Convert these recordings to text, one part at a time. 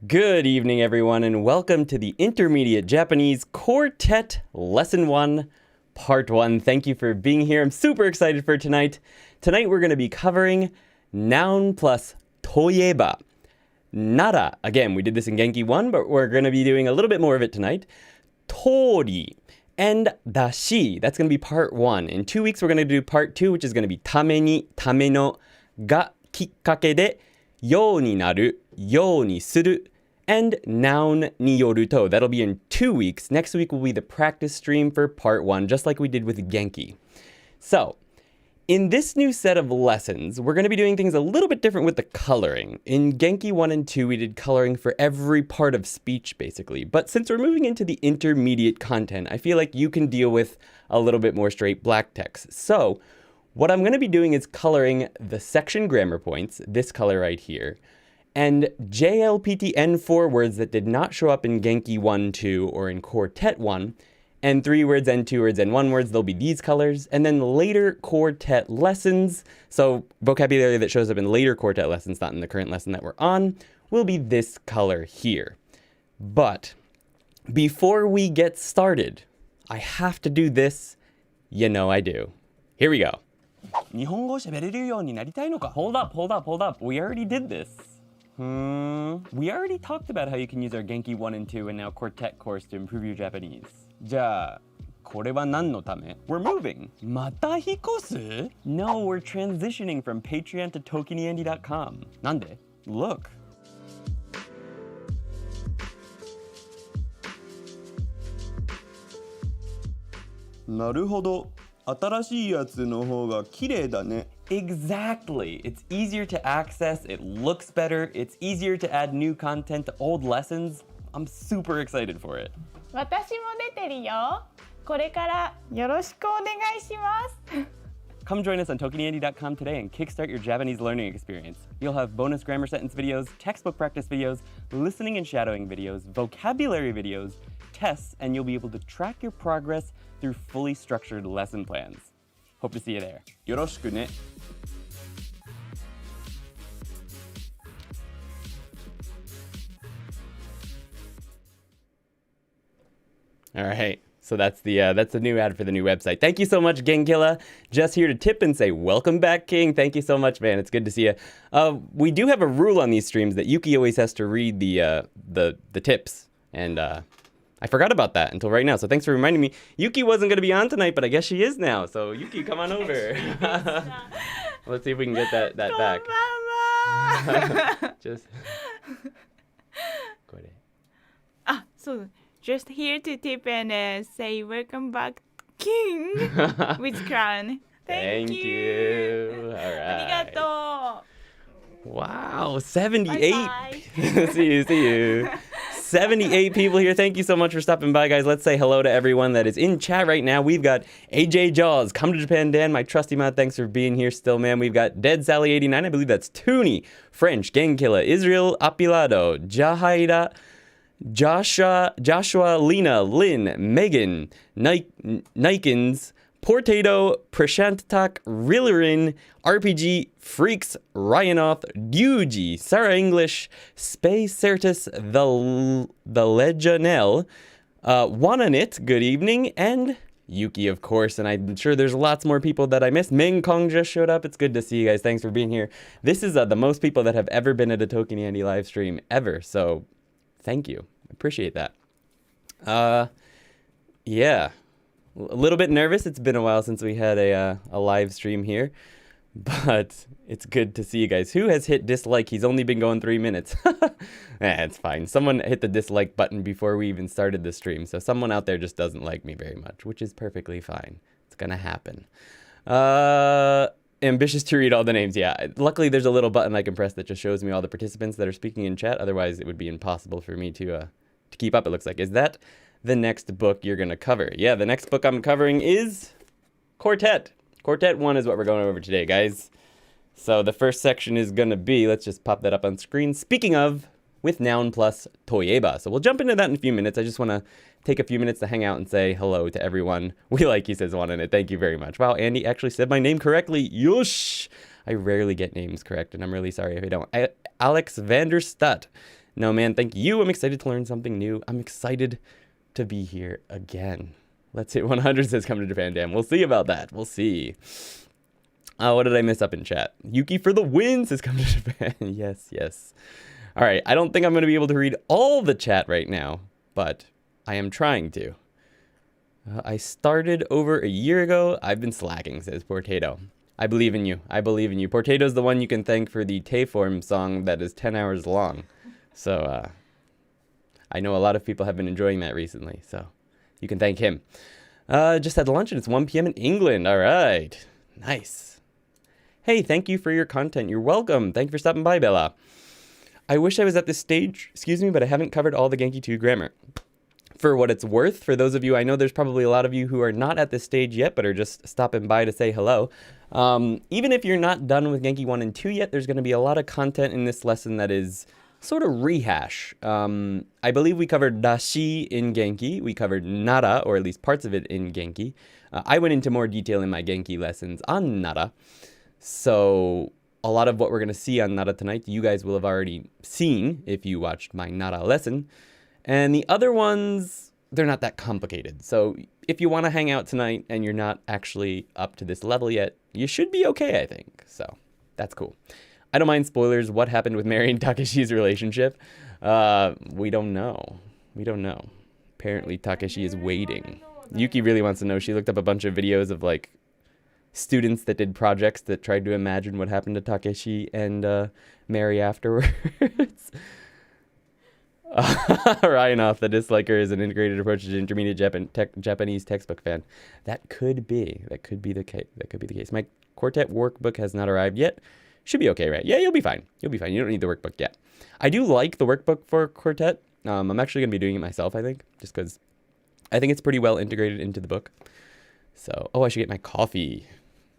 Good evening, everyone, and welcome to the Intermediate Japanese Quartet Lesson 1, Part 1. Thank you for being here. I'm super excited for tonight. Tonight, we're going to be covering noun plus といえば. Nara. Again, we did this in Genki 1, but we're going to be doing a little bit more of it tonight. とおり and だし. That's going to be Part 1. In 2 weeks, we're going to do Part 2, which is going to be ために、ための、がきっかけで、ようになる、ようにする, and noun ni yoru to. That'll be in 2 weeks. Next week will be the practice stream for part 1, just like we did with Genki. So, in this new set of lessons, we're going to be doing things a little bit different with the coloring. In Genki 1 and 2, we did coloring for every part of speech, basically. But since we're moving into the intermediate content, I feel like you can deal with a little bit more straight black text. So, what I'm going to be doing is coloring the section grammar points, this color right here, and JLPT N4 words that did not show up in Genki 1, 2, or in Quartet 1, and 3 words, N2 words, N1 words, they'll be these colors, and then later Quartet lessons, so vocabulary that shows up in later Quartet lessons, not in the current lesson that we're on, will be this color here. But before we get started, I have to do this. You know I do. Here we go. 日本語喋れるようになりたいのか? Hold up. We already did this. We already talked about how you can use our Genki 1 and 2 and now Quartet course to improve your Japanese. じゃあ、これは何のため? We're moving. また引っ越す? No, we're transitioning from Patreon to ToKiniAndy.com. なんで? Look. なるほど。新しいやつの方が綺麗だね。Exactly. It's easier to access, it looks better, it's easier to add new content to old lessons. I'm super excited for it. 私も出てるよ。これからよろしくお願いします。Come join us on ToKiniAndy.com today and kickstart your Japanese learning experience. You'll have bonus grammar sentence videos, textbook practice videos, listening and shadowing videos, vocabulary videos, tests, and you'll be able to track your progress through fully structured lesson plans. Hope to see you there. よろしくね. All right, so that's the new ad for the new website. Thank you so much, Genkilla. Just here to tip and say, welcome back, King. Thank you so much, man. It's good to see you. We do have a rule on these streams that Yuki always has to read the tips, and I forgot about that until right now. So thanks for reminding me. Yuki wasn't going to be on tonight, but I guess she is now. So Yuki, come on over. Let's see if we can get that back. Just. Just here to tip and say welcome back, King, with crown. Thank you. All right. ありがとう. Wow, 78. Bye-bye. See you. 78 people here. Thank you so much for stopping by, guys. Let's say hello to everyone that is in chat right now. We've got AJ Jaws, Come to Japan Dan, my trusty man. Thanks for being here still, man. We've got Dead Sally 89. I believe that's Toonie, French, Genkilla, Israel Apilado, Jahaira, Joshua, Lena, Lynn, Megan, Nikens, Portato, Prashantak, Rillerin, RPG, Freaks, Ryanoth, Yuji, Sarah English, Space Certus, the Legionel, Wananit, good evening, and Yuki, of course, and I'm sure there's lots more people that I missed. Ming Kong just showed up. It's good to see you guys. Thanks for being here. This is the most people that have ever been at a ToKini Andy live stream ever, so thank you. I appreciate that. Yeah. A little bit nervous. It's been a while since we had a live stream here, but it's good to see you guys. Who has hit dislike? He's only been going 3 minutes. It's fine. Someone hit the dislike button before we even started the stream, so someone out there just doesn't like me very much, which is perfectly fine. It's gonna happen. Ambitious to read all the names. Yeah, luckily there's a little button I can press that just shows me all the participants that are speaking in chat. Otherwise, it would be impossible for me to keep up, it looks like. Is that the next book you're going to cover? Yeah, the next book I'm covering is Quartet. Quartet 1 is what we're going over today, guys. So the first section is going to be, let's just pop that up on screen. Speaking of, with noun plus といえば. So we'll jump into that in a few minutes. I just want to take a few minutes to hang out and say hello to everyone. We like you, says one in it. Thank you very much. Wow, Andy actually said my name correctly. Yosh! I rarely get names correct, and I'm really sorry if I don't. Alex Vanderstut. No, man, thank you. I'm excited to learn something new. I'm excited to be here again. Let's hit 100 says come to Japan, damn. We'll see about that. We'll see. What did I miss up in chat? Yuki for the win says come to Japan. Yes, yes. All right, I don't think I'm going to be able to read all the chat right now, but I am trying to. I started over a year ago. I've been slacking, says Portato. I believe in you. I believe in you. Portato's the one you can thank for the Tay-form song that is 10 hours long. So I know a lot of people have been enjoying that recently, so you can thank him. Just had lunch and it's 1 p.m. in England. All right. Nice. Hey, thank you for your content. You're welcome. Thank you for stopping by, Bella. I wish I was at this stage, but I haven't covered all the Genki 2 grammar. For what it's worth, for those of you, I know there's probably a lot of you who are not at this stage yet, but are just stopping by to say hello. Even if you're not done with Genki 1 and 2 yet, there's going to be a lot of content in this lesson that is sort of rehash. I believe we covered dashi in Genki. We covered nara, or at least parts of it in Genki. I went into more detail in my Genki lessons on nara. So a lot of what we're going to see on nara tonight, you guys will have already seen if you watched my nara lesson. And the other ones, they're not that complicated. So if you want to hang out tonight and you're not actually up to this level yet, you should be okay, I think. So that's cool. I don't mind spoilers. What happened with Mary and Takeshi's relationship? We don't know. We don't know. Apparently Takeshi is waiting. Yuki really wants to know. She looked up a bunch of videos of like students that did projects that tried to imagine what happened to Takeshi and Mary afterwards. Ryan the disliker is an integrated approach to intermediate Japanese textbook fan. That could be the case. My quartet workbook has not arrived yet. Should be okay, right? Yeah, you'll be fine. You'll be fine. You don't need the workbook yet. I do like the workbook for quartet. I'm actually going to be doing it myself, I think, just because I think it's pretty well integrated into the book. So, I should get my coffee.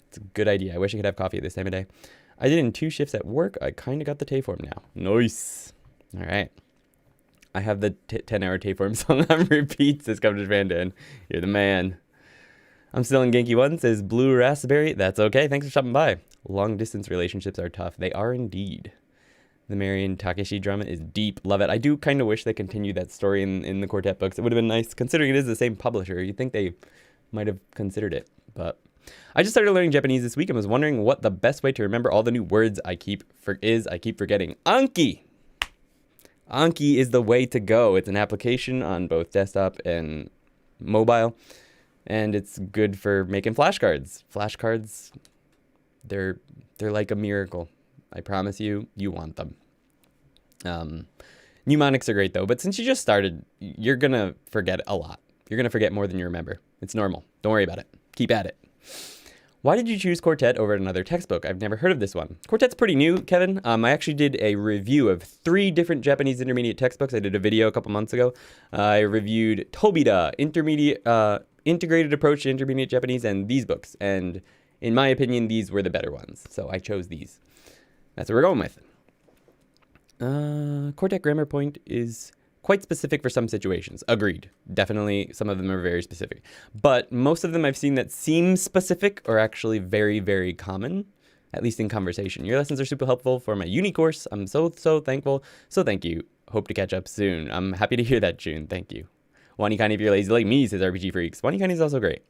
It's a good idea. I wish I could have coffee at this time of day. I did in 2 shifts at work. I kind of got the Tay-form now. Nice. All right. I have the 10-hour Tay-form song on repeat, says come to Japan, Dan. You're the man. I'm still in Genki 1, says Blue Raspberry. That's okay. Thanks for stopping by. Long-distance relationships are tough. They are indeed. The Mary and Takeshi drama is deep. Love it. I do kind of wish they continued that story in the quartet books. It would have been nice, considering it is the same publisher. You'd think they might have considered it. But I just started learning Japanese this week and was wondering what the best way to remember all the new words I keep forgetting. Anki! Anki is the way to go. It's an application on both desktop and mobile, and it's good for making flashcards. Flashcards, they're like a miracle. I promise you, you want them. Mnemonics are great though, but since you just started, you're gonna forget a lot. You're gonna forget more than you remember. It's normal. Don't worry about it. Keep at it. Why did you choose Quartet over another textbook? I've never heard of this one. Quartet's pretty new, Kevin. I actually did a review of 3 different Japanese intermediate textbooks. I did a video a couple months ago. I reviewed Tobida, Integrated Approach to Intermediate Japanese, and these books. And in my opinion, these were the better ones. So I chose these. That's what we're going with. Quartet grammar point is quite specific for some situations. Agreed. Definitely, some of them are very specific. But most of them I've seen that seem specific are actually very, very common, at least in conversation. Your lessons are super helpful for my uni course. I'm so thankful. So thank you. Hope to catch up soon. I'm happy to hear that, June. Thank you. Wanikani, if you're lazy like me, says RPG Freaks. Wanikani is also great.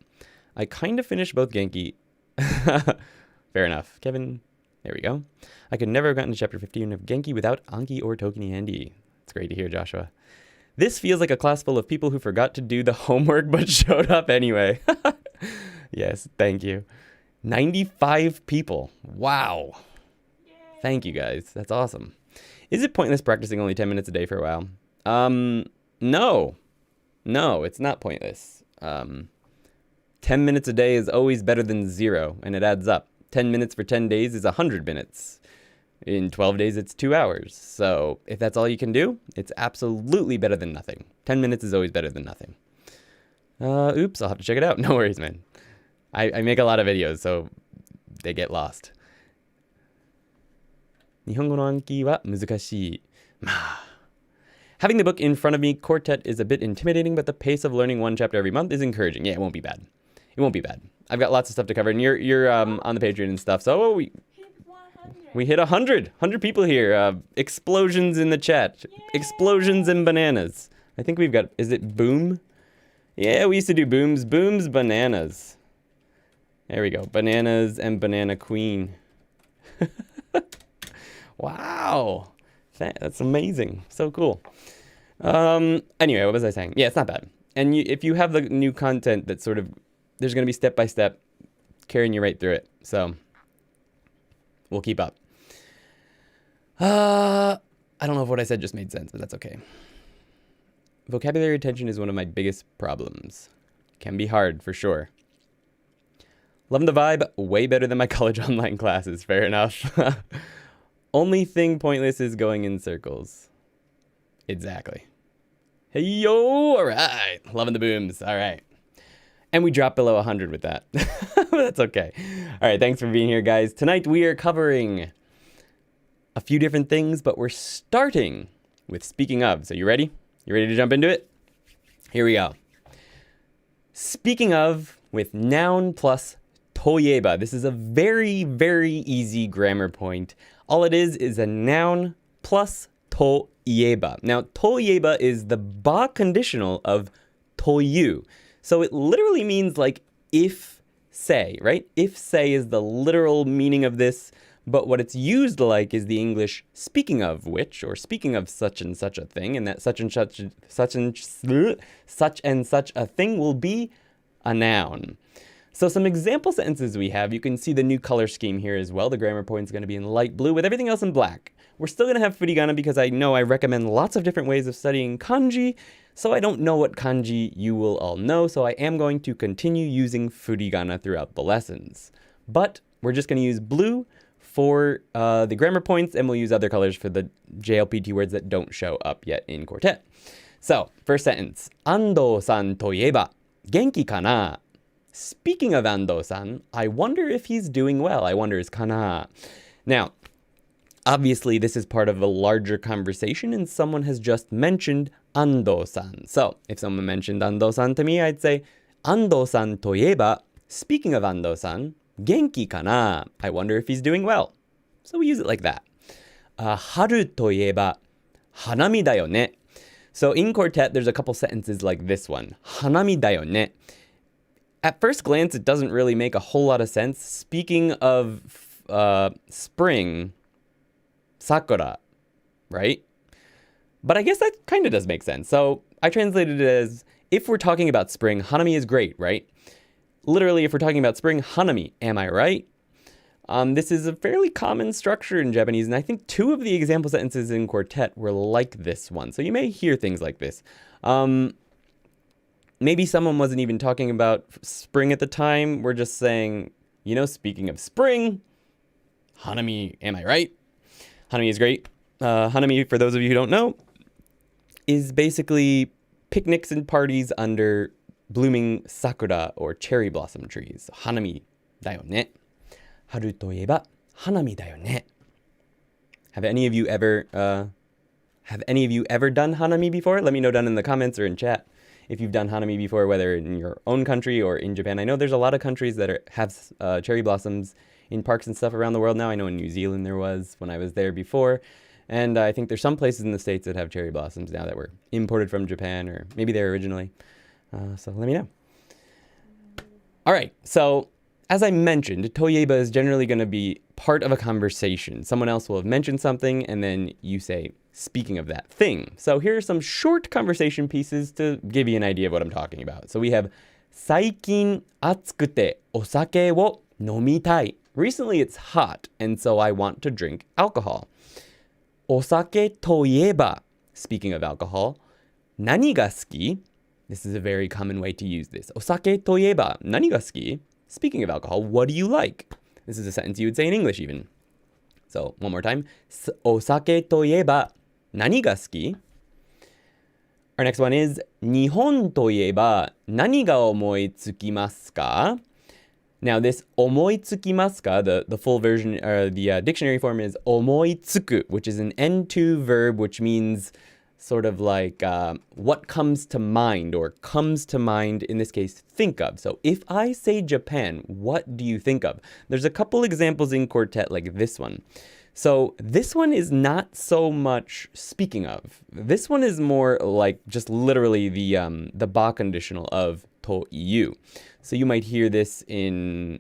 I kind of finished both Genki. Fair enough. Kevin, there we go. I could never have gotten to chapter 15 of Genki without Anki or ToKini Andy. It's great to hear, Joshua. This feels like a class full of people who forgot to do the homework but showed up anyway. Yes, thank you. 95 people. Wow. Yay. Thank you, guys. That's awesome. Is it pointless practicing only 10 minutes a day for a while? No. No, it's not pointless. 10 minutes a day is always better than 0, and it adds up. 10 minutes for 10 days is 100 minutes. In 12 days, it's 2 hours. So if that's all you can do, it's absolutely better than nothing. 10 minutes is always better than nothing. Oops, I'll have to check it out. No worries, man. I make a lot of videos, so they get lost. 日本語の暗記は難しい。Having the book in front of me, Quartet is a bit intimidating, but the pace of learning 1 chapter every month is encouraging. Yeah, it won't be bad. It won't be bad. I've got lots of stuff to cover, and you're on the Patreon and stuff, so We hit 100 people here. Explosions in the chat. Yay. Explosions and bananas. I think we've got, is it boom? Yeah, we used to do booms, bananas. There we go. Bananas and banana queen. Wow. That's amazing. So cool. Anyway, what was I saying? Yeah, it's not bad. And if you have the new content that's sort of, there's going to be step by step carrying you right through it. So we'll keep up. I don't know if what I said just made sense, but that's okay. Vocabulary retention is one of my biggest problems. Can be hard for sure. Loving the vibe, way better than my college online classes. Fair enough. Only thing pointless is going in circles. Exactly. Hey yo, all right. Loving the booms. All right. And we dropped below 100 with that. That's okay. All right, thanks for being here, guys. Tonight we are covering a few different things, but we're starting with speaking of. So you ready? You ready to jump into it? Here we go. Speaking of with noun plus といえば. This is a very, very easy grammar point. All it is a noun plus といえば. Now, といえば is the ba conditional of という. So it literally means like if say, right? If say is the literal meaning of this, but what it's used like is the English speaking of which, or speaking of such and such a thing, and that such and such a thing will be a noun. So some example sentences we have, you can see the new color scheme here as well. The grammar point is going to be in light blue with everything else in black. We're still going to have furigana because I know I recommend lots of different ways of studying kanji, so I don't know what kanji you will all know, so I am going to continue using furigana throughout the lessons. But we're just going to use blue for the grammar points, and we'll use other colors for the JLPT words that don't show up yet in Quartet. So, first sentence. Ando-san to ieba, genki kana? Speaking of Ando-san, I wonder if he's doing well. I wonder is kana. Now, obviously this is part of a larger conversation, and someone has just mentioned Ando-san. So, if someone mentioned Ando-san to me, I'd say, Ando-san to ieba, speaking of Ando-san, genki kana? I wonder if he's doing well. So we use it like that. Haru to ieba, hanami da yo ne. So in Quartet, there's a couple sentences like this one. Hanami da yo ne. At first glance, it doesn't really make a whole lot of sense. Speaking of spring, sakura, right? But I guess that kind of does make sense. So I translated it as, if we're talking about spring, hanami is great, right? Literally, if we're talking about spring, hanami, am I right? This is a fairly common structure in Japanese, and I think 2 of the example sentences in Quartet were like this one. So you may hear things like this. Maybe someone wasn't even talking about spring at the time. We're just saying, you know, speaking of spring, hanami, am I right? Hanami is great. Hanami, for those of you who don't know, is basically picnics and parties under blooming sakura or cherry blossom trees. Hanami da yo ne. Haru to ieba, hanami da yo ne. Have any of you ever done hanami before? Let me know down in the comments or in chat if you've done hanami before, whether in your own country or in Japan. I know there's a lot of countries that have cherry blossoms in parks and stuff around the world now. I know in New Zealand there was when I was there before. And I think there's some places in the States that have cherry blossoms now that were imported from Japan, or maybe they were originally. So let me know. All right, so as I mentioned, to ieba is generally going to be part of a conversation. Someone else will have mentioned something, and then you say, speaking of that thing. So here are some short conversation pieces to give you an idea of what I'm talking about. So we have, 最近暑くてお酒を飲みたい. Recently it's hot, and so I want to drink alcohol. お酒といえば, speaking of alcohol, 何が好き? This is a very common way to use this. お酒といえば, 何が好き? Speaking of alcohol, what do you like? This is a sentence you would say in English even. So, one more time. お酒といえば、何が好き? Our next one is, 日本といえば、何が思いつきますか? Now, this 思いつきますか, the full version, the dictionary form is 思いつく, which is an N2 verb, which means sort of like what comes to mind, or comes to mind, in this case, think of. So if I say Japan, what do you think of? There's a couple examples in Quartet like this one. So this one is not so much speaking of. This one is more like just literally the ba conditional of to iu. So you might hear this in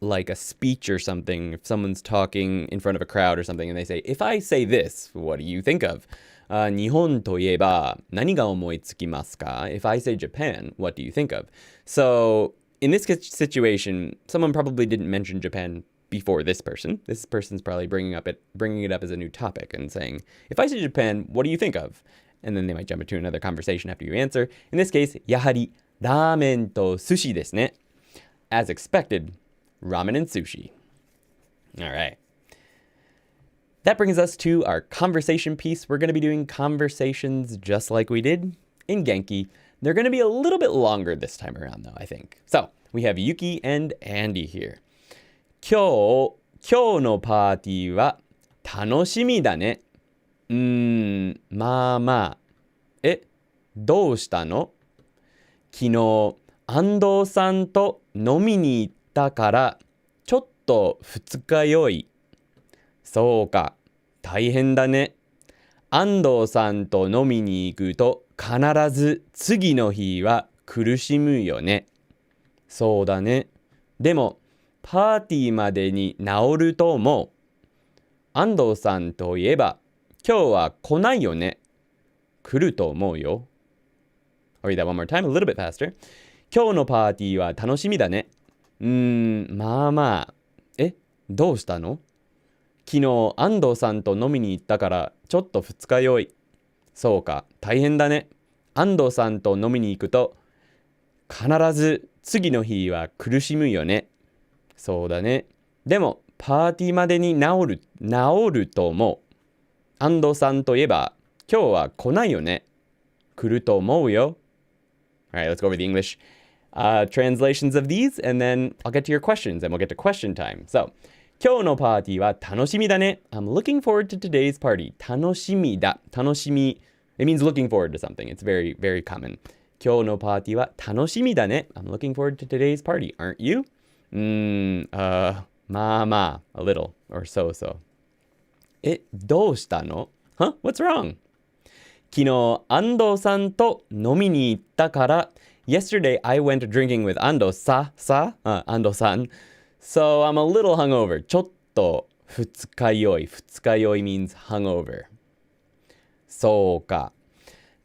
like a speech or something. If someone's talking in front of a crowd or something and they say, if I say this, what do you think of? 日本といえば何が思いつきますか? If I say Japan, what do you think of? So in this situation, someone probably didn't mention Japan before this person. This person's probably bringing it up as a new topic and saying, if I say Japan, what do you think of? And then they might jump into another conversation after you answer. In this case, やはりラーメンと寿司ですね. As expected, ramen and sushi. All right. That brings us to our conversation piece. We're going to be doing conversations just like we did in Genki. They're going to be a little bit longer this time around, though, I think. So we have Yuki and Andy here. 今日のパーティーは楽しみだね。まあまあ。どうしたの？昨日、安藤さんと飲みに行ったから、ちょっと二日酔い。そうか、大変だね。安藤さんと飲みに行くと必ず次の日は苦しむよね。そうだね。でも、パーティーまでに治ると思う。安藤さんといえば、今日は来ないよね。来ると思うよ。I'll read that one more time, a little bit faster. 今日のパーティーは楽しみだね。まあまあ。どうしたの？昨日安藤さんと飲みに行ったからちょっと二日酔い。そうか、大変だね。安藤さんと飲みに行くと必ず次の日は苦しむよね。そうだね。でもパーティーまでに治ると思う。安藤さんといえば今日は来ないよね。来ると思うよ。Alright, let's go over the English translations of these, and then I'll get to your questions, and we'll get to question time. So, 今日のパーティーは楽しみだね. I'm looking forward to today's party. 楽しみだ。楽しみ. It means looking forward to something. It's very, very common. 今日のパーティーは楽しみだね. I'm looking forward to today's party. Aren't you? まあまあ. A little, or so. どうしたの? Huh? What's wrong? 昨日、安藤さんと飲みに行ったから、Yesterday, I went drinking with Ando-san. So I'm a little hungover. ちょっと二日酔い。二日酔い means hungover. そうか。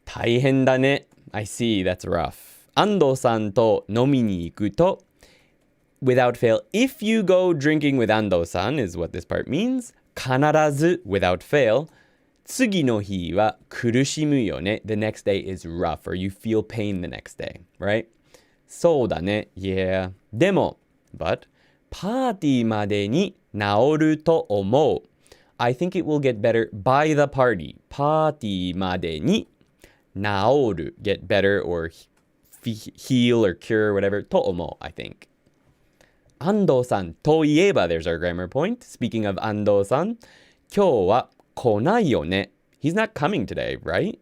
大変だね。I see, that's rough. 安藤さんと飲みに行くと、without fail, if you go drinking with Ando-san is what this part means. 必ず without fail. 次の日は苦しむよね. The next day is rough, or you feel pain the next day, right? そうだね. Yeah. でも, but, パーティーまでに治ると思う. I think it will get better by the party. パーティーまでに治る. Get better or heal or cure, whatever. と思う, I think. 安藤さんといえば, there's our grammar point. Speaking of 安藤さん, 今日は来ないよね. He's not coming today, right?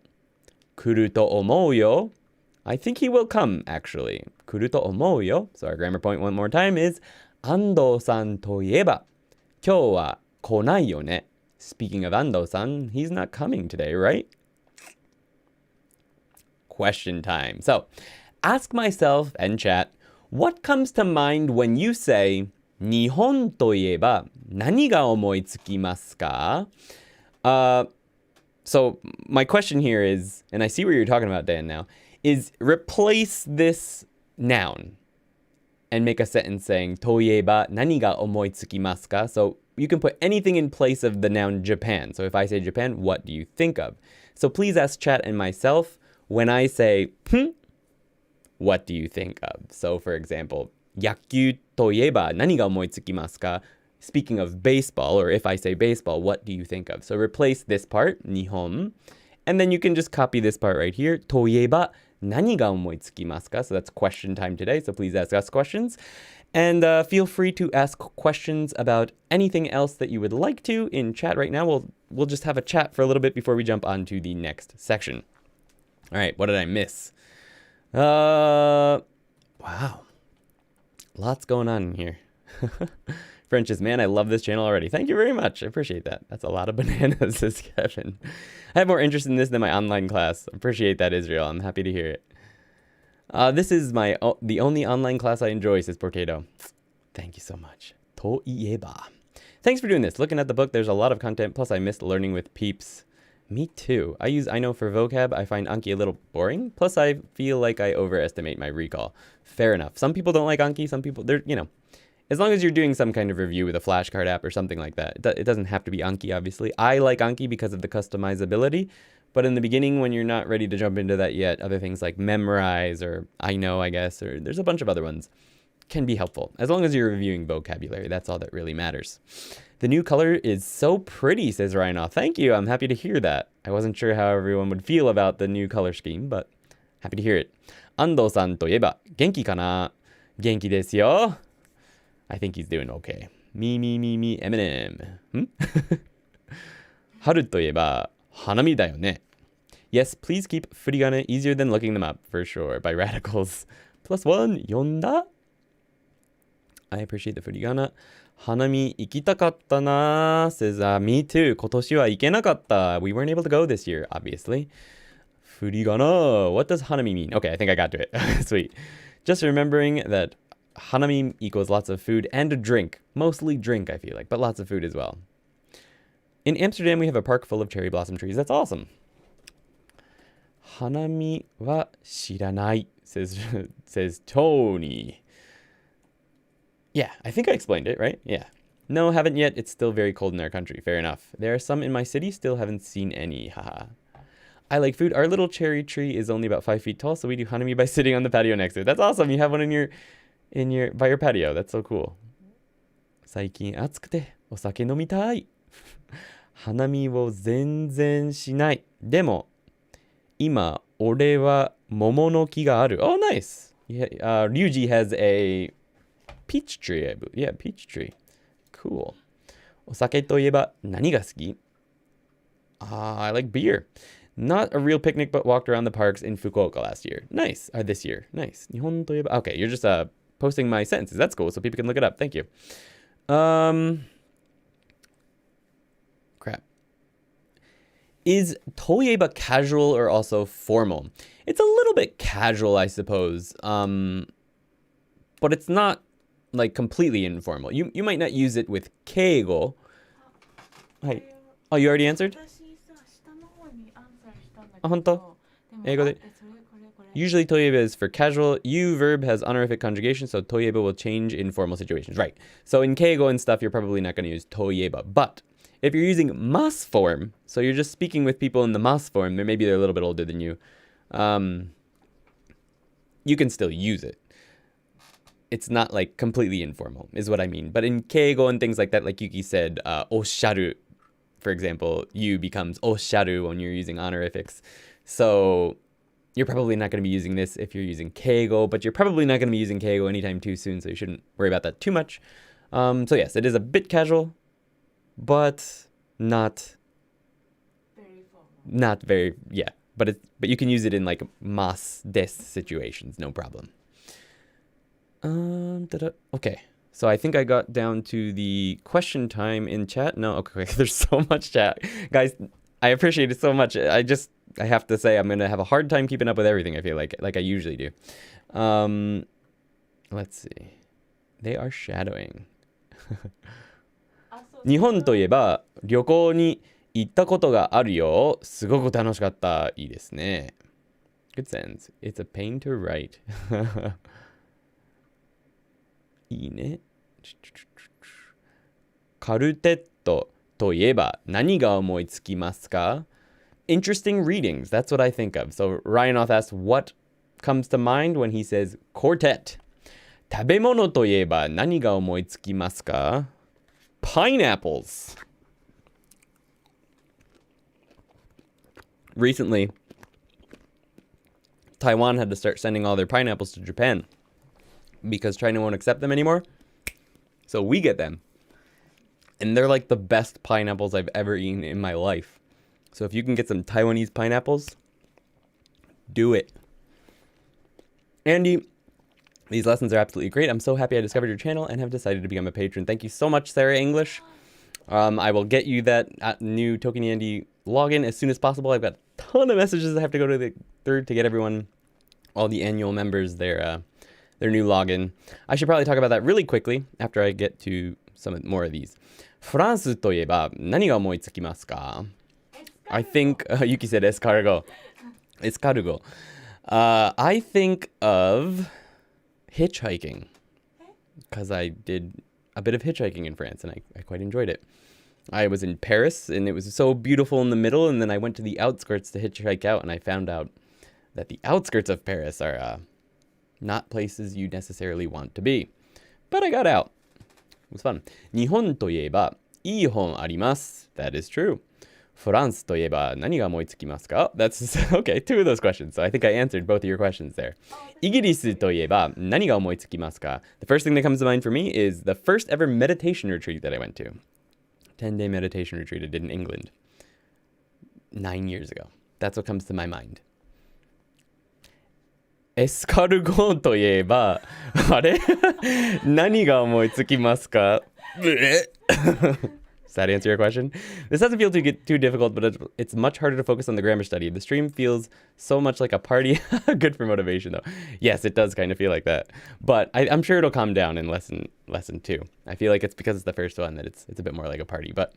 来ると思うよ. I think he will come, actually. 来ると思うよ. So our grammar point one more time is 安藤さんといえば今日は来ないよね. Speaking of 安藤さん, he's not coming today, right? Question time. So, ask myself and chat, what comes to mind when you say 日本といえば何が思いつきますか? So my question here is, and I see what you're talking about, Dan, now, is replace this noun and make a sentence saying といえば何が思いつきますか? So you can put anything in place of the noun Japan. So if I say Japan, what do you think of? So please ask chat and myself, when I say, what do you think of? So for example, 野球といえば何が思いつきますか? Speaking of baseball, or if I say baseball, what do you think of? So replace this part, 日本, and then you can just copy this part right here, といえば何が思いつきますか? So that's question time today, so please ask us questions. And feel free to ask questions about anything else that you would like to in chat right now. We'll just have a chat for a little bit before we jump on to the next section. All right, what did I miss? Wow. Lots going on in here. French's, man, I love this channel already. Thank you very much. I appreciate that. That's a lot of bananas, says Kevin. I have more interest in this than my online class. Appreciate that, Israel. I'm happy to hear it. This is the only online class I enjoy, says Potato. Thank you so much. といえば. Thanks for doing this. Looking at the book, there's a lot of content. Plus, I missed learning with peeps. Me too. I use I know for vocab. I find Anki a little boring. Plus, I feel like I overestimate my recall. Fair enough. Some people don't like Anki. Some people, as long as you're doing some kind of review with a flashcard app or something like that. It doesn't have to be Anki, obviously. I like Anki because of the customizability. But in the beginning, when you're not ready to jump into that yet, other things like Memorize or I Know, I guess, or there's a bunch of other ones, can be helpful. As long as you're reviewing vocabulary, that's all that really matters. The new color is so pretty, says Ryan. Thank you. I'm happy to hear that. I wasn't sure how everyone would feel about the new color scheme, but happy to hear it. Ando-san といえば元気かな? 元気ですよ. I think he's doing okay. Me, Eminem. Haru といえば花見だよね. Yes, please keep furigane easier than looking them up, for sure, by radicals. +1, yonda? I appreciate the furigana. Hanami ikitakatta na, says, me too. 今年は行けなかった. We weren't able to go this year, obviously. Furigana. What does hanami mean? Okay, I think I got to it. Sweet. Just remembering that hanami equals lots of food and a drink. Mostly drink, I feel like, but lots of food as well. In Amsterdam, we have a park full of cherry blossom trees. That's awesome. Hanami wa shiranai, says Tony. Yeah, I think I explained it, right? Yeah. No, haven't yet. It's still very cold in our country. Fair enough. There are some in my city. Still haven't seen any. Haha. I like food. Our little cherry tree is only about 5 feet tall, so we do hanami by sitting on the patio next to it. That's awesome. You have one by your patio. That's so cool. 最近暑くてお酒飲みたい。花見を全然しない。でも今俺は桃の木がある。Oh, nice. Yeah, Ryuji has a peach tree, I believe. Yeah, peach tree. Cool. お酒といえば何が好き? I like beer. Not a real picnic, but walked around the parks in Fukuoka last year. Nice. This year. Nice. 日本といえば. Okay, you're just posting my sentences. That's cool, so people can look it up. Thank you. Crap. Is といえば casual or also formal? It's a little bit casual, I suppose. But it's not like completely informal. You might not use it with keigo. Hi. Oh, you already answered? あ、本当? 英語で. Usually といえば is for casual. You verb has honorific conjugation, so といえば will change in formal situations. Right. So in keigo and stuff, you're probably not going to use といえば. But if you're using mas form, so you're just speaking with people in the mas form, maybe they're a little bit older than you, you can still use it. It's not like completely informal, is what I mean. But in keigo and things like that, like Yuki said, osharu, for example, you becomes osharu when you're using honorifics. So you're probably not going to be using this if you're using keigo, but you're probably not going to be using keigo anytime too soon, so you shouldn't worry about that too much. So yes, it is a bit casual, but not very, yeah. But you can use it in like mas des situations, no problem. Okay, so I think I got down to the question time in chat. No, okay, there's so much chat. Guys, I appreciate it so much. I have to say I'm going to have a hard time keeping up with everything, I feel like I usually do. Let's see. They are shadowing. 日本といえば旅行に行ったことがあるよ。すごく楽しかった。いいですね。Good sense. It's a pain to write. いいね。カルテットといえば何が思いつきますか? Interesting readings. That's what I think of. So Ryanoth asks, what comes to mind when he says quartet? 食べ物といえば何が思いつきますか? Pineapples. Recently, Taiwan had to start sending all their pineapples to Japan because China won't accept them anymore. So we get them. And they're like the best pineapples I've ever eaten in my life. So if you can get some Taiwanese pineapples, do it. Andy, these lessons are absolutely great. I'm so happy I discovered your channel and have decided to become a patron. Thank you so much, Sarah English. I will get you that new ToKini Andy login as soon as possible. I've got a ton of messages I have to go through to get everyone, all the annual members, their new login. I should probably talk about that really quickly after I get to some more of these. フランスといえば何が思いつきますか? I think, Yuki said escargot. Escargot. I think of hitchhiking, because I did a bit of hitchhiking in France and I quite enjoyed it. I was in Paris and it was so beautiful in the middle, and then I went to the outskirts to hitchhike out, and I found out that the outskirts of Paris are not places you necessarily want to be. But I got out. It was fun. 日本といえばいい本あります. That is true. フランスといえば何が思いつきますか? That's okay, two of those questions. So I think I answered both of your questions there. イギリスといえば何が思いつきますか? The first thing that comes to mind for me is the first ever meditation retreat that I went to. 10-day meditation retreat I did in England 9 years ago. That's what comes to my mind. エスカルゴといえばあれ何が思いつきますか? Does that answer your question? This doesn't feel too difficult, but it's much harder to focus on the grammar study. The stream feels so much like a party. Good for motivation, though. Yes, it does kind of feel like that. But I'm sure it'll calm down in lesson 2. I feel like it's because it's the first one that it's a bit more like a party. But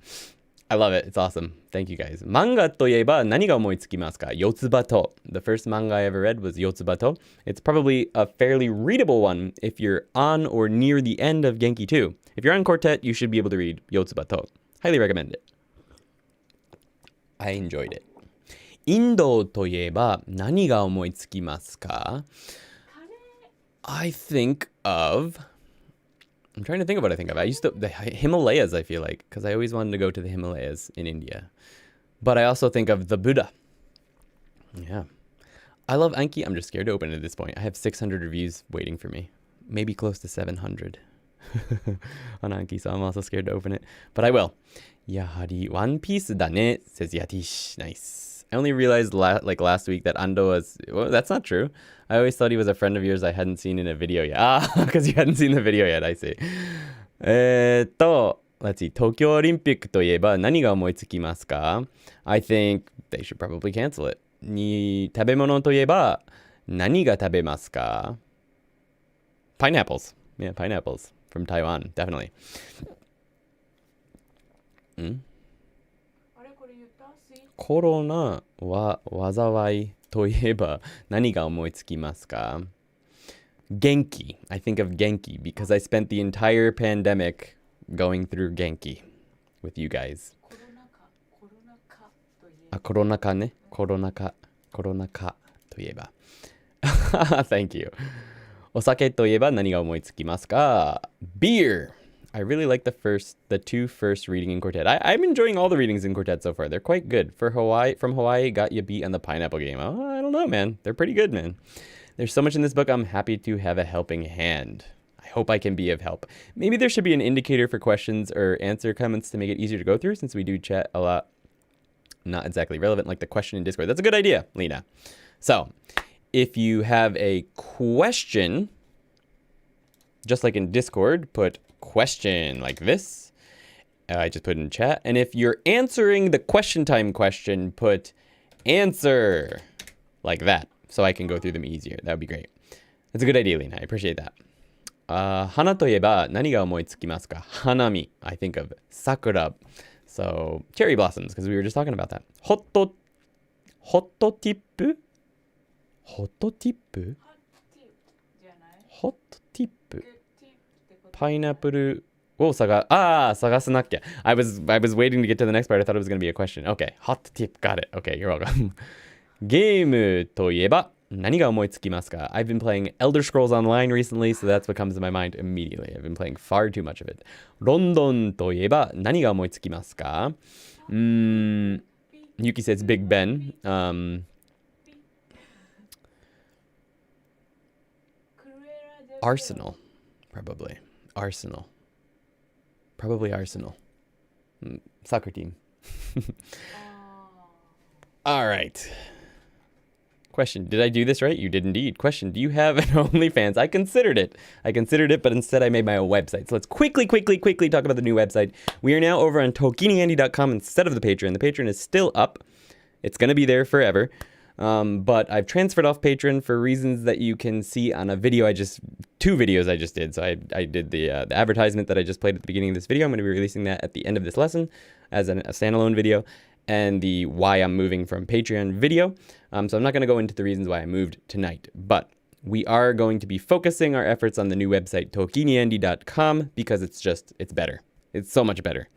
I love it. It's awesome. Thank you, guys. Manga to ieba nani ga omoitsukimasu ka? Yotsubato. The first manga I ever read was Yotsubato. It's probably a fairly readable one if you're on or near the end of Genki 2. If you're on Quartet, you should be able to read Yotsubato. Highly recommend it. I enjoyed it. インドといえば何が思いつきますか? I think of... I'm trying to think of what I think of. The Himalayas, I feel like, because I always wanted to go to the Himalayas in India. But I also think of the Buddha. Yeah. I love Anki. I'm just scared to open it at this point. I have 600 reviews waiting for me. Maybe close to 700. On Anki, so I'm also scared to open it. But I will. Yahari One Piece da ne, says Yatish. Nice. I only realized last week that Ando was... Well, that's not true. I always thought he was a friend of yours I hadn't seen in a video yet. Ah, because you hadn't seen the video yet, I see. Let's see. Tokyo Olympic といえば何が思いつきますか? I think they should probably cancel it. 食べ物といえば何が食べますか? Pineapples. Yeah, pineapples. From Taiwan, definitely. コロナは災いといえば何が思いつきますか? Genki. I think of Genki because I spent the entire pandemic going through Genki with you guys. コロナ禍ね。コロナ禍といえば。Thank you. お酒といえば何が思いつきますか? Beer. I really like the two first reading in Quartet. I'm enjoying all the readings in Quartet so far. They're quite good. From Hawaii, got you beat on the pineapple game. Oh, I don't know, man. They're pretty good, man. There's so much in this book. I'm happy to have a helping hand. I hope I can be of help. Maybe there should be an indicator for questions or answer comments to make it easier to go through, since we do chat a lot. Not exactly relevant, like the question in Discord. That's a good idea, Lena. So, if you have a question, just like in Discord, put question like this. I just put in chat. And if you're answering the question time question, put answer like that, so I can go through them easier. That would be great. That's a good idea, Lena. I appreciate that. 花といえば何が思いつきますか? Hanami. I think of sakura. So, cherry blossoms, because we were just talking about that. Hot tip? Hot tip? Hot tip? Pineapple を探すなっけ. I was waiting to get to the next part. I thought it was going to be a question. Okay, hot tip. Got it. Okay, you're welcome. ゲームといえば何が思いつきますか? I've been playing Elder Scrolls Online recently, so that's what comes to my mind immediately. I've been playing far too much of it. ロンドンといえば何が思いつきますか? Yuki says Big Ben. Arsenal. Probably. Arsenal. Probably Arsenal. Soccer team. All right. Question. Did I do this right? You did indeed. Question. Do you have an OnlyFans? I considered it, but instead I made my own website. So let's quickly talk about the new website. We are now over on ToKiniAndy.com instead of the Patreon. The Patreon is still up. It's going to be there forever. But I've transferred off Patreon for reasons that you can see on a video two videos I just did. So I did the advertisement that I just played at the beginning of this video. I'm going to be releasing that at the end of this lesson as a standalone video, and the why I'm moving from Patreon video. So I'm not going to go into the reasons why I moved tonight, but we are going to be focusing our efforts on the new website, ToKiniAndy.com, because it's better. It's so much better.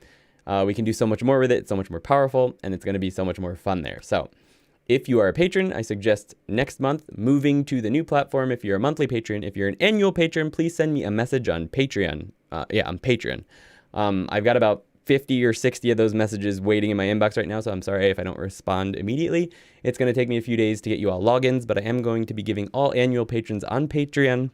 We can do so much more with it. It's so much more powerful, and it's going to be so much more fun there. So if you are a patron, I suggest next month moving to the new platform. If you're a monthly patron, if you're an annual patron, please send me a message on Patreon. On Patreon. I've got about 50 or 60 of those messages waiting in my inbox right now, so I'm sorry if I don't respond immediately. It's going to take me a few days to get you all logins, but I am going to be giving all annual patrons on Patreon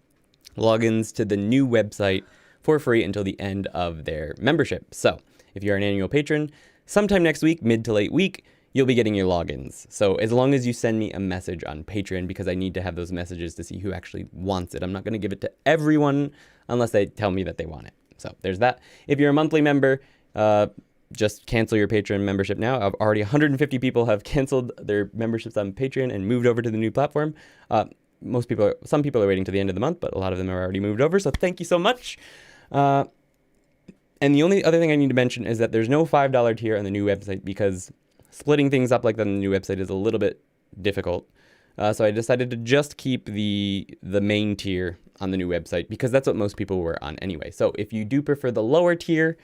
logins to the new website for free until the end of their membership. So if you're an annual patron, sometime next week, mid to late week, you'll be getting your logins. So as long as you send me a message on Patreon, because I need to have those messages to see who actually wants it. I'm not going to give it to everyone unless they tell me that they want it. So there's that. If you're a monthly member, just cancel your Patreon membership now. Already 150 people have canceled their memberships on Patreon and moved over to the new platform. Some people are waiting to the end of the month, but a lot of them are already moved over. So thank you so much. And the only other thing I need to mention is that there's no $5 tier on the new website, because splitting things up like that on the new website is a little bit difficult. So I decided to just keep the main tier on the new website, because that's what most people were on anyway. So if you do prefer the lower tier,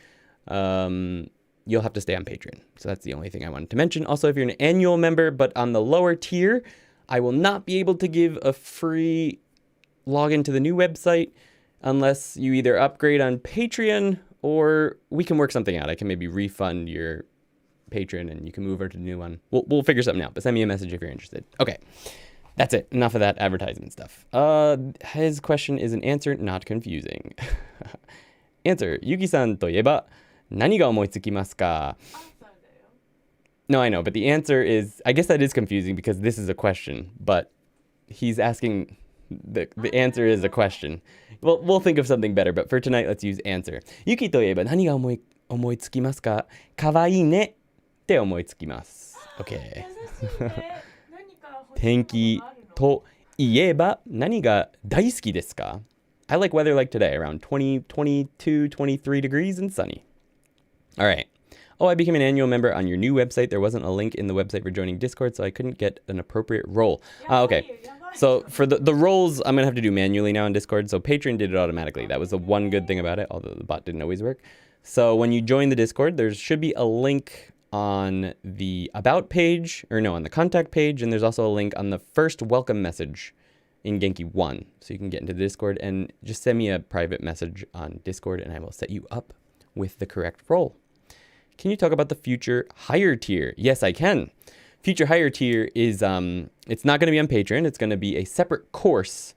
you'll have to stay on Patreon. So that's the only thing I wanted to mention. Also, if you're an annual member, but on the lower tier, I will not be able to give a free login to the new website unless you either upgrade on Patreon, or we can work something out. I can maybe refund your Patreon and you can move over to the new one. We'll figure something out, but send me a message if you're interested. Okay. That's it. Enough of that advertisement stuff. His question is an answer, not confusing. Answer. Yuki-san といえば何が思いつきますか? No, I know, but the answer is, I guess that is confusing because this is a question, but he's asking, the answer is a question. Well, we'll think of something better, but for tonight, let's use answer. Yuki といえば何が思いつきますか? かわいいねって思いつきます。Okay. 天気といえば何が大好きですか? I like weather like today, around 20, 22, 23 degrees and sunny. All right. Oh, I became an annual member on your new website. There wasn't a link in the website for joining Discord, so I couldn't get an appropriate role. Okay. So for the roles, I'm going to have to do manually now on Discord. So Patreon did it automatically. That was the one good thing about it, although the bot didn't always work. So when you join the Discord, there should be a link on the About page, on the Contact page, and there's also a link on the first welcome message in Genki 1. So you can get into the Discord and just send me a private message on Discord, and I will set you up with the correct role. Can you talk about the future higher tier? Yes, I can. Future higher tier is, it's not going to be on Patreon. It's going to be a separate course,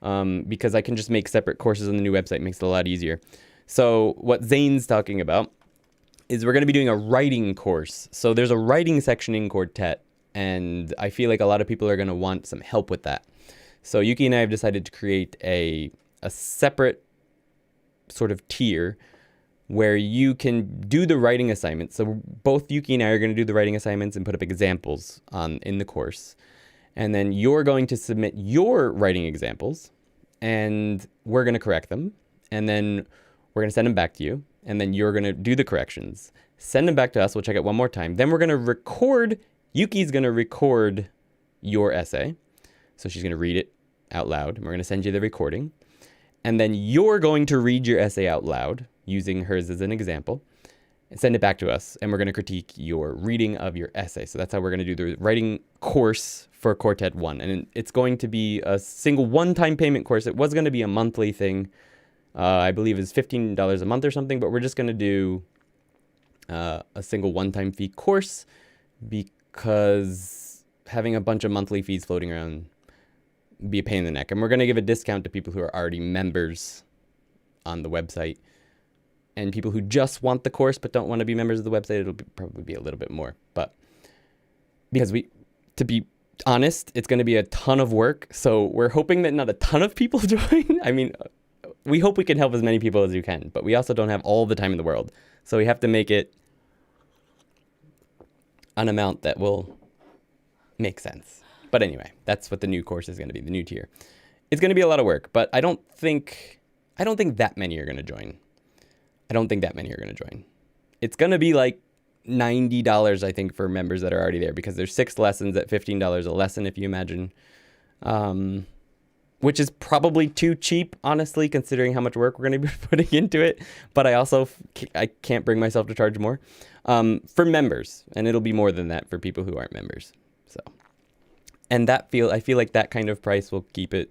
because I can just make separate courses on the new website. It makes it a lot easier. So what Zane's talking about is we're going to be doing a writing course. So there's a writing section in Quartet, and I feel like a lot of people are going to want some help with that. So Yuki and I have decided to create a separate sort of tier where you can do the writing assignments. So both Yuki and I are going to do the writing assignments and put up examples in the course. And then you're going to submit your writing examples, and we're going to correct them. And then we're going to send them back to you. And then you're going to do the corrections. Send them back to us. We'll check it one more time. Then we're going to record. Yuki's going to record your essay. So she's going to read it out loud. And we're going to send you the recording. And then you're going to read your essay out loud, using hers as an example, and send it back to us. And we're going to critique your reading of your essay. So that's how we're going to do the writing course for Quartet 1. And it's going to be a single one-time payment course. It was going to be a monthly thing. I believe it's $15 a month or something, but we're just going to do a single one-time fee course, because having a bunch of monthly fees floating around be a pain in the neck. And we're going to give a discount to people who are already members on the website. And people who just want the course but don't want to be members of the website, probably be a little bit more. But because to be honest, it's going to be a ton of work. So we're hoping that not a ton of people join. I mean, we hope we can help as many people as we can, but we also don't have all the time in the world. So we have to make it an amount that will make sense. But anyway, that's what the new course is going to be, the new tier. It's going to be a lot of work, but I don't think that many are going to join. It's going to be like $90, I think, for members that are already there, because there's 6 lessons at $15 a lesson, if you imagine, which is probably too cheap, honestly, considering how much work we're going to be putting into it. But I can't bring myself to charge more for members, and it'll be more than that for people who aren't members. So, and I feel like that kind of price will keep it.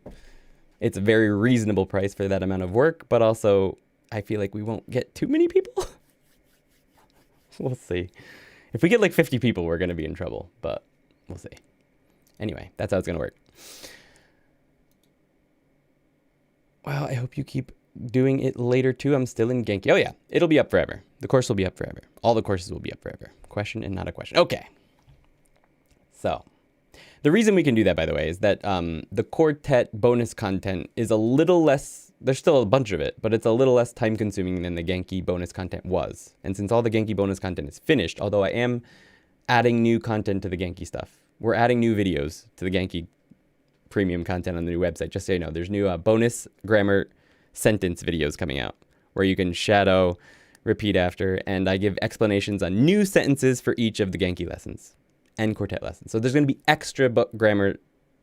It's a very reasonable price for that amount of work, but also I feel like we won't get too many people. We'll see. If we get like 50 people, we're going to be in trouble, but we'll see. Anyway, that's how it's going to work. Well, I hope you keep doing it later too. I'm still in Genki. Oh yeah, it'll be up forever. The course will be up forever. All the courses will be up forever. Question and not a question. Okay. So, the reason we can do that, by the way, is that the Quartet bonus content is a little less, there's still a bunch of it, but it's a little less time consuming than the Genki bonus content was. And since all the Genki bonus content is finished, although I am adding new content to the Genki stuff, we're adding new videos to the Genki premium content on the new website. Just so you know, there's new bonus grammar sentence videos coming out where you can shadow, repeat after, and I give explanations on new sentences for each of the Genki lessons and Quartet lessons. So there's going to be extra grammar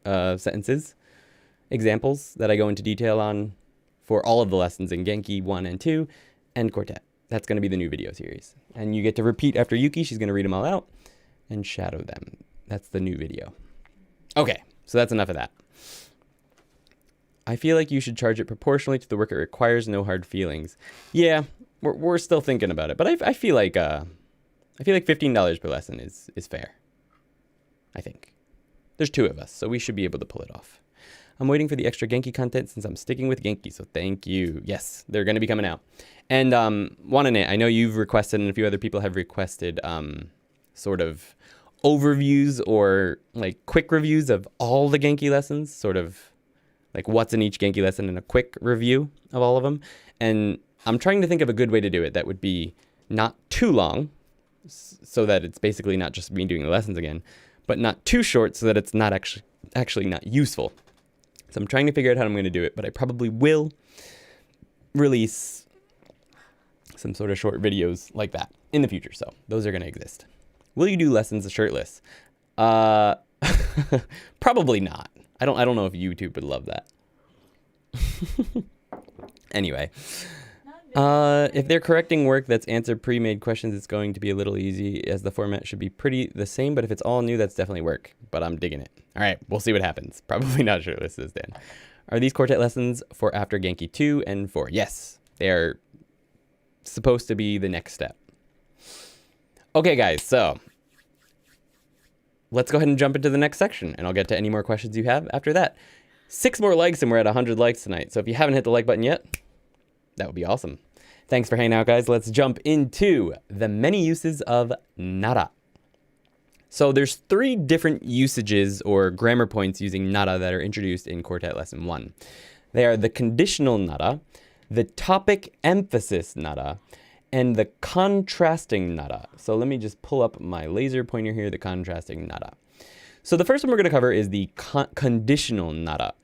sentences, examples that I go into detail on for all of the lessons in Genki 1 and 2 and Quartet. That's going to be the new video series. And you get to repeat after Yuki. She's going to read them all out and shadow them. That's the new video. Okay, so that's enough of that. I feel like you should charge it proportionally to the work it requires, no hard feelings. Yeah, we're still thinking about it, but I feel like $15 per lesson is fair. I think. There's 2 of us, so we should be able to pull it off. I'm waiting for the extra Genki content since I'm sticking with Genki, so thank you. Yes, they're going to be coming out. And Wanane, I know you've requested, and a few other people have requested sort of overviews or like quick reviews of all the Genki lessons, sort of like what's in each Genki lesson and a quick review of all of them. And I'm trying to think of a good way to do it that would be not too long, so that it's basically not just me doing the lessons again, but not too short so that it's not actually not useful. So I'm trying to figure out how I'm going to do it, but I probably will release some sort of short videos like that in the future. So those are going to exist. Will you do lessons shirtless? Probably not. I don't know if YouTube would love that. Anyway, if they're correcting work that's answered pre-made questions, it's going to be a little easy, as the format should be pretty the same. But if it's all new, that's definitely work. But I'm digging it. All right, we'll see what happens. Probably not shirtless, says Dan. Are these Quartet lessons for after Genki 2 and 4? Yes, they are supposed to be the next step. Okay, guys, so let's go ahead and jump into the next section, and I'll get to any more questions you have after that. 6 more likes, and we're at 100 likes tonight. So if you haven't hit the like button yet, that would be awesome. Thanks for hanging out, guys. Let's jump into the many uses of nara. So there's 3 different usages or grammar points using nara that are introduced in Quartet Lesson 1. They are the conditional nara, the topic emphasis nara, and the contrasting nara. So let me just pull up my laser pointer here, the contrasting nara. So the first one we're going to cover is the conditional nara.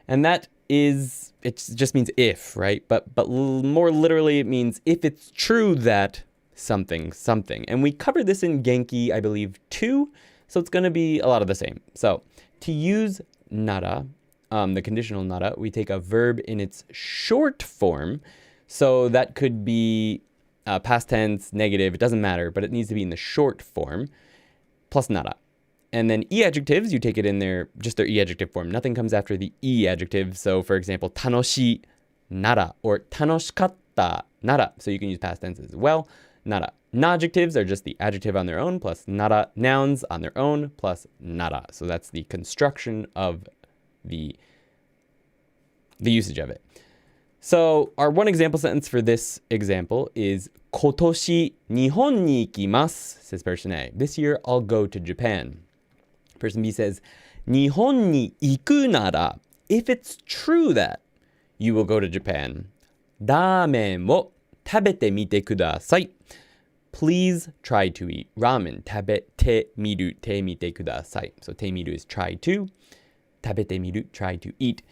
And that is, it just means if, right? But more literally, it means if it's true that something. And we covered this in Genki, I believe, 2. So it's going to be a lot of the same. So to use nara, the conditional nara, we take a verb in its short form. So that could be past tense, negative, it doesn't matter, but it needs to be in the short form, plus nara. And then e-adjectives, you take it in their, just their e-adjective form. Nothing comes after the e-adjective. So for example, tanoshii nara or tanoshikatta nara. So you can use past tense as well. Nara. Na-adjectives are just the adjective on their own plus nara. Nouns on their own plus nara. So that's the construction of the usage of it. So our one example sentence for this example is 今年日本に行きます says person A. This year I'll go to Japan. Person B says 日本に行くなら if it's true that you will go to Japan ラーメンを食べてみてください Please try to eat ramen 食べてみるてみてください So てみる is try to 食べてみる try to eat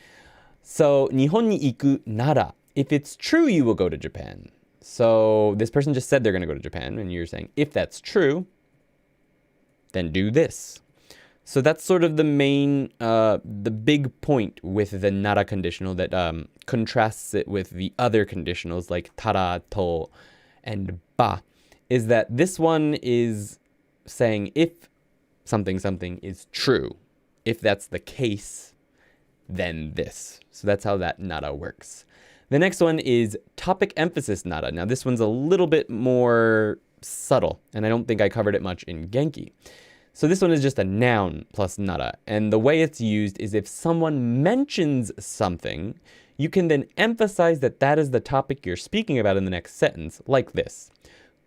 So 日本に行くなら if it's true you will go to Japan So this person just said they're going to go to Japan and you're saying if that's true then do this So that's sort of the main, the big point with the nara conditional that contrasts it with the other conditionals like tara, to, and ba, is that this one is saying if something is true. If that's the case, then this. So that's how that nara works. The next one is topic emphasis nara. Now this one's a little bit more subtle, and I don't think I covered it much in Genki. So this one is just a noun plus nara, and the way it's used is if someone mentions something, you can then emphasize that that is the topic you're speaking about in the next sentence, like this.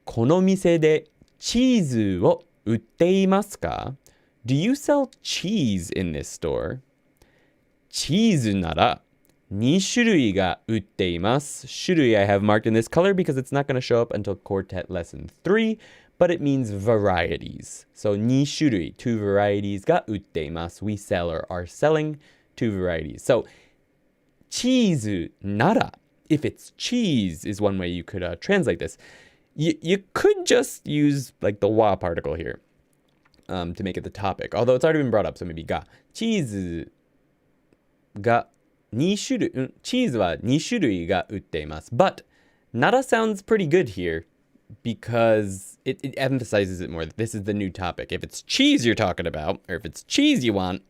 この店でチーズを売っていますか? Do you sell cheese in this store? チーズなら2種類が売っています. 種類 I have marked in this color because it's not going to show up until Quartet Lesson 3. But it means varieties. So 2種類, 2 varieties が売っています. We sell or are selling 2 varieties. So チーズなら, if it's cheese is one way you could translate this. You could just use like the wa particle here to make it the topic. Although it's already been brought up, so maybe が. チーズが2種類, チーズは2種類が売っています. But nara sounds pretty good here. Because it emphasizes it more that this is the new topic. If it's cheese you're talking about, or if it's cheese you want,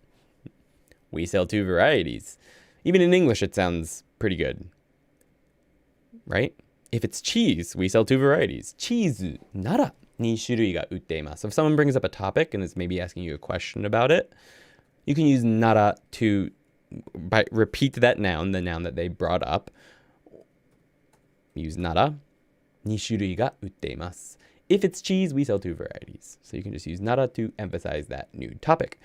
we sell 2 varieties. Even in English it sounds pretty good. Right? If it's cheese, we sell 2 varieties. チーズなら2種類が売っています. So if someone brings up a topic and is maybe asking you a question about it, you can use nara to repeat that noun, the noun that they brought up. Use nara. 2種類が売っています. If it's cheese, we sell 2 varieties. So you can just use nara to emphasize that new topic.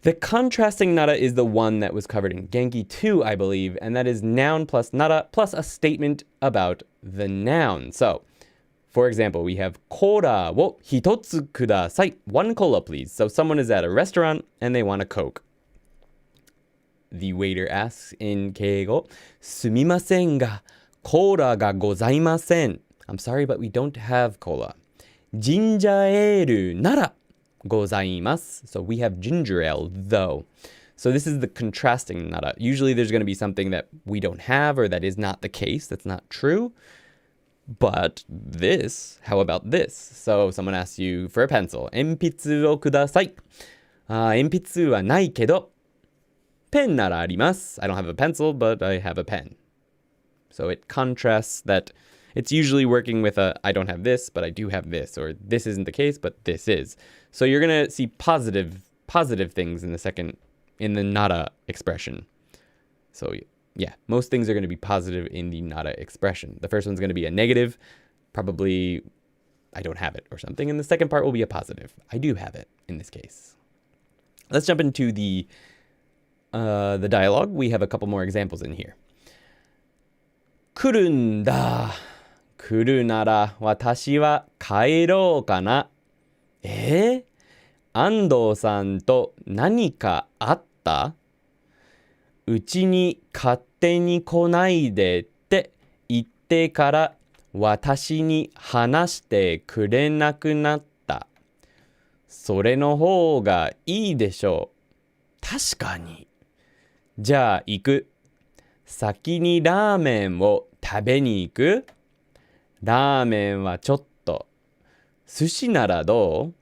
The contrasting nara is the one that was covered in Genki 2, I believe, and that is noun plus nara plus a statement about the noun. So, for example, we have コーラを1つください. 1 cola, please. So someone is at a restaurant and they want a Coke. The waiter asks in 敬語, すみませんがコーラがございません. I'm sorry, but we don't have cola. ジンジャーエールならございます. So we have ginger ale, though. So this is the contrasting nara. Usually there's going to be something that we don't have or that is not the case, that's not true. But this, how about this? So someone asks you for a pencil. 鉛筆をください. 鉛筆はないけど、ペンならあります. I don't have a pencil, but I have a pen. So it contrasts that it's usually working with a, I don't have this, but I do have this, or this isn't the case, but this is. So you're going to see positive things in the nara expression. So yeah, most things are going to be positive in the nara expression. The first one's going to be a negative, probably I don't have it or something. And the second part will be a positive. I do have it in this case. Let's jump into the dialogue. We have a couple more examples in here. 来るんだ。来るなら私は帰ろうかな。安藤さんと何かあった?うちに勝手に来ないでって言ってから私に話してくれなくなった。それの方がいいでしょう。確かに。じゃあ行く。先にラーメンを食べに行く?ラーメンはちょっと。寿司ならどう?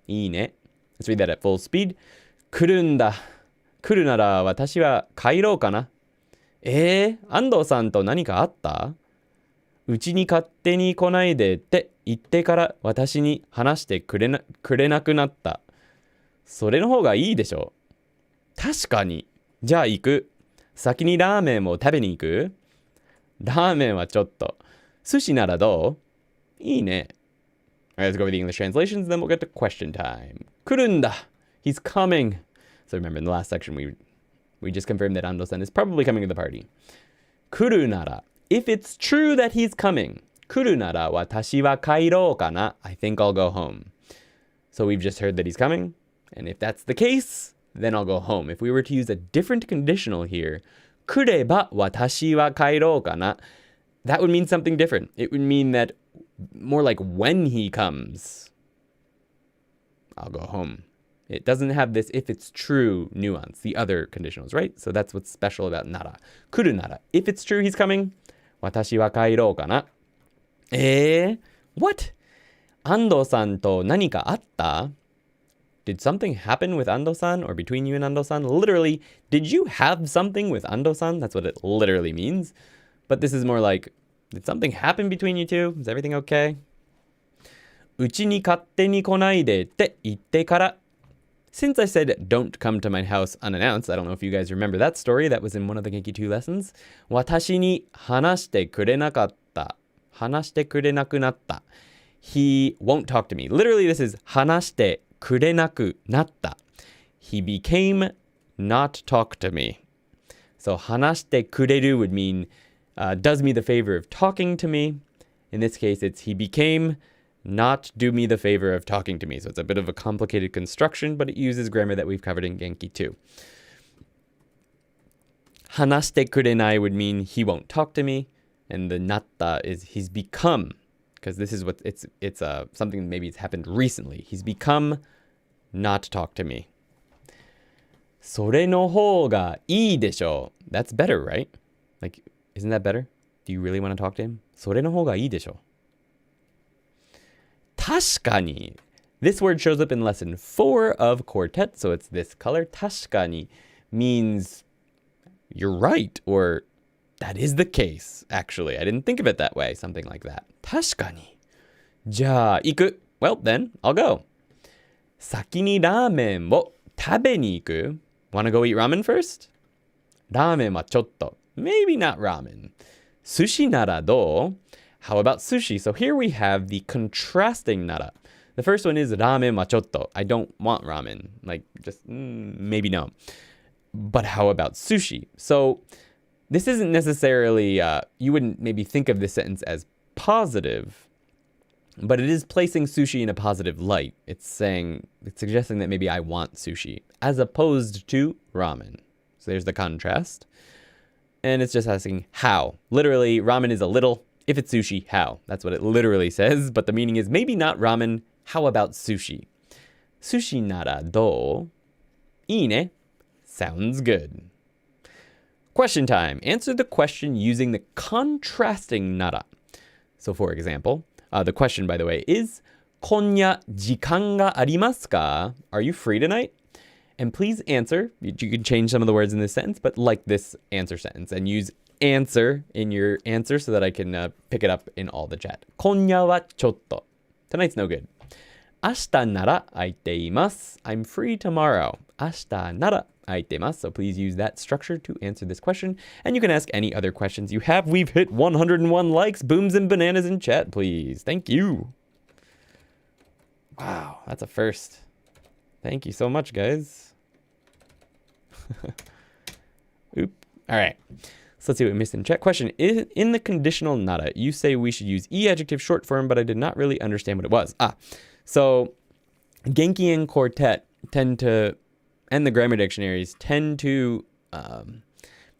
いいね。Let's read that at full speed. 来るんだ。来るなら私は帰ろうかな。安藤さんと何かあった?うちに勝手に来ないでって言ってから私に話してくれなくなった。それの方がいいでしょう。確かに。じゃあ行く。先にラーメンを食べに行く。ラーメンはちょっと。寿司ならどう？いいね。Alright, let's go over the English translations, then we'll get to question time. 来るんだ. He's coming. So remember in the last section, we just confirmed that Ando-san is probably coming to the party. 来るなら. If it's true that he's coming. 来るなら私は帰ろうかな. I think I'll go home. So we've just heard that he's coming. And if that's the case, then I'll go home. If we were to use a different conditional here, 来れば私は帰ろうかな. That would mean something different. It would mean that more like when he comes, I'll go home. It doesn't have this if it's true nuance, the other conditionals, right? So that's what's special about nara. 来るなら. If it's true he's coming, 私は帰ろうかな. What? Ando-san to 何かあった? Did something happen with Ando-san or between you and Ando-san? Literally, did you have something with Ando-san? That's what it literally means. But this is more like, did something happen between you two? Is everything okay? うちに勝手に来ないでって言ってから. Since I said don't come to my house unannounced, I don't know if you guys remember that story. That was in one of the Genki 2 lessons. 私に話してくれなかった. 話してくれなくなった. He won't talk to me. Literally, this is 話してくれなくなった. He became not talk to me. So 話してくれる would mean does me the favor of talking to me. In this case, it's he became not do me the favor of talking to me. So it's a bit of a complicated construction, but it uses grammar that we've covered in Genki 2. 話してくれない would mean he won't talk to me. And the natta is he's become, because this is what it's something maybe it's happened recently. He's become not talk to me. それの方がいいでしょ. That's better, right? Like, isn't that better? Do you really want to talk to him? それの方がいいでしょ. 確かに. This word shows up in lesson 4 of Quartet, so it's this color. 確かに means you're right, or that is the case, actually. I didn't think of it that way, something like that. 確かに. じゃあ、行く. Well, then, I'll go. 先にラーメンを食べに行く? Wanna go eat ramen first? ラーメンはちょっと. Maybe not ramen. 寿司ならどう? How about sushi? So here we have the contrasting nara. The first one is ramen wa chotto. I don't want ramen. Like, just maybe no. But how about sushi? So this isn't necessarily, you wouldn't maybe think of this sentence as positive, but it is placing sushi in a positive light. It's suggesting that maybe I want sushi, as opposed to ramen. So there's the contrast. And it's just asking how. Literally, ramen is a little. If it's sushi, how? That's what it literally says. But the meaning is maybe not ramen. How about sushi? Sushi nara do? Ii ne? Sounds good. Question time. Answer the question using the contrasting nara. So for example, the question, by the way, is 今夜時間がありますか? Are you free tonight? And please answer. You can change some of the words in this sentence, but like this answer sentence and use answer in your answer so that I can pick it up in all the chat. 今夜はちょっと. Tonight's no good. 明日なら空いています. I'm free tomorrow. 明日なら空いています. So please use that structure to answer this question. And you can ask any other questions you have. We've hit 101 likes, booms, and bananas in chat, please. Thank you. Wow, that's a first. Thank you so much, guys. Oop. All right. So let's see what we missed in chat. Question, in the conditional nara, you say we should use e-adjective short form, but I did not really understand what it was. So Genki and Quartet tend to, and the grammar dictionaries tend to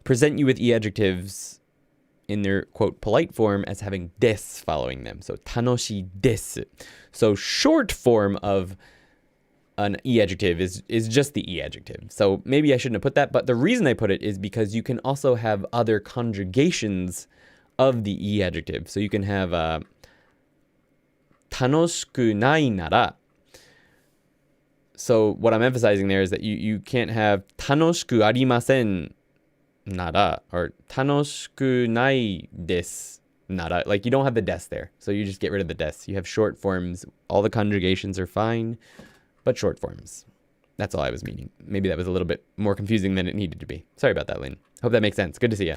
present you with e-adjectives in their, quote, polite form as having des following them. So tanoshi desu. So short form of an e-adjective is just the e-adjective. So maybe I shouldn't have put that, but the reason I put it is because you can also have other conjugations of the e-adjective. So you can have tanoshiku nai nara. So what I'm emphasizing there is that you can't have tanoshiku arimasen nara or tanoshiku nai desu nara. Like you don't have the des there. So you just get rid of the des. You have short forms. All the conjugations are fine, but short forms. That's all I was meaning. Maybe that was a little bit more confusing than it needed to be. Sorry about that, Lynn. Hope that makes sense. Good to see you.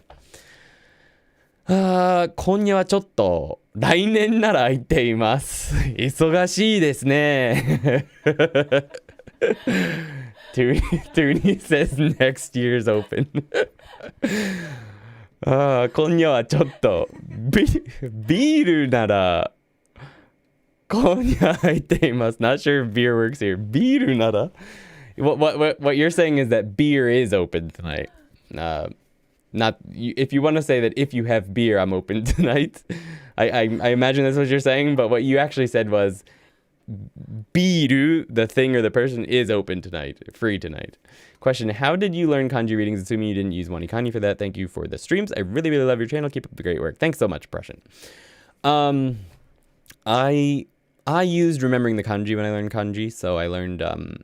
今夜はちょっと来年なら空いています。忙しいですね。Toonie says next year's open. 今夜はちょっとビールなら今夜空いています。Not sure if beer works here. ビールなら What you're saying is that beer is open tonight. Not if you want to say that if you have beer, I'm open tonight. I imagine that's what you're saying, but what you actually said was biru, the thing or the person, is open tonight, free tonight. Question: how did you learn kanji readings? Assuming you didn't use Wanikani for that. Thank you for the streams. I really, really love your channel. Keep up the great work. Thanks so much, Prussian. I used remembering the kanji when I learned kanji, so I learned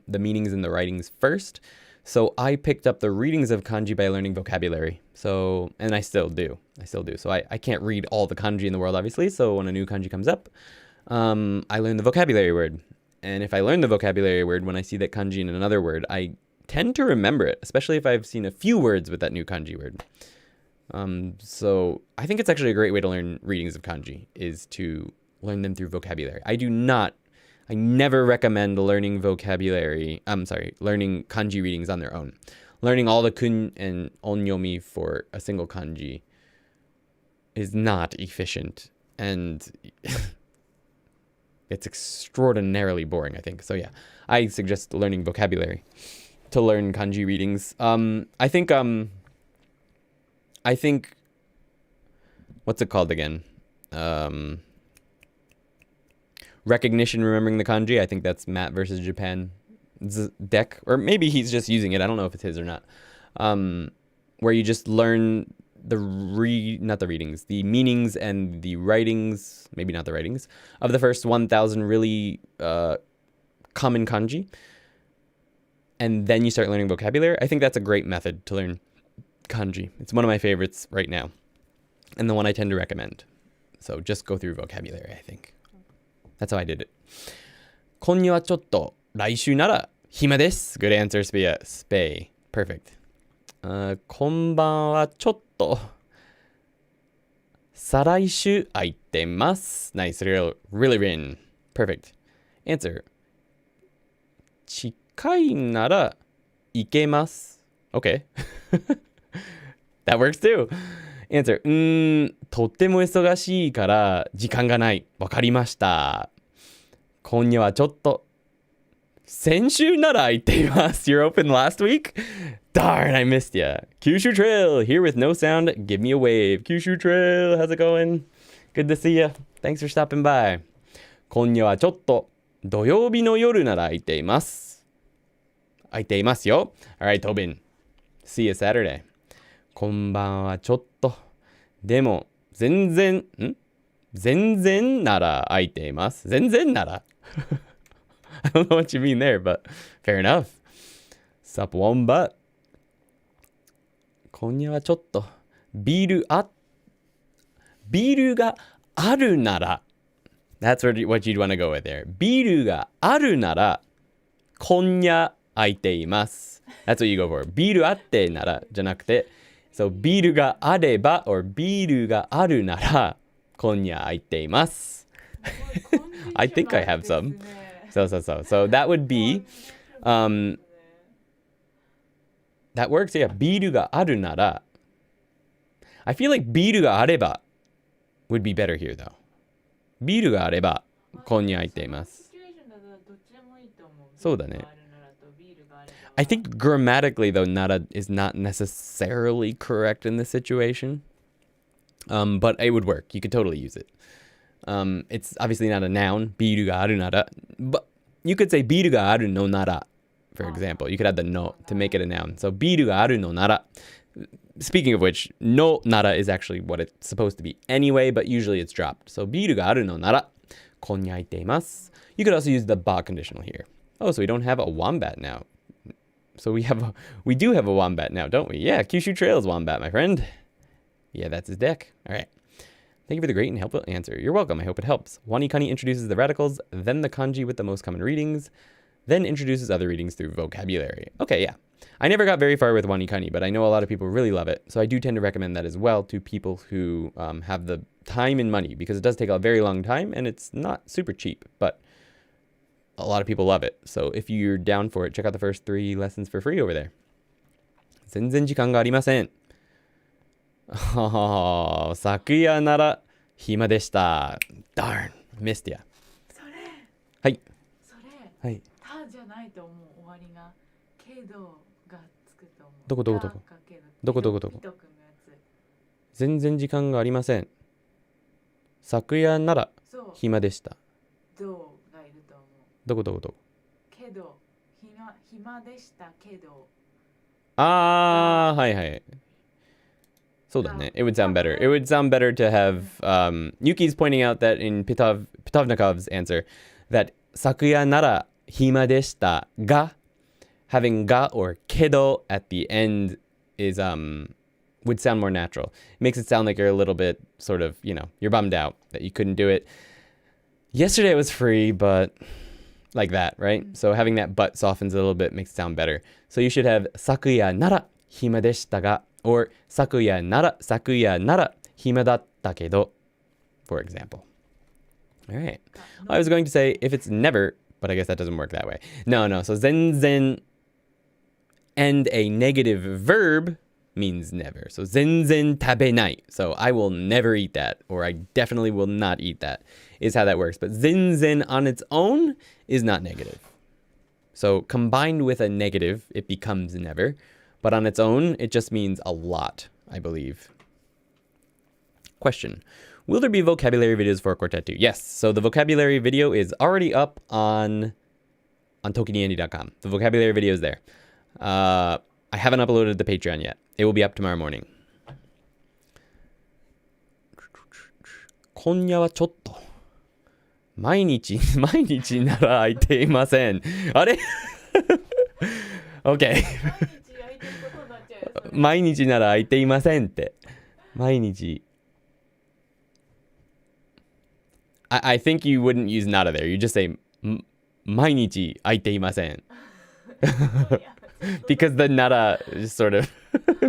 the meanings and the writings first. So I picked up the readings of kanji by learning vocabulary. So, and I still do. So I can't read all the kanji in the world, obviously. So when a new kanji comes up, I learn the vocabulary word. And if I learn the vocabulary word, when I see that kanji in another word, I tend to remember it, especially if I've seen a few words with that new kanji word. So I think it's actually a great way to learn readings of kanji, is to learn them through vocabulary. I never recommend learning learning kanji readings on their own. Learning all the kun and onyomi for a single kanji is not efficient, and it's extraordinarily boring, I think. So yeah, I suggest learning vocabulary to learn kanji readings. I think what's it called again? Recognition, remembering the kanji. I think that's Matt versus Japan deck, or maybe he's just using it. I don't know if it's his or not. Where you just learn the meanings and the writings, maybe not the writings, of the first 1,000 really common kanji, and then you start learning vocabulary. I think that's a great method to learn kanji. It's one of my favorites right now, and the one I tend to recommend. So just go through vocabulary, I think. That's how I did it. 今夜はちょっと来週なら暇です。Good answer, Spay. Perfect. こんばんはちょっと再来週空いてます。Nice. Really written. Perfect. Answer. 近いなら行けます。Okay. That works too. Answer. とっても忙しいから時間がない。わかりました。今夜はちょっと先週なら空いています。You're open last week? Darn, I missed ya. Kyushu Trail, here with no sound. Give me a wave. Kyushu Trail, how's it going? Good to see ya. Thanks for stopping by. 今夜はちょっと土曜日の夜なら空いています。空いていますよ。Alright, Tobin. See you Saturday. こんばんはちょっと。でも、全然なら空いています。全然ならI don't know what you mean there, but fair enough. Sup one but. 今夜はちょっとビールがあるなら That's what you'd want to go with there. ビールがあるなら今夜空いています。That's what you go for. ビールあってならじゃなくて、So ビールがあれば or ビールがあるなら今夜空いています。I think I have some. So that would be that works, yeah. ビールがあるなら I feel like ビールがあれば would be better here though. ビールがあれば今夜空いています。そうだね。I think grammatically though, nara is not necessarily correct in this situation. But it would work. You could totally use it. It's obviously not a noun. ビールがあるなら. But you could say ビールがあるのなら, for example. You could add the no to make it a noun. So ビールがあるのなら. Speaking of which, no nara is actually what it's supposed to be anyway, but usually it's dropped. So ビールがあるのなら今夜空いています. You could also use the ba conditional here. Oh, so we don't have a wombat now. So we do have a wombat now, don't we? Yeah, Kyushu Trails wombat, my friend. Yeah, that's his deck. All right. Thank you for the great and helpful answer. You're welcome. I hope it helps. Wanikani introduces the radicals, then the kanji with the most common readings, then introduces other readings through vocabulary. Okay, yeah. I never got very far with Wanikani, but I know a lot of people really love it. So I do tend to recommend that as well to people who have the time and money, because it does take a very long time and it's not super cheap, but a lot of people love it. So if you're down for it, check out the first 3 lessons for free over there. 全然時間がありません。昨夜なら暇でした。Darn, missed ya. それ。はい。それ。はい。たじゃないと思う。終わりが。けどがつくと思う。どこどこどこ。どこどこどこ。全然時間がありません。昨夜なら暇でした。どうがいると思う。どこどこどこ。けど暇でしたけど。ああ、はいはい。そうだね。It would sound better. It would sound better to have Yuki's pointing out that in Pitovnikov's answer that 昨夜なら暇でしたが having ga or kedo at the end is would sound more natural. It makes it sound like you're a little bit sort of, you're bummed out that you couldn't do it. Yesterday was free, but like that, right? So having that but softens a little bit, makes it sound better. So you should have 昨夜なら暇でしたが or 昨夜なら暇だったけど for example. All right. I was going to say if it's never, but I guess that doesn't work that way. No. So 全然 and a negative verb means never. So 全然食べない. So I will never eat that, or I definitely will not eat that, is how that works. But 全然 on its own is not negative. So combined with a negative, it becomes never. But on its own, it just means a lot, I believe. Question. Will there be vocabulary videos for Quartet 2? Yes. So the vocabulary video is already up on ToKiniAndy.com. The vocabulary video is there. I haven't uploaded the Patreon yet. It will be up tomorrow morning. 今夜はちょっと毎日なら空いていません。あれ？Okay. 毎日なら空いていませんって。毎日。I think you wouldn't use nada there. You just say 毎日空いていません。Because the nada just sort of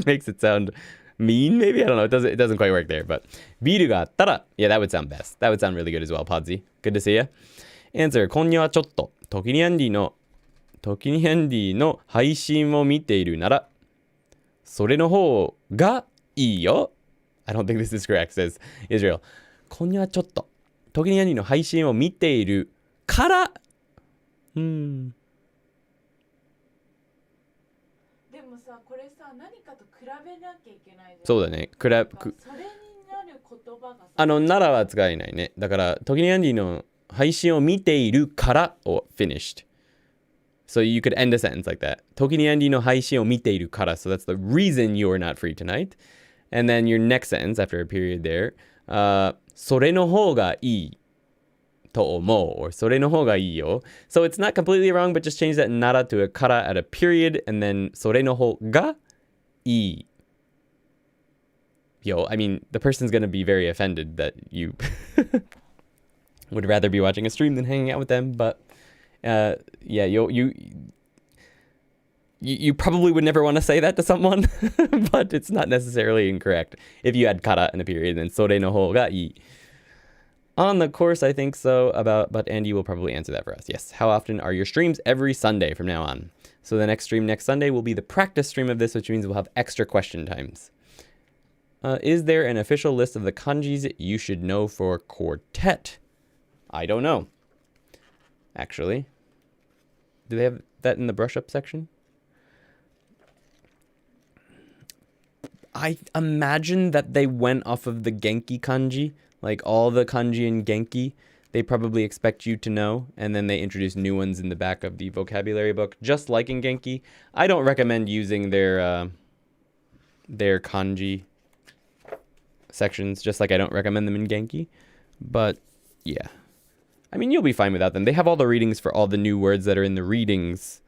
makes it sound mean, maybe? I don't know. It doesn't quite work there. But ビールがあったら yeah, that would sound best. That would sound really good as well, Podzy. Good to see you. Answer. 今夜はちょっとToKini Andyの配信を見ているならそれの方がいいよ。I don't think this is correct, says Israel. 今夜はちょっとToKini Andyの配信を見ているからでもさ、これさ、何かと比べなきゃいけないじゃん。そうだね。それになる言葉がさ。ならは使えないね。だからToKini Andyの配信を見ているからを finished. So you could end a sentence like that. ToKini Andyの配信を見ているから. So that's the reason you're not free tonight. And then your next sentence after a period there. それの方がいいと思う or それの方がいいよ. So it's not completely wrong, but just change that nara to a kara at a period and then それの方がいい. Yo, I mean, the person's going to be very offended that you would rather be watching a stream than hanging out with them, but yeah, you probably would never want to say that to someone, but it's not necessarily incorrect if you add kara in a period, then それの方がいい. On the course, I think so, but Andy will probably answer that for us. Yes. How often are your streams? Every Sunday from now on. So the next stream next Sunday will be the practice stream of this, which means we'll have extra question times. Is there an official list of the kanjis you should know for quartet? I don't know. Actually. Do they have that in the brush up section? I imagine that they went off of the Genki kanji. Like all the kanji in Genki, they probably expect you to know, and then they introduce new ones in the back of the vocabulary book, just like in Genki. I don't recommend using their kanji sections, just like I don't recommend them in Genki. But yeah, I mean, you'll be fine without them. They have all the readings for all the new words that are in the readings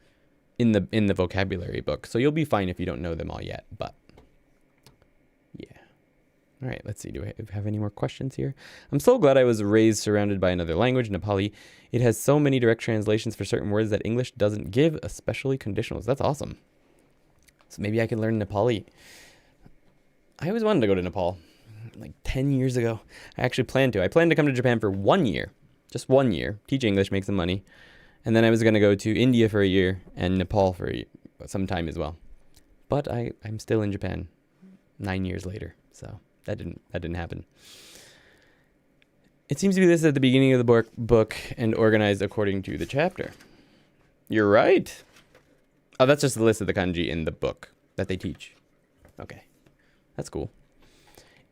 in the vocabulary book, so you'll be fine if you don't know them all yet. But yeah, All right, let's see. Do I have any more questions here? I'm so glad I was raised surrounded by another language, Nepali. It has so many direct translations for certain words that English doesn't give, especially conditionals. That's awesome. So maybe I can learn Nepali. I always wanted to go to Nepal, like 10 years ago. I actually planned to. I planned to come to Japan for 1 year, just 1 year, teach English, make some money. And then I was going to go to India for a year and Nepal for some time as well. But I'm still in Japan 9 years later, so that didn't happen. It seems to be listed at the beginning of the book and organized according to the chapter. You're right. Oh, that's just the list of the kanji in the book that they teach. Okay, that's cool.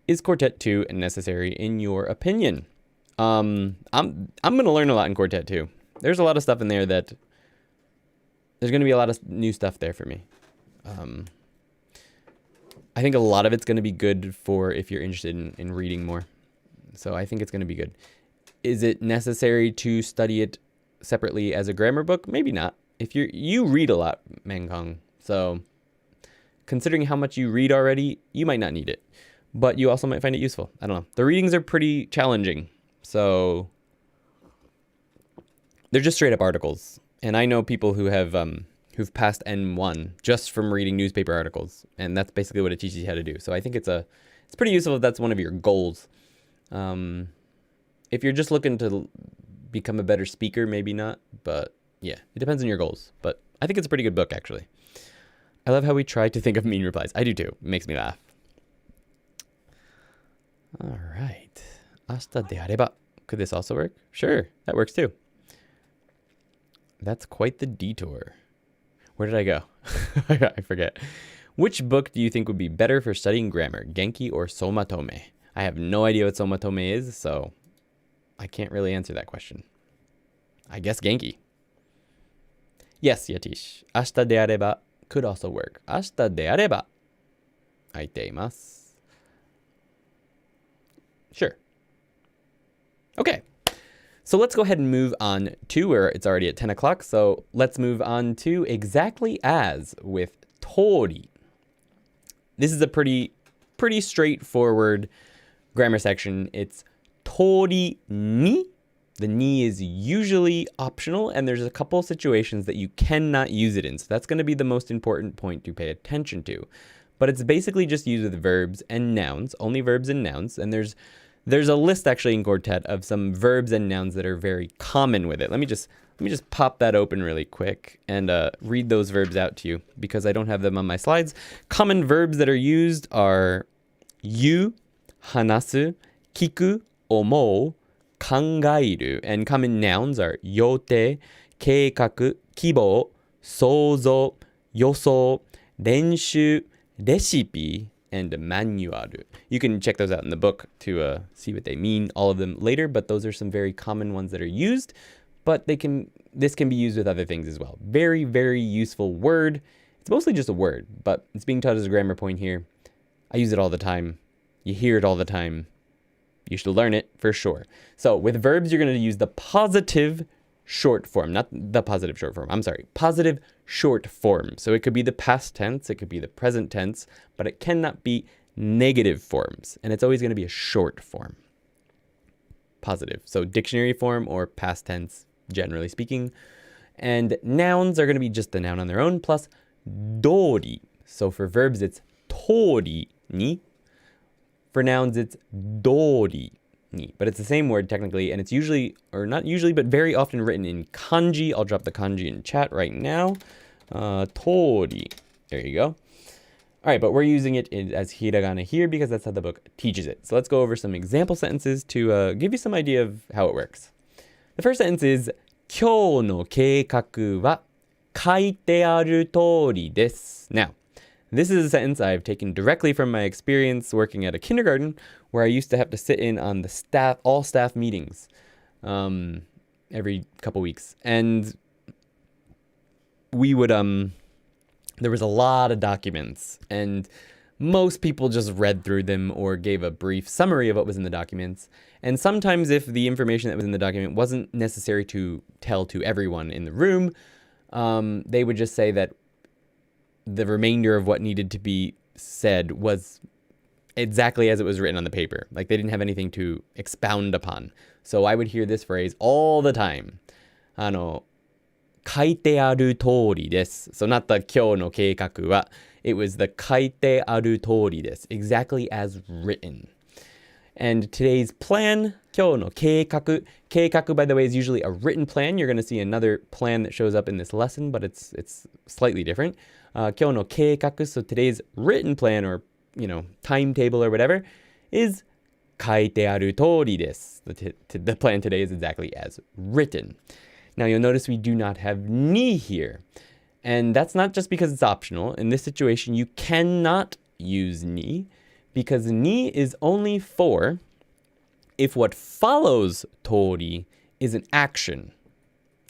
Is Quartet 2 necessary in your opinion? I'm gonna learn a lot in Quartet 2. There's a lot of stuff in there that there's gonna be a lot of new stuff there for me. I think a lot of it's going to be good for if you're interested in reading more. So I think it's going to be good. Is it necessary to study it separately as a grammar book? Maybe not. If you read a lot, Mangkong. So considering how much you read already, you might not need it. But you also might find it useful. I don't know. The readings are pretty challenging. So they're just straight up articles. And I know people who have who've passed N1 just from reading newspaper articles, and that's basically what it teaches you how to do. So I think it's pretty useful if that's one of your goals. If you're just looking to become a better speaker, maybe not, but yeah, it depends on your goals. But I think it's a pretty good book, actually. I love how we try to think of mean replies. I do too. It makes me laugh. All right. Ashita de areba. Could this also work? Sure, that works too. That's quite the detour. Where did I go? I forget. Which book do you think would be better for studying grammar, Genki or Somatome? I have no idea what Somatome is, so I can't really answer that question. I guess Genki. Yes, Yatish. Ashita de areba could also work. Ashita de areba. Aiteimasu. Sure. Okay. So let's go ahead and move on to where it's already at 10 o'clock. So let's move on to exactly as with tori. This is a pretty straightforward grammar section. It's tori ni. The ni is usually optional, and there's a couple situations that you cannot use it in. So that's going to be the most important point to pay attention to. But it's basically just used with verbs and nouns, only verbs and nouns. And there's a list actually in Quartet of some verbs and nouns that are very common with it. Let me just pop that open really quick and read those verbs out to you because I don't have them on my slides. Common verbs that are used are yu, hanasu, kiku, omou, kangairu. And common nouns are yote, keikaku, kibou, souzou, yosou, renshu, recipe, and manual. You can check those out in the book to see what they mean, all of them later, but those are some very common ones that are used, but this can be used with other things as well. Very, very useful word. It's mostly just a word, but it's being taught as a grammar point here. I use it all the time. You hear it all the time. You should learn it for sure. So with verbs, you're going to use the positive short form, not the positive short form. I'm sorry, positive short form. So it could be the past tense, it could be the present tense, but it cannot be negative forms. And it's always going to be a short form. Positive. So dictionary form or past tense, generally speaking. And nouns are going to be just the noun on their own plus dori. So for verbs, it's tori ni. For nouns, it's dori ni. But it's the same word technically, and it's usually, or not usually, but very often written in kanji. I'll drop the kanji in chat right now. Tori. There you go. All right, but we're using it as hiragana here because that's how the book teaches it. So let's go over some example sentences to give you some idea of how it works. The first sentence is 今日の計画は書いてある通りです. Now, this is a sentence I've taken directly from my experience working at a kindergarten where I used to have to sit in on the all staff meetings every couple weeks. And we would, there was a lot of documents and most people just read through them or gave a brief summary of what was in the documents. And sometimes if the information that was in the document wasn't necessary to tell to everyone in the room, they would just say that the remainder of what needed to be said was exactly as it was written on the paper. Like they didn't have anything to expound upon. So I would hear this phrase all the time. 書いてある通りです。So not the 今日の計画は it was the 書いてある通りです. Exactly as written. And today's plan, 今日の計画. 計画, by the way, is usually a written plan. You're going to see another plan that shows up in this lesson, but it's slightly different. 今日の計画, so today's written plan or, timetable or whatever is 書いてある通りです. The plan today is exactly as written. Now you'll notice we do not have ni here. And that's not just because it's optional. In this situation, you cannot use ni because ni is only for if what follows tori is an action.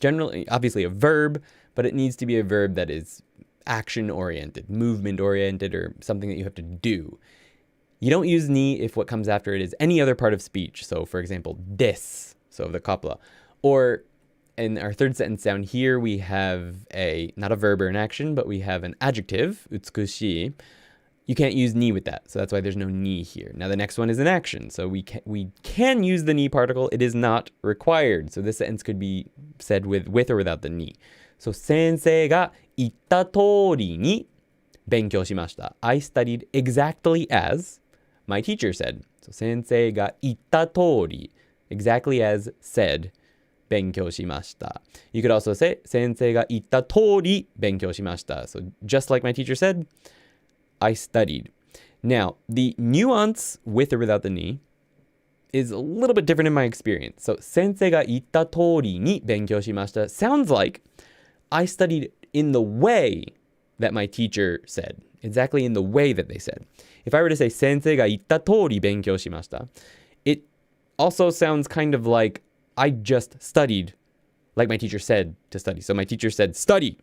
Generally, obviously a verb, but it needs to be a verb that is action-oriented, movement-oriented, or something that you have to do. You don't use ni if what comes after it is any other part of speech. So, for example, des, so the copula. Or in our third sentence down here, we have not a verb or an action, but we have an adjective, 美しい. You can't use ni with that, so that's why there's no ni here. Now the next one is an action, so we can use the ni particle. It is not required. So this sentence could be said with or without the ni. So 先生が言った通りに勉強しました. I studied exactly as my teacher said. So 先生が言った通り, exactly as said. 勉強しました. You could also say 先生が言った通り勉強しました. So just like my teacher said, I studied. Now, the nuance with or without the ni is a little bit different in my experience. So 先生が言った通りに勉強しました sounds like I studied in the way that my teacher said. Exactly in the way that they said. If I were to say 先生が言った通り勉強しました it also sounds kind of like I just studied like my teacher said to study. So my teacher said, study.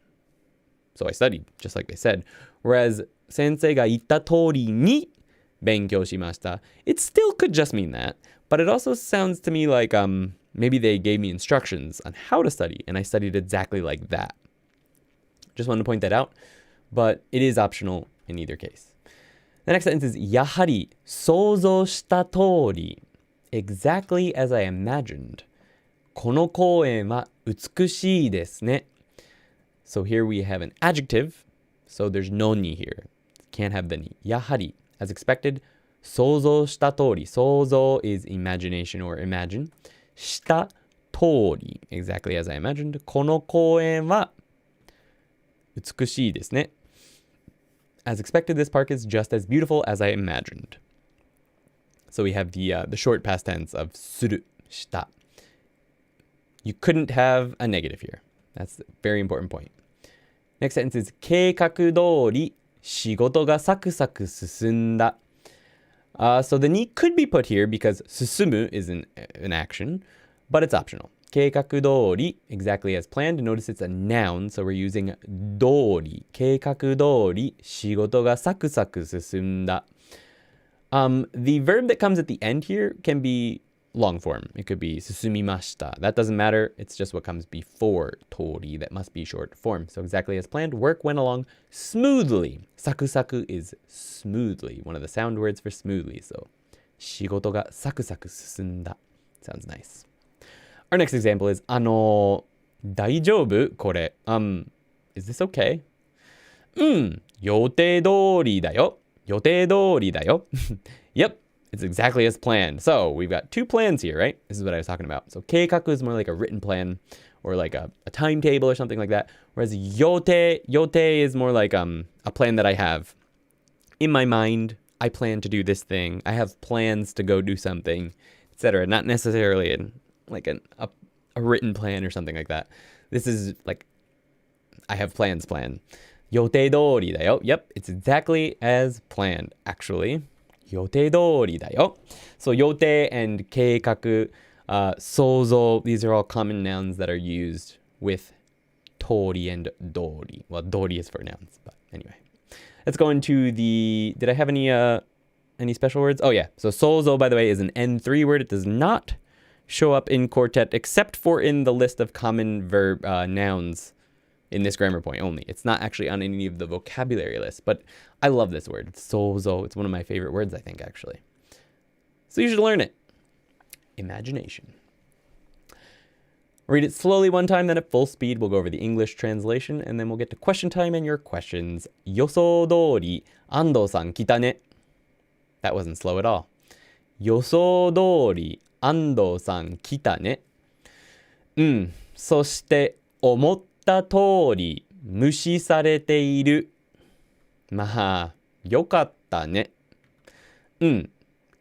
So I studied, just like they said. Whereas, 先生が言った通りに勉強しました it still could just mean that. But it also sounds to me like maybe they gave me instructions on how to study, and I studied exactly like that. Just wanted to point that out. But it is optional in either case. The next sentence is, やはり想像した通り exactly as I imagined. この公園は美しいですね. So here we have an adjective. So there's no ni here. Can't have the ni. やはり, as expected, 想像した通り. 想像 is imagination or imagine. した通り. Exactly as I imagined. この公園は美しいですね. As expected, this park is just as beautiful as I imagined. So we have the short past tense of する, した. You couldn't have a negative here. That's a very important point. Next sentence is 計画通り仕事がサクサク進んだ. So the ni could be put here because 進む is an action, but it's optional. 計画通り exactly as planned. Notice it's a noun, so we're using 通り. 計画通り仕事がサクサク進んだ. The verb that comes at the end here can be long form. It could be 進みました. That doesn't matter. It's just what comes before 通り that must be short form. So exactly as planned, work went along smoothly. サクサク is smoothly, one of the sound words for smoothly. So 仕事がサクサク進んだ. Sounds nice. Our next example is 大丈夫これ. Is this okay? 予定通りだよ. 予定通りだよ. Yep. It's exactly as planned. So we've got two plans here, right? This is what I was talking about. So 計画 is more like a written plan or like a timetable or something like that. Whereas 予定 is more like a plan that I have in my mind. I plan to do this thing. I have plans to go do something, etc. Not necessarily a written plan or something like that. This is like I have plans plan. 予定通りだよ. Yep, it's exactly as planned, actually. 予定通りだよ. So 予定 and 計画, 想像, these are all common nouns that are used with 通り and 通り. Well, 通り is for nouns, but anyway. Let's go into did I have any special words? Oh yeah, so 想像, by the way, is an N3 word. It does not show up in Quartet except for in the list of common nouns in this grammar point only. It's not actually on any of the vocabulary lists, but I love this word. It's sozo. It's one of my favorite words, I think, actually. So you should learn it. Imagination. Read it slowly one time, then at full speed. We'll go over the English translation, and then we'll get to question time and your questions. 予想通り、安藤さん来たね. That wasn't slow at all. 予想通り、安藤さん来たね。そして思った通り無視されている。まあ、よかったね。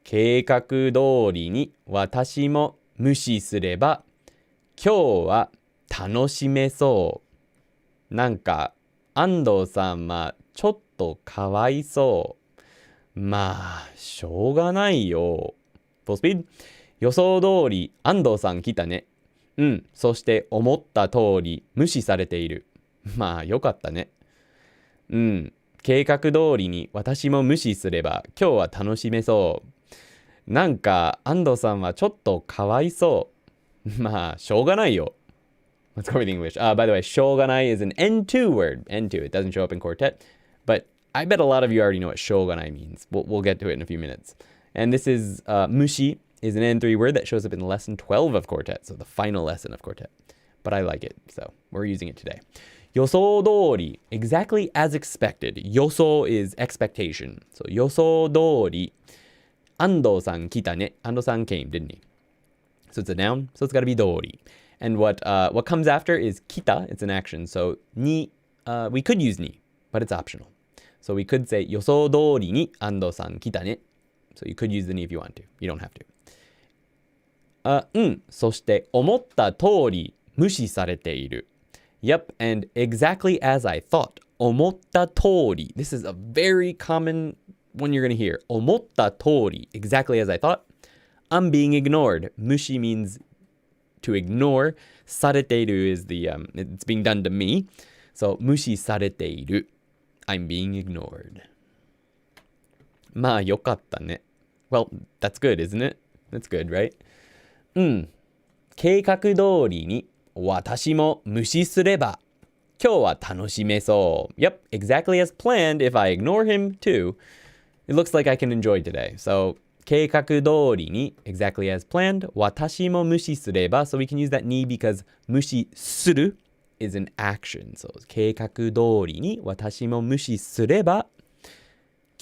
計画通りに私も無視すれば今日は楽しめそう。なんか安藤さんはちょっとかわいそう。まあ、しょうがないよ。Full speed. 予想通り安藤さん来たね。そして思った通り無視されている。まあよかったね。計画通りに私も無視すれば今日は楽しめそう。なんか安藤さんはちょっとかわいそう。まあしょうがないよ。Let's go with English. By the way, しょうがない is an N2 word. N2. It doesn't show up in quartet. But I bet a lot of you already know what しょうがない means. We'll get to it in a few minutes. And this is mushi is an N3 word that shows up in lesson 12 of quartet. So the final lesson of quartet. But I like it. So we're using it today. 予想通り exactly as expected. 予想 is expectation. So 予想通り安藤さん来たね. 安藤さん came, didn't he? So it's a noun. So it's got to be 通り. And what comes after is kita. It's an action. So ni, we could use ni, but it's optional. So we could say 予想通りに安藤さん来たね. So you could use the ni if you want to. You don't have to. そして思った通り無視されている. Yep, and exactly as I thought. 思った通り. This is a very common one you're going to hear. 思った通り. Exactly as I thought. I'm being ignored. 無視 means to ignore. されている is the, it's being done to me. So 無視されている. I'm being ignored. まあよかったね. Well, that's good, isn't it? That's good, right? 計画通りに私も無視すれば今日は楽しめそう。Yep, exactly as planned. If I ignore him too, it looks like I can enjoy today. So, 計画通りに exactly as planned. 私も無視すれば So we can use that ni because 無視する is an action. So, 計画通りに私も無視すれば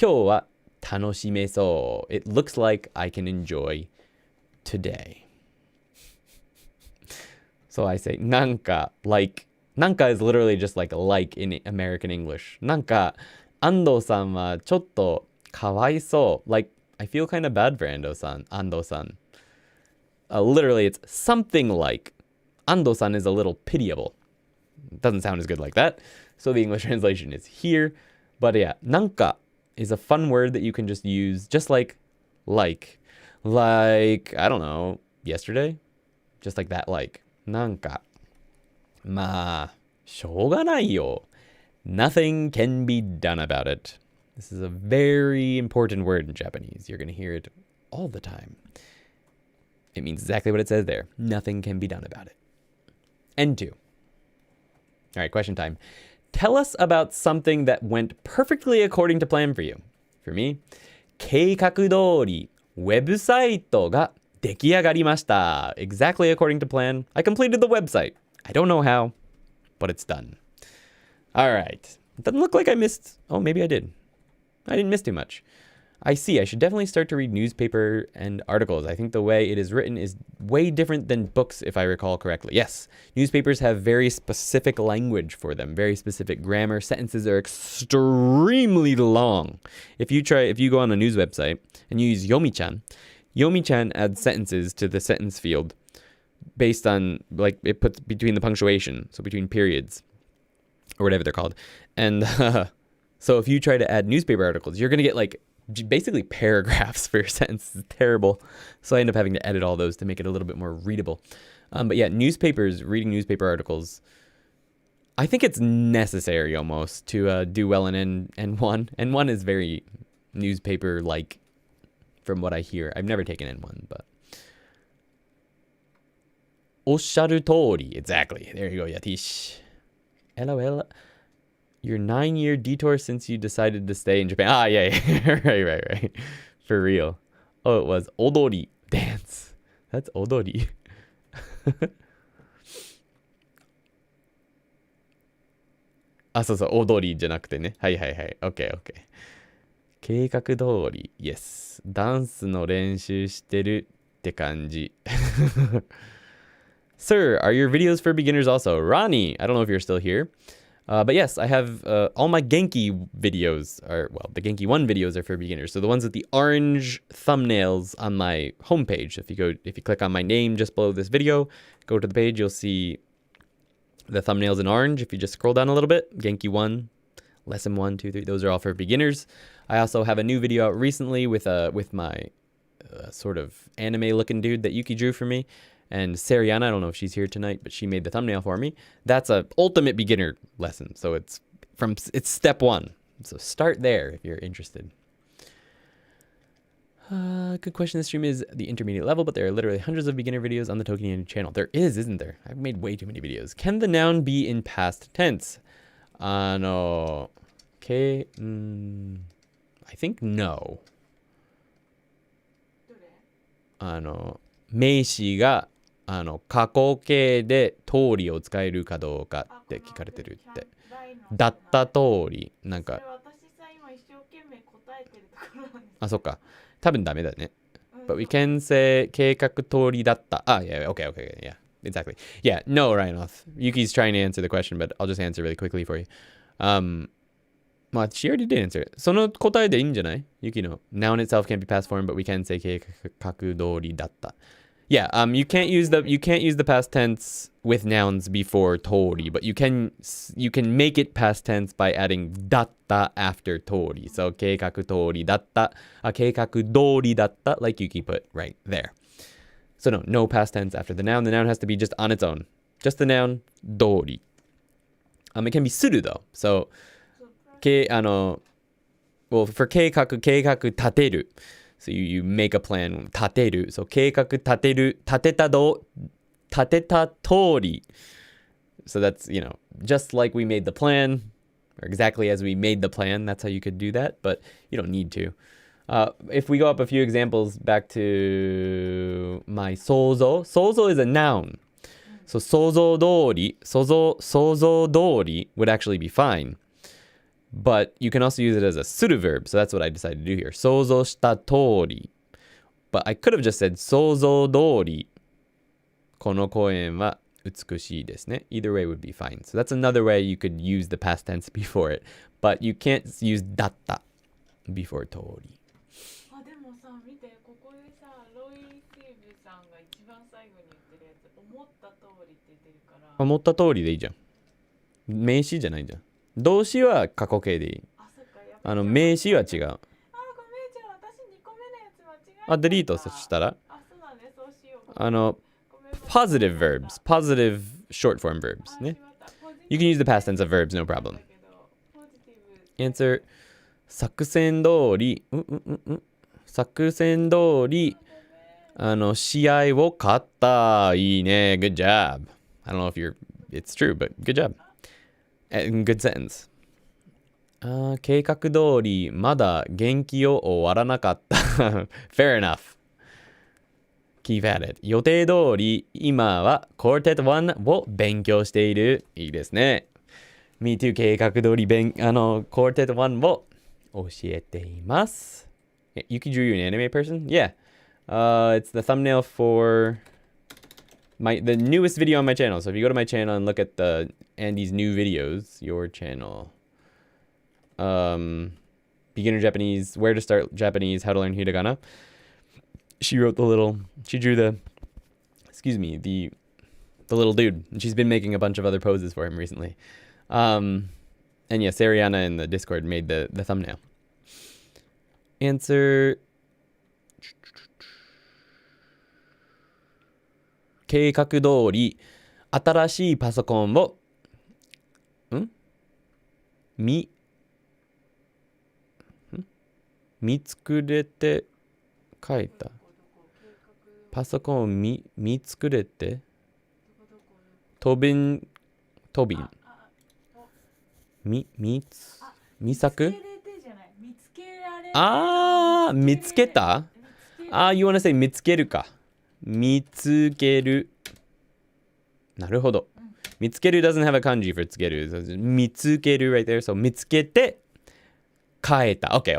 今日は楽しめそう。It looks like I can enjoy today. So I say なんか like なんか is literally just like in American English. なんか安藤さんはちょっとかわいそう。Like I feel kind of bad for 安藤さん. Literally it's something like 安藤さん is a little pitiable. Doesn't sound as good like that. So the English translation is here. But yeah, なんか is a fun word that you can just use just like I don't know, yesterday. Just like that like. なんかまあしょうがないよ. Nothing can be done about it. This is a very important word in Japanese. You're going to hear it all the time. It means exactly what it says there. Nothing can be done about it. N2. All right, question time. Tell us about something that went perfectly according to plan for you. For me, 計画通りウェブサイトが出来上がりました. Exactly according to plan. I completed the website. I don't know how, but it's done. All right. It doesn't look like I missed. Oh, maybe I did. I didn't miss too much. I see. I should definitely start to read newspaper and articles. I think the way it is written is way different than books, if I recall correctly. Yes, newspapers have very specific language for them, very specific grammar. Sentences are extremely long. If you go on a news website and you use Yomi-chan, Yomi-chan adds sentences to the sentence field based on, like, it puts between the punctuation, so between periods, or whatever they're called. And so if you try to add newspaper articles, you're going to get, like, basically paragraphs for your sentence. It's terrible. So I end up having to edit all those to make it a little bit more readable. But yeah, reading newspaper articles, I think it's necessary almost to do well in N1. N1 is very newspaper-like from what I hear. I've never taken N1, but. おっしゃる通り. Exactly. There you go, Yatish. LOL. Your 9-year detour since you decided to stay in Japan. Ah, yeah. Right. For real. Oh, it was odori dance. That's odori. あ、そうそう、踊りじゃなくてね。はい。OK。計画通り。Yes。ダンスの練習してるって感じ。Sir, are your videos for beginners also? Ronnie, I don't know if you're still here. But yes, I have all my Genki videos are, well, the Genki 1 videos are for beginners. So the ones with the orange thumbnails on my homepage. If you click on my name just below this video, go to the page, you'll see the thumbnails in orange. If you just scroll down a little bit, Genki 1, lesson 1, 2, 3, those are all for beginners. I also have a new video out recently with my sort of anime looking dude that Yuki drew for me. And Seriana, I don't know if she's here tonight, but she made the thumbnail for me. That's a ultimate beginner lesson. So it's step 1. So start there if you're interested. Good question. This stream is the intermediate level, but there are literally hundreds of beginner videos on the ToKini Andy channel. There is, isn't there? I've made way too many videos. Can the noun be in past tense? I think no. 名詞が過去形で通りを使えるかどうかって聞かれてるって。だった通り。なんか。あ、そっか。多分ダメだね。But we can say 計画通りだった。Ah, yeah, okay. Yeah, exactly. Yeah, no, Ryan. Yuki's trying to answer the question, but I'll just answer really quickly for you. She already did answer it. その答えでいいんじゃない？ Yuki no. Noun itself can't be past form, but we can say 計画通りだった。Yeah, you can't use the past tense with nouns before tori, but you can make it past tense by adding datta after tori. So 計画通りだった、計画通りだった like Yuki put right there. So no past tense after the noun. The noun has to be just on its own. Just the noun 通り. It can be suru though. So well for 計画立てる. So you make a plan, 立てる. So 計画立てる、立てた通り. So that's, just like we made the plan, or exactly as we made the plan, that's how you could do that, but you don't need to. If we go up a few examples back to my 想像. 想像 is a noun. So 想像通りwould actually be fine. But you can also use it as a suru verb. So that's what I decided to do here. 想像した通り. But I could have just said 想像通り。この公園は美しいですね. Either way would be fine. So that's another way you could use the past tense before it. But you can't use だった before 通り. あ、でもさ、見て、ここでさ、ロイ・シーブさんが一番最後に言ってるやつ、思った通りって言ってるから。思った通りでいいじゃん。名詞じゃないじゃん。動詞は過去形でいい。名詞は違う。あ、ごめん、じゃあ私2個目のやつ間違えた。デリートしたらそうだね、そうしよう。positive verbs, positive short form verbs ね。You can use the past tense of verbs, no problem. Answer 作戦通り、試合を勝った。いいね。Good job. I don't know if it's true, but good job. Good sentence. 計画通りまだ元気を終わらなかった。Fair enough. Keep at it. 予定通り今は Quartet 1を勉強している。いいですね。Me too. 計画通りQuartet 1を教えています。Yuki drew you an anime person? Yeah. It's the thumbnail for the newest video on my channel. So if you go to my channel and look at Andy's new videos, your channel, beginner Japanese, where to start Japanese, how to learn hiragana. She drew the little dude. And she's been making a bunch of other poses for him recently. And yes, Ariana in the Discord made the thumbnail. Answer. 計画通り新しいパソコンを見作れて書いた。パソコンを見作れて飛び見作見つけれてじゃない。見つけられて。見つけたyou wanna say 見つけるか。見つける。なるほど。見つける doesn't have a kanji for つける。見つける right there. So 見つけて変えた。Okay.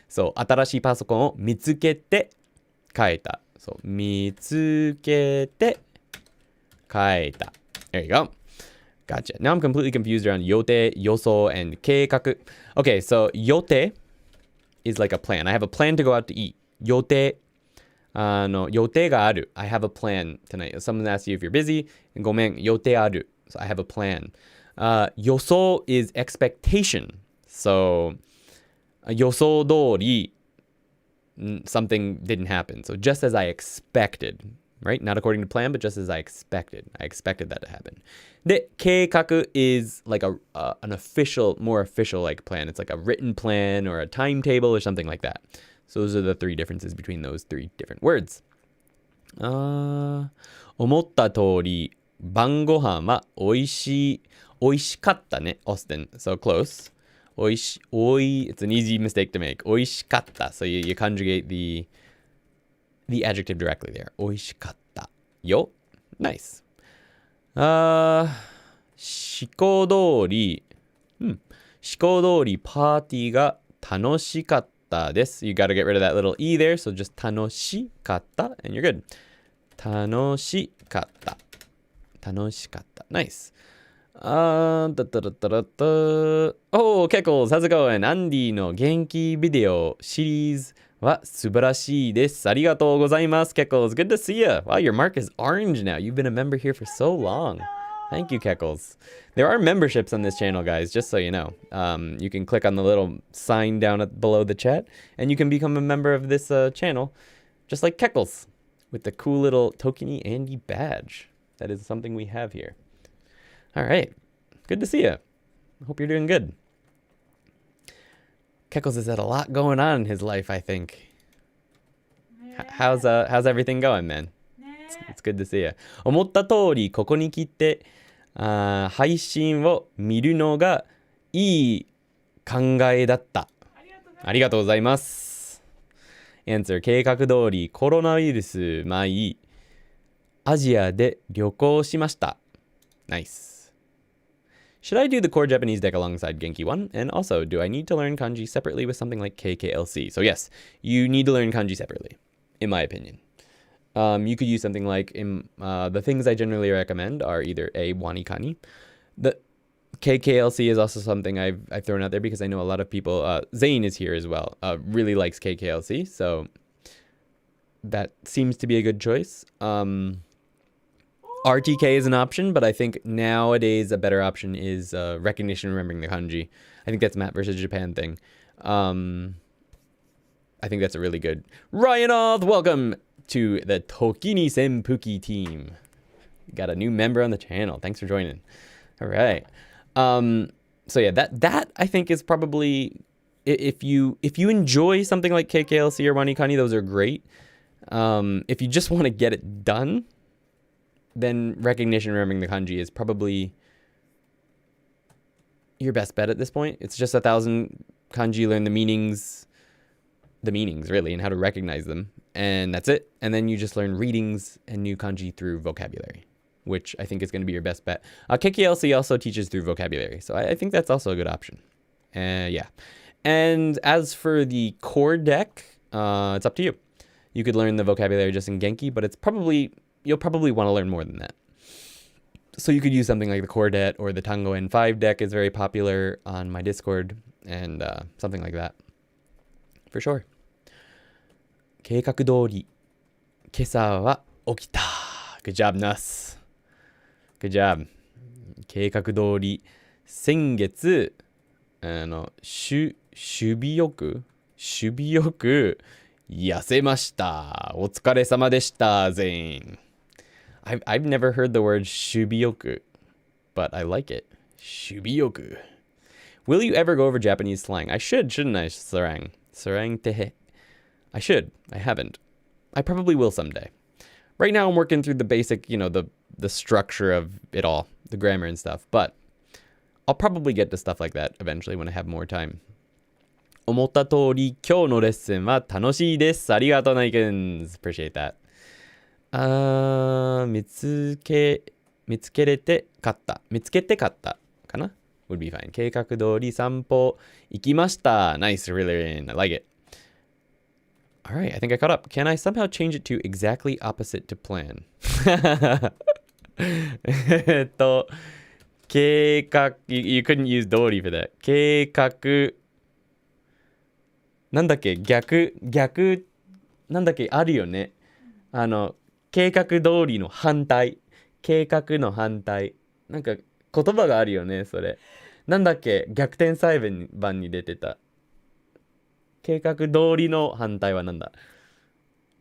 So 新しいパソコンを見つけて変えた。So 見つけて変えた。There you go. Gotcha. Now I'm completely confused around 予定、予想 and 計画. Okay, so 予定 is like a plan. I have a plan to go out to eat. 予定。予定がある。I have a plan tonight. Someone asks you if you're busy. ごめん、予定ある。So I have a plan. 予想 is expectation. So 予想通り something didn't happen. So just as I expected. Right? Not according to plan, but just as I expected. I expected that to happen. で、計画 is like an official, more official like plan. It's like a written plan or a timetable or something like that. So those are the three differences between those three different words. 思った通り、晩ご飯は美味しかったね、Austin. So close. It's an easy mistake to make. 美味しかった. So you conjugate the adjective directly there. 美味しかったよ. Nice. 思考通りパーティーが楽しかったです。You gotta get rid of that little e there. So just 楽しかった and you're good. 楽しかった。Nice. Oh, Keckles, how's it going? アンディの元気ビデオシリーズは素晴らしいです。ありがとうございます、Keckles. Good to see you. Wow, your mark is orange now. You've been a member here for so long. Thank you, Keckles. There are memberships on this channel, guys, just so you know. You can click on the little sign down below the chat, and you can become a member of this channel, just like Keckles, with the cool little ToKini Andy badge. That is something we have here. All right. Good to see you. Hope you're doing good. Keckles has had a lot going on in his life, I think. How's everything going, man? It's good to see you. 思った通り、ここに来て、配信を見るのがいい考えだった。ありがとうございます。Answer 計画通り、コロナウイルス前、アジアで旅行しました。Nice. Should I do the core Japanese deck alongside Genki 1? And also, do I need to learn kanji separately with something like KKLC? So yes, you need to learn kanji separately, in my opinion. You could use something like, the things I generally recommend are either A, Wani Kani. The KKLC is also something I've thrown out there because I know a lot of people, Zane is here as well, really likes KKLC. So that seems to be a good choice. RTK is an option, but I think nowadays a better option is recognition, remembering the kanji. I think that's Matt versus Japan thing. I think that's a really good. Ryan, welcome to the ToKini Senpuki team. Got a new member on the channel. Thanks for joining. All right. So yeah, that I think is probably, if you enjoy something like KKLC or Wani Kani, those are great. If you just want to get it done, then recognition, remembering the kanji is probably your best bet at this point. It's just 1,000 kanji, learn the meanings really, and how to recognize them. And that's it. And then you just learn readings and new kanji through vocabulary, which I think is going to be your best bet. KKLC also teaches through vocabulary. So I think that's also a good option. Yeah. And as for the core deck, it's up to you. You could learn the vocabulary just in Genki, but you'll probably want to learn more than that. So you could use something like the core deck, or the Tango N5 deck is very popular on my Discord, and something like that. For sure. 計画通り、今朝は起きた。Good job, Nuss. Good job. 計画通り、先月、守備よく痩せました。お疲れ様でした、全員。I've never heard the word 守備よく, but I like it. 守備よく. Will you ever go over Japanese slang? I should, shouldn't I, Sarang? Sarang tehe. I should. I haven't. I probably will someday. Right now I'm working through the basic, the structure of it all, the grammar and stuff. But I'll probably get to stuff like that eventually when I have more time. 思った通り、今日のレッスンは楽しいです。ありがとう、ナイくん。Appreciate that. 見つけて買ったかな would be fine. 計画通り散歩行きました。Nice, really in. I like it. Alright, I think I caught up. Can I somehow change it to exactly opposite to plan? 計画 you couldn't use 通り for that. 計画なんだっけ逆なんだっけあるよね。計画通りの反対。計画の反対。なんか言葉があるよね、それ。なんだっけ逆転裁判に出てた。計画通りの反対はなんだ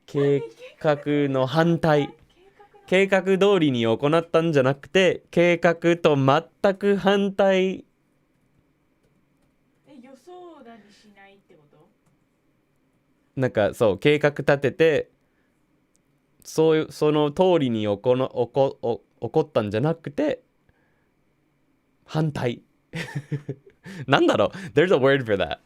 計画の反対。計画通りに行ったんじゃなくて、計画と全く反対。予想だにしないってこと？なんかそう、計画立てて、その通りに起こったんじゃなくて、反対。なんだろう There's a word for that.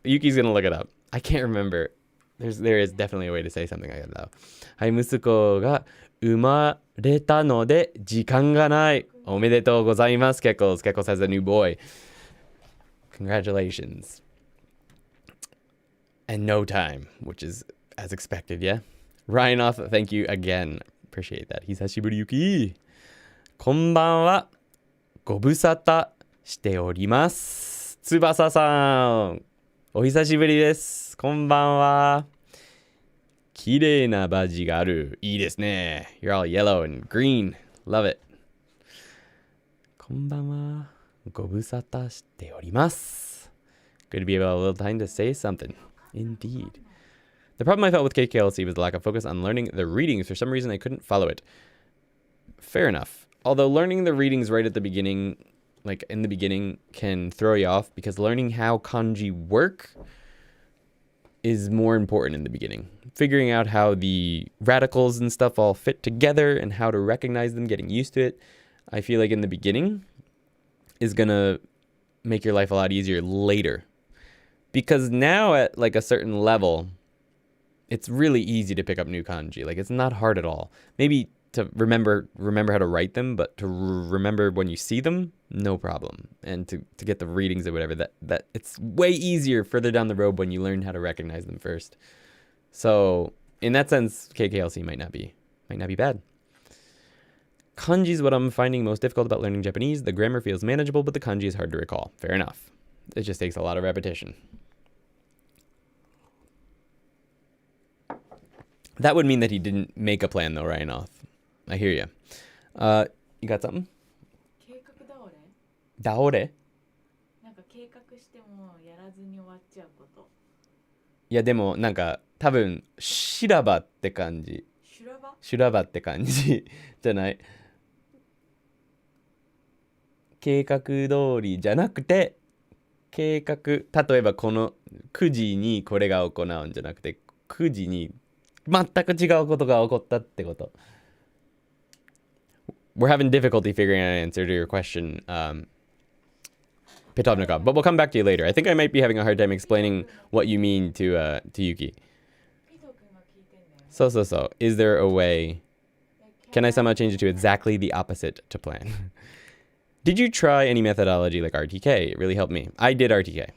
Yuki's gonna look it up. I can't remember. There is definitely a way to say something like that though. はい、息子が生まれたので時間がない。おめでとうございます、Keckles. Keckles has a new boy. Congratulations. And no time, which is as expected, yeah? Ryan thank you again. Appreciate that. 久しぶり、Yuki. こんばんは。ご無沙汰しております。翼さん、お久しぶりです。こんばんは。綺麗なバッジがある。いいですね。You're all yellow and green. Love it. こんばんは。ご無沙汰しております。Good to be able a little time to say something. Indeed. The problem I felt with KKLC was the lack of focus on learning the readings. For some reason, I couldn't follow it. Fair enough. Although learning the readings right at the beginning, like in the beginning, can throw you off because learning how kanji work is more important in the beginning. Figuring out how the radicals and stuff all fit together and how to recognize them, getting used to it, I feel like in the beginning is gonna make your life a lot easier later. Because now at like a certain level, it's really easy to pick up new kanji. Like it's not hard at all. Maybe to remember how to write them, but to remember when you see them, no problem. And to get the readings or whatever, that it's way easier further down the road when you learn how to recognize them first. So in that sense, KKLC might not be bad. Kanji is what I'm finding most difficult about learning Japanese. The grammar feels manageable, but the kanji is hard to recall. Fair enough. It just takes a lot of repetition. That would mean that he didn't make a plan though, Ryan Off. I hear you. You got something? 計画倒れ？倒れ？なんか計画してもやらずに終わっちゃうこと。いやでもなんか多分修羅場って感じ。修羅場って感じじゃない。計画通りじゃなくて計画、例えばこの9時にこれが行うんじゃなくて9時に全く違うことが起こったってこと。We're having difficulty figuring out an answer to your question, Pitovnikov, but we'll come back to you later. I think I might be having a hard time explaining what you mean to Yuki. So. Is there a way? Can I somehow change it to exactly the opposite to plan? Did you try any methodology like RTK? It really helped me. I did RTK.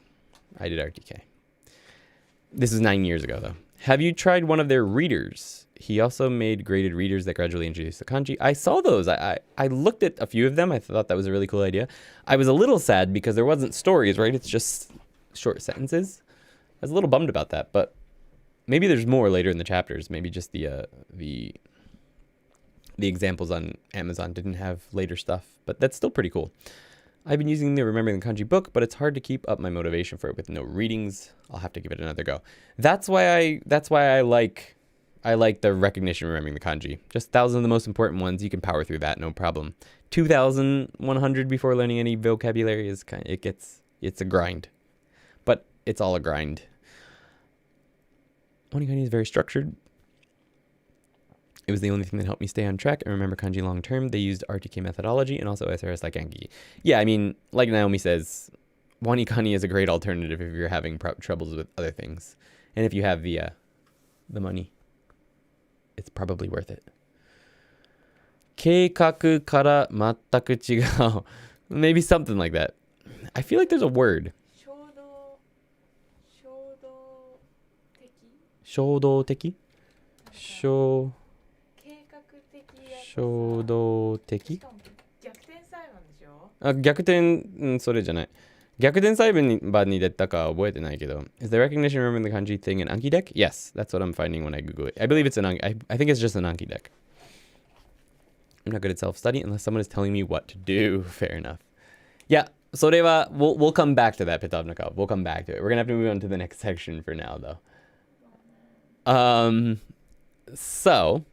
This is 9 years ago, though. Have you tried one of their readers? He also made graded readers that gradually introduced the kanji. I saw those. I looked at a few of them. I thought that was a really cool idea. I was a little sad because there wasn't stories, right? It's just short sentences. I was a little bummed about that, but maybe there's more later in the chapters. Maybe just the examples on Amazon didn't have later stuff, but that's still pretty cool. I've been using the Remembering the Kanji book, but it's hard to keep up my motivation for it with no readings. I'll have to give it another go. That's why I like the recognition Remembering the Kanji. Just 1,000 of the most important ones. You can power through that, no problem. 2,100 before learning any vocabulary is it's a grind, but it's all a grind. Onikani is very structured. It was the only thing that helped me stay on track and remember kanji long term. They used RTK methodology and also SRS like Anki. Yeah, I mean, like Naomi says, Wanikani is a great alternative if you're having troubles with other things. And if you have the money, it's probably worth it. 計画から全く違う. Maybe something like that. I feel like there's a word. 衝動的衝動的あ、逆転、それじゃない。逆転裁判に出たか覚えてないけど。Is the recognition remembering the kanji thing an Anki deck? Yes, that's what I'm finding when I Google it. I believe it's an Anki. I think it's just an Anki deck. I'm not good at self-study unless someone is telling me what to do. Fair enough. Yeah, それは, we'll come back to that, Petovnikov. We'll come back to it. We're going to have to move on to the next section for now, though. So,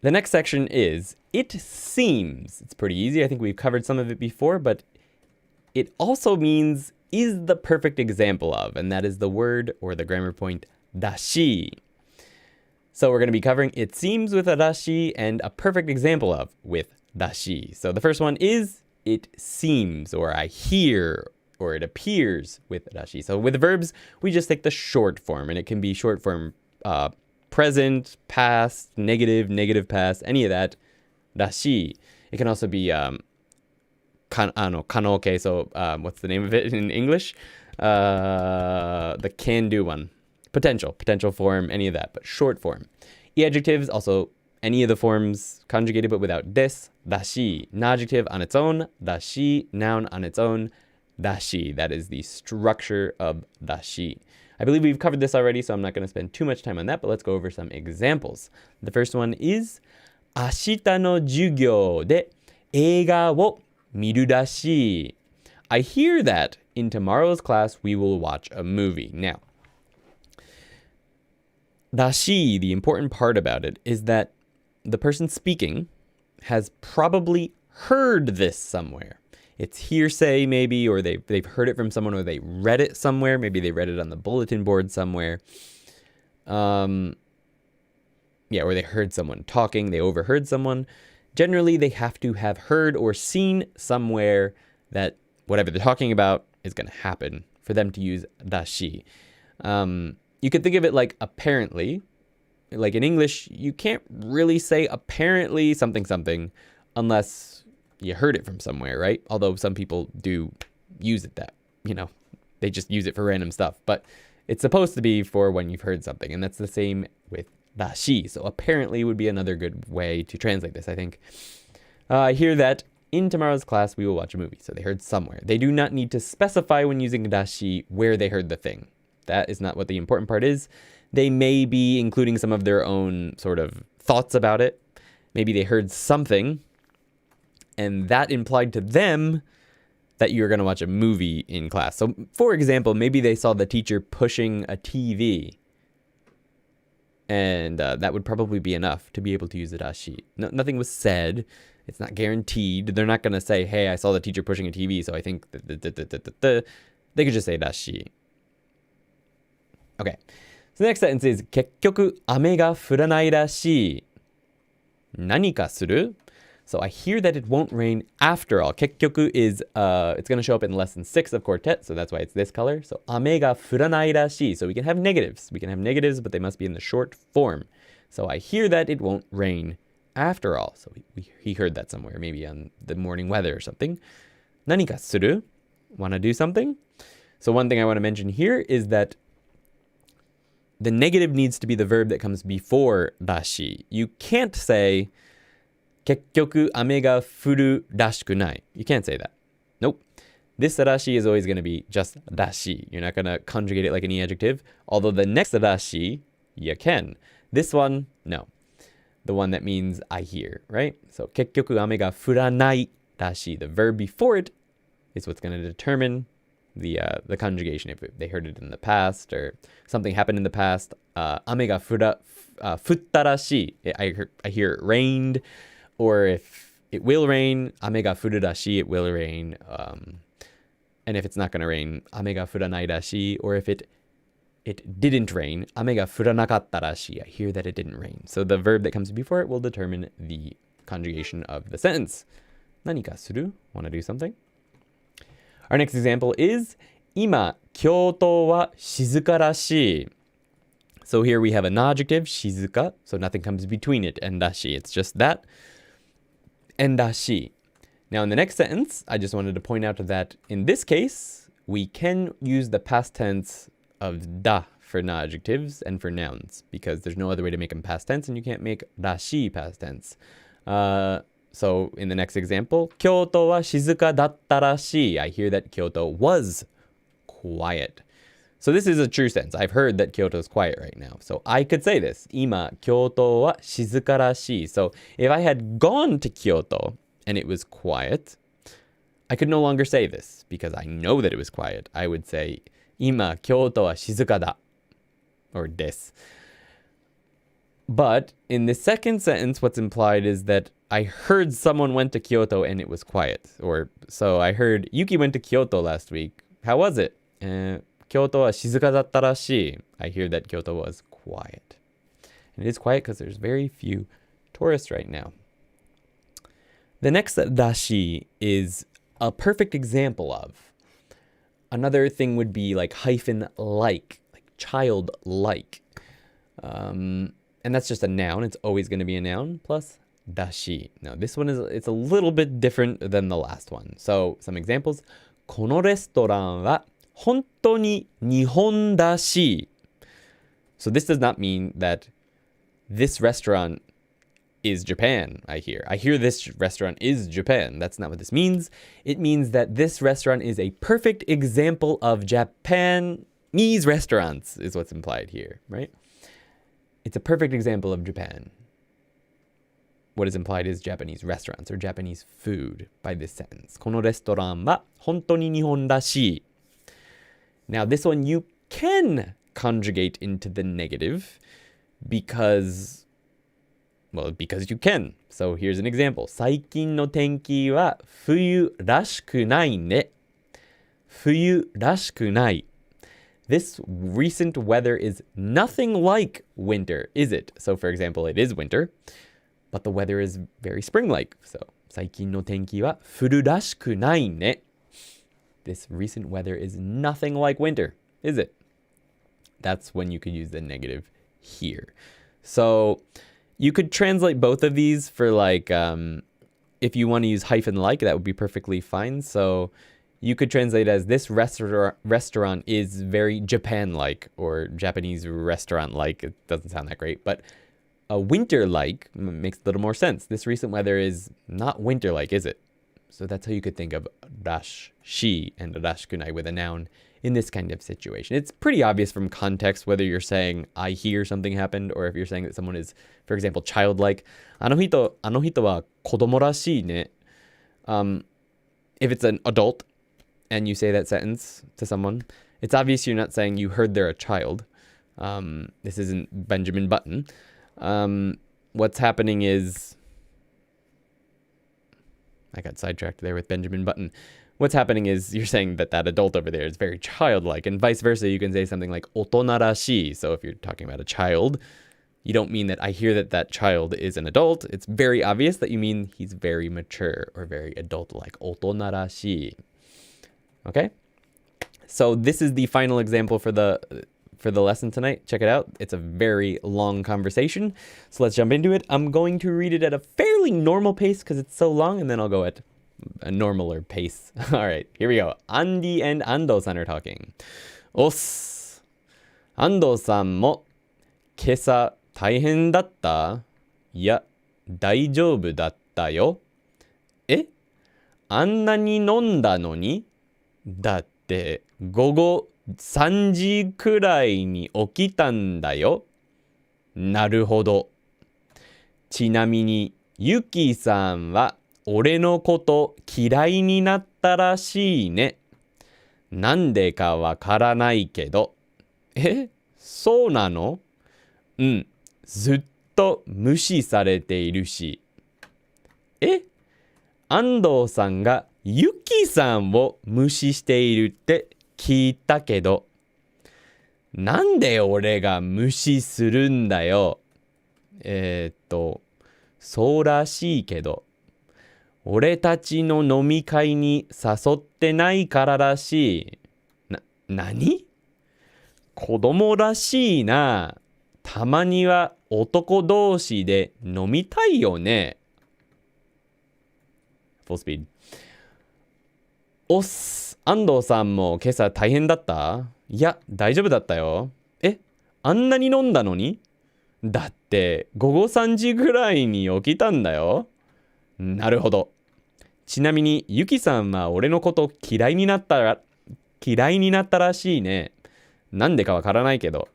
the next section is, it seems. It's pretty easy. I think we've covered some of it before, but it also means is the perfect example of, and that is the word or the grammar point, dashi. So we're going to be covering it seems with a dashi and a perfect example of with dashi. So the first one is it seems, or I hear, or it appears with dashi. So with verbs, we just take the short form, and it can be short form present, past, negative past, any of that, dashi. It can also be kanoke, so what's the name of it in English? The can-do one. Potential form, any of that, but short form. Adjectives, also any of the forms conjugated but without des, dashi. Adjective on its own, dashi. Noun on its own, dashi. That is the structure of dashi. I believe we've covered this already, so I'm not going to spend too much time on that, but let's go over some examples. The first one is, 明日の授業で映画を見るらしい. I hear that in tomorrow's class we will watch a movie. Now, dashi, the important part about it is that the person speaking has probably heard this somewhere. It's hearsay maybe, or they've heard it from someone, or they read it somewhere. Maybe they read it on the bulletin board somewhere. Or they heard someone talking, they overheard someone. Generally, they have to have heard or seen somewhere that whatever they're talking about is going to happen for them to use dashi. You could think of it like apparently. Like in English, you can't really say apparently something unless you heard it from somewhere, right? Although some people do use it they just use it for random stuff. But it's supposed to be for when you've heard something. And that's the same with dashi. So apparently would be another good way to translate this, I think. I hear that in tomorrow's class we will watch a movie. So they heard somewhere. They do not need to specify when using dashi where they heard the thing. That is not what the important part is. They may be including some of their own sort of thoughts about it. Maybe they heard something, and that implied to them that you're going to watch a movie in class. So, for example, maybe they saw the teacher pushing a TV, and that would probably be enough to be able to use the dashi. Nothing was said. It's not guaranteed. They're not going to say, hey, I saw the teacher pushing a TV, so I think they could just say dashi. Okay. So the next sentence is 結局雨が降らないらしい. 何かする? So I hear that it won't rain after all. 結局 is, it's going to show up in lesson 6 of Quartet, so that's why it's this color. So 雨が降らないらしい. So we can have negatives. We can have negatives, but they must be in the short form. So I hear that it won't rain after all. So he heard that somewhere, maybe on the morning weather or something. 何かする? Want to do something? So one thing I want to mention here is that the negative needs to be the verb that comes before dashi. You can't say 結局雨が降るらしくない. You can't say that. Nope. This dashi is always going to be just dashi. You're not going to conjugate it like any adjective. Although the next dashi, you can. This one, no. The one that means I hear, right? So 結局雨が降らないらしい. The verb before it is what's going to determine the conjugation, if they heard it in the past or something happened in the past. 雨が降ったらしい. I hear it rained, or if it will rain, 雨が降るらしい, it will rain. And if it's not going to rain, 雨が降らないらしい, or if it It didn't rain. 雨が降らなかったらしい. I hear that it didn't rain. So the verb that comes before it will determine the conjugation of the sentence. 何かする? Want to do something? Our next example is 今、京都は静からしい. So here we have an adjective, 静か. So nothing comes between it and らしい. It's just that. And らしい. Now in the next sentence, I just wanted to point out that in this case, we can use the past tense of da for adjectives and for nouns because there's no other way to make them past tense and you can't make らしい past tense. So in the next example, 京都は静かだったらしい. I hear that Kyoto was quiet. So this is a true sense. I've heard that Kyoto is quiet right now. So I could say this. 今、京都は静からしい. So if I had gone to Kyoto and it was quiet, I could no longer say this because I know that it was quiet. I would say 今、京都は静かだ or des. But in the second sentence, what's implied is that I heard someone went to Kyoto and it was quiet. Or so I heard Yuki went to Kyoto last week. How was it? 京都は静かだったらしい. I hear that Kyoto was quiet. And it is quiet because there's very few tourists right now. The next dashi is a perfect example of. Another thing would be like hyphen like childlike. And that's just a noun. It's always going to be a noun plus dashi. Now this one it's a little bit different than the last one. So some examples. このレストランは本当に日本だし. So this does not mean that this restaurant is Japan, I hear. I hear this restaurant is Japan. That's not what this means. It means that this restaurant is a perfect example of Japanese restaurants, is what's implied here, right? It's a perfect example of Japan. What is implied is Japanese restaurants or Japanese food by this sentence. このレストランは本当に日本らしい. Now this one you can conjugate into the negative because you can. So here's an example. 最近の天気は冬らしくないね. 冬らしくない. This recent weather is nothing like winter, is it? So for example, it is winter, but the weather is very spring-like. So 最近の天気は冬らしくないね. This recent weather is nothing like winter, is it? That's when you could use the negative here. So you could translate both of these for like, if you want to use hyphen like, that would be perfectly fine. So you could translate as this restaurant is very Japan-like or Japanese restaurant-like. It doesn't sound that great, but a winter-like makes a little more sense. This recent weather is not winter-like, is it? So that's how you could think of rashi and rashkunai with a noun in this kind of situation. It's pretty obvious from context whether you're saying I hear something happened or if you're saying that someone is, for example, childlike. あの人は子供らしいね. If it's an adult and you say that sentence to someone, it's obvious you're not saying you heard they're a child. This isn't Benjamin Button. What's happening is... I got sidetracked there with Benjamin Button. What's happening is you're saying that adult over there is very childlike, and vice versa. You can say something like 大人らしい. So if you're talking about a child, you don't mean that I hear that child is an adult. It's very obvious that you mean he's very mature or very adult-like. 大人らしい. Okay? So this is the final example for the lesson tonight. Check it out. It's a very long conversation. So let's jump into it. I'm going to read it at a fairly normal pace because it's so long, and then I'll go at a normaler pace. All right, here we go. Andy and Ando-san are talking. おっす。Andoさんも今朝大変だった？いや、大丈夫だったよ。え？あんなに飲んだのに？だって午後3時くらいに起きたんだよ。なるほど。ちなみに、ゆきさんは俺のこと嫌いになったらしいね。なんでかわからないけど。え？そうなの？うん。ずっと無視されているし。え？安藤さんがゆきさんを無視しているって聞いたけど。なんで俺が無視するんだよ。そうらしいけど。俺たちの飲み会に誘ってないかららしい。何？子供らしいな。たまには男同士で飲みたいよね。Full speed. おっす。安藤さんも今朝大変だった？いや、大丈夫だったよ。あんなに飲んだのに？だって午後3時ぐらいに起きたんだよ。なるほど。ちなみにゆきさんは俺のこと嫌いになったらしいね。なんでかわからないけど。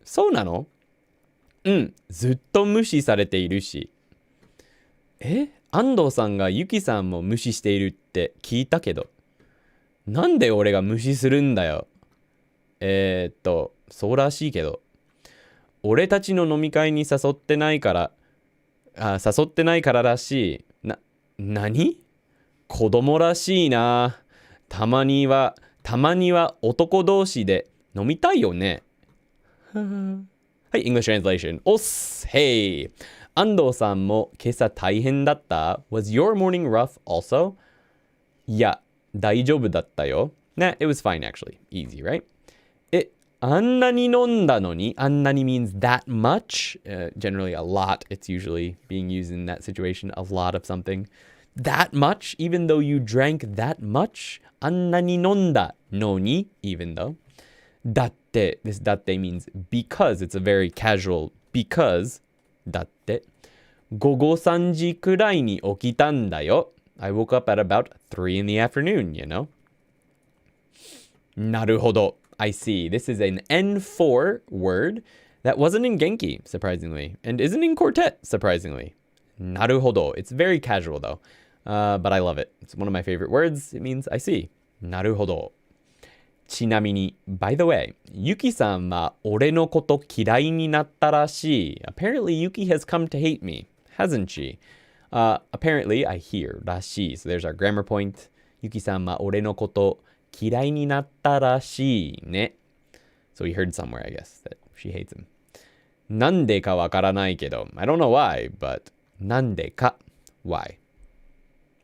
そうなの？うん、ずっと無視されているし。安藤さんがゆきさんも無視しているって聞いたけど。なんで俺が無視するんだよ。そうらしいけど。俺たちの飲み会に誘ってないかららしい。何？子供らしいな。たまには男同士で飲みたいよね。はい、English translation. おっす。Hey! 安藤さんも今朝大変だった？ Was your morning rough also? いや、大丈夫だったよ。Nah, it was fine actually. Easy, right? あんなに飲んだのに、あんなに means that much. Generally a lot. It's usually being used in that situation. A lot of something. That much, even though you drank that much. あんなに飲んだのに, even though. だって, this だって means because. It's a very casual because. だって。午後3時くらいに起きたんだよ. I woke up at about 3 in the afternoon, you know. なるほど. I see. This is an N4 word that wasn't in Genki, surprisingly, and isn't in Quartet, surprisingly. なるほど. It's very casual, though, but I love it. It's one of my favorite words. It means I see. なるほど. ちなみに, by the way, Yuki さんは俺のこと嫌いになったらしい. Apparently, Yuki has come to hate me, hasn't she? Apparently, I hear らしい. So there's our grammar point. Yuki さんは俺のこと嫌いになったらしいね. So he heard somewhere, I guess, that she hates him. なんでかわからないけど. I don't know why, but なんでか why?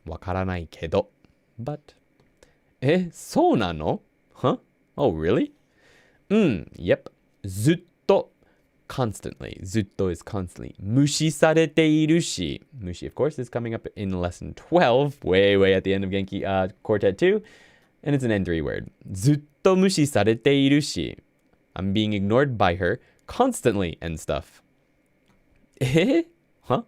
わからないけど but そうなの? Huh? Oh, really? Yep. ずっと constantly. ずっと is constantly. 無視されているし. 無視, of course, is coming up in lesson 12, way at the end of Genki Quartet 2. And it's an N3 word. ずっと無視されているし. I'm being ignored by her constantly and stuff. Huh?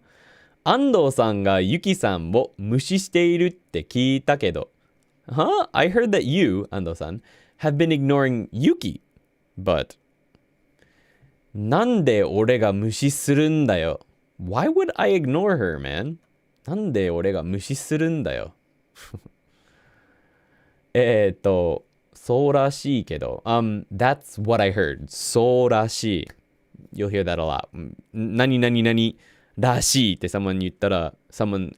安藤さんがユキさんを無視しているって聞いたけど. Huh? I heard that you, 安藤さん, have been ignoring Yuki. But なんで俺が無視するんだよ. Why would I ignore her, man? なんで俺が無視するんだよ. そうらしいけど. That's what I heard. そうらしい. You'll hear that a lot. 何々々らしいって someone 言ったら, if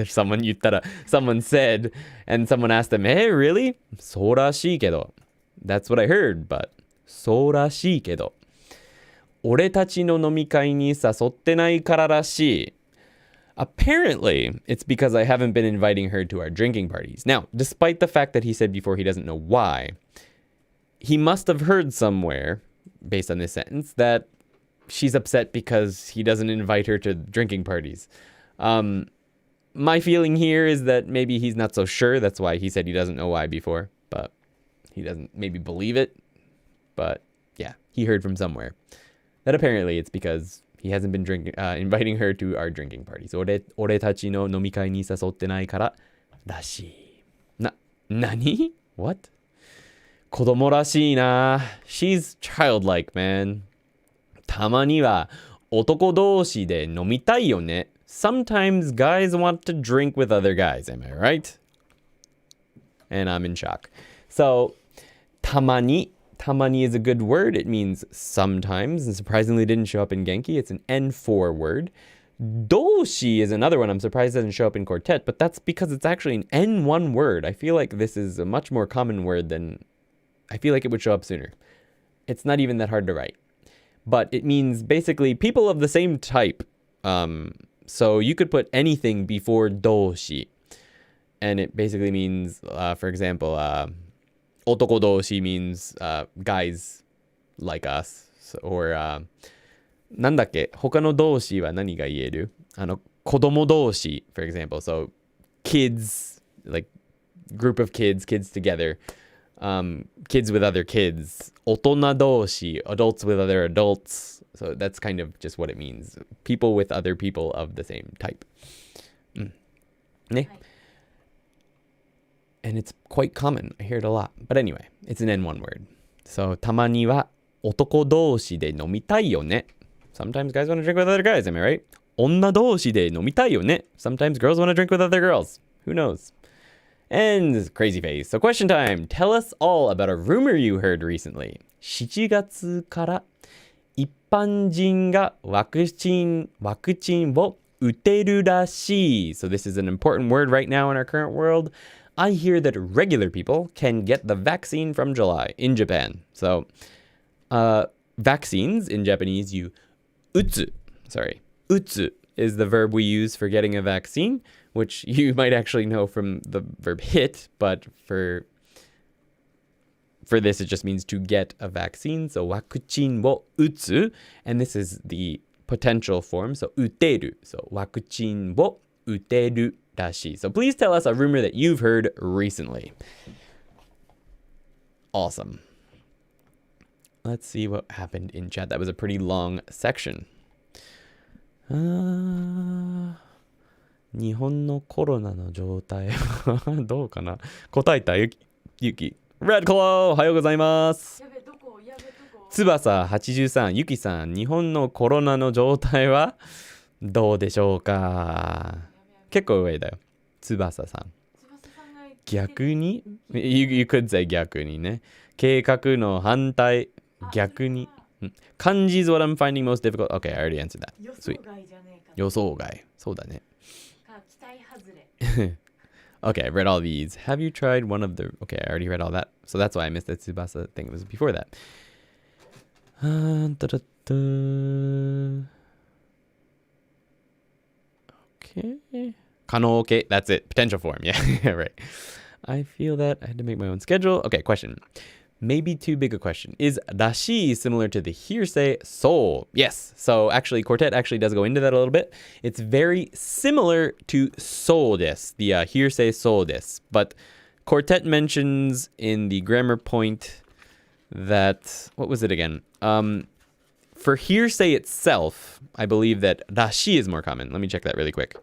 someone 言ったら, someone said, and someone asked them, hey, really? そうらしいけど. That's what I heard, but そうらしいけど. 俺たちの飲み会に誘ってないかららしい. Apparently, it's because I haven't been inviting her to our drinking parties. Now, despite the fact that he said before he doesn't know why, he must have heard somewhere, based on this sentence, that she's upset because he doesn't invite her to drinking parties. My feeling here is that maybe he's not so sure. That's why he said he doesn't know why before, but he doesn't maybe believe it. But yeah, he heard from somewhere that apparently it's because he hasn't been inviting her to our drinking parties. 俺たちの飲み会に誘ってないかららしい。何? What? 子供らしいな。She's childlike, man. たまには男同士で飲みたいよね. Sometimes guys want to drink with other guys, am I right? And I'm in shock. So, たまにis a good word. It means sometimes, and surprisingly didn't show up in Genki. It's an N4 word. Doshi is another one. I'm surprised it doesn't show up in Quartet, but that's because it's actually an N1 word. I feel like this is a much more common word than I feel like it would show up sooner. It's not even that hard to write. But it means basically people of the same type. So you could put anything before 動詞. And it basically means, for example, 男同士 means guys like us. Or, なんだっけ他の動詞は何が言える子供同士 for example. So kids, like group of kids together. Kids with other kids. 大人同士 adults with other adults. So that's kind of just what it means. People with other people of the same type. ね。And it's quite common. I hear it a lot. But anyway, it's an N1 word. So たまには男同士で飲みたいよね. Sometimes guys want to drink with other guys, am I right? 女同士で飲みたいよね. Sometimes girls want to drink with other girls. Who knows? And crazy face. So question time. Tell us all about a rumor you heard recently. 7月から一般人がワクチンを打てるらしい. So this is an important word right now in our current world. I hear that regular people can get the vaccine from July in Japan. So vaccines in Japanese, you 打つ. Sorry. 打つ is the verb we use for getting a vaccine, which you might actually know from the verb hit, but for this it just means to get a vaccine. So ワクチンを打つ, and this is the potential form. So 打てる. So ワクチンを打てるらしい. So please tell us a rumor that you've heard recently. Awesome. Let's see what happened in chat. That was a pretty long section. 日本のコロナの状態どうかな答えたゆき Red Claw おはようございます翼83ゆきさん日本のコロナの状態はどうでしょうか結構上だよ翼さん逆に you could say 逆にね計画の反対逆に漢字 is what I'm finding most difficult. Okay, I already answered that. Sweet. 予想外そうだねOkay, I've read all these. Have you tried one of the... Okay, I already read all that. So that's why I missed that Tsubasa thing. It was before that. Okay. 可能 okay. That's it. Potential form. Yeah, right. I feel that. I had to make my own schedule. Okay, question. Maybe too big a question. Is rashi similar to the hearsay so? Yes. So actually, Quartet actually does go into that a little bit. It's very similar to so desu, the hearsay so desu. But Quartet mentions in the grammar point that, what was it again? For hearsay itself, I believe that rashi is more common. Let me check that really quick.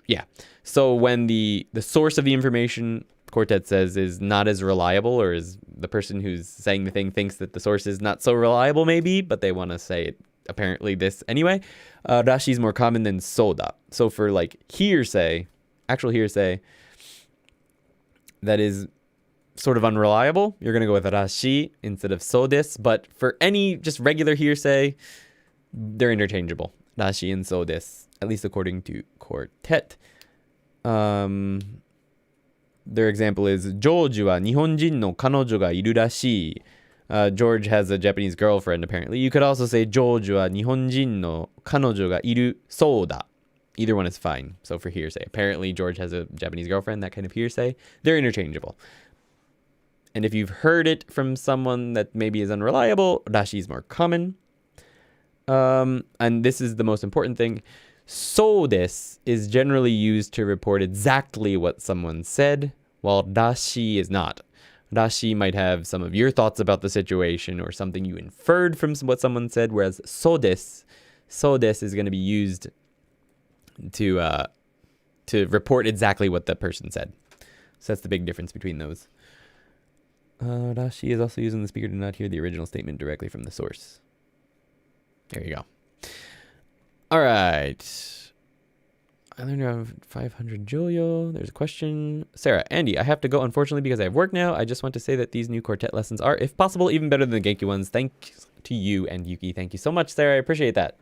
Yeah. So when the source of the information... Quartet says is not as reliable, or is the person who's saying the thing thinks that the source is not so reliable maybe, but they want to say it apparently this anyway. Rashi is more common than soda. So for like hearsay, actual hearsay that is sort of unreliable, you're going to go with rashi instead of so desu. But for any just regular hearsay, they're interchangeable. Rashi and so desu, at least according to Quartet. Their example is, George は日本人の彼女がいるらしい. George has a Japanese girlfriend, apparently. You could also say, George は日本人の彼女がいるそうだ. Either one is fine. So for hearsay. Apparently, George has a Japanese girlfriend, that kind of hearsay. They're interchangeable. And if you've heard it from someone that maybe is unreliable, rashi is more common. And this is the most important thing. So desu is generally used to report exactly what someone said, while rashi is not. Rashi might have some of your thoughts about the situation or something you inferred from what someone said, whereas so desu is going to be used to report exactly what the person said. So that's the big difference between those. Rashi is also using the speaker to not hear the original statement directly from the source. There you go. All right. I learned around 500 Julio. There's a question. Sarah, Andy, I have to go, unfortunately, because I have work now. I just want to say that these new quartet lessons are, if possible, even better than the Genki ones. Thanks to you and Yuki. Thank you so much, Sarah. I appreciate that.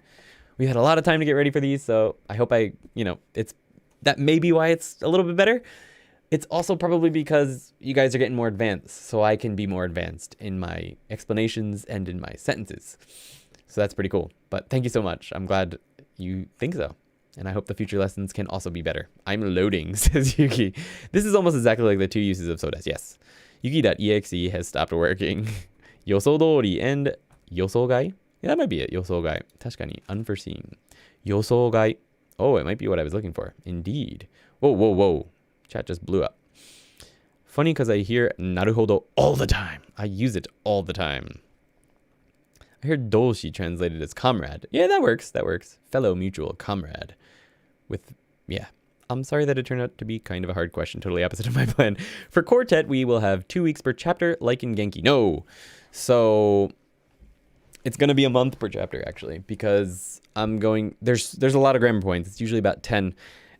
We had a lot of time to get ready for these, so I hope it's that may be why it's a little bit better. It's also probably because you guys are getting more advanced, so I can be more advanced in my explanations and in my sentences. So that's pretty cool. But thank you so much. I'm glad you think so. And I hope the future lessons can also be better. I'm loading, says Yuki. This is almost exactly like the 2 uses of sodas. Yes. Yuki.exe has stopped working. 予想通り and 予想外? Yeah, that might be it. 予想外. 確かに unforeseen. 予想外. Oh, it might be what I was looking for. Indeed. Whoa, whoa, whoa. Chat just blew up. Funny because I hear なるほど all the time. I use it all the time. I heard 同志 translated as comrade. Yeah, that works. That works. Fellow mutual comrade. With, yeah. I'm sorry that it turned out to be kind of a hard question. Totally opposite of my plan. For Quartet, we will have 2 weeks per chapter, like in Genki. No. So it's going to be a month per chapter, actually, because I'm going, there's a lot of grammar points. It's usually about 10.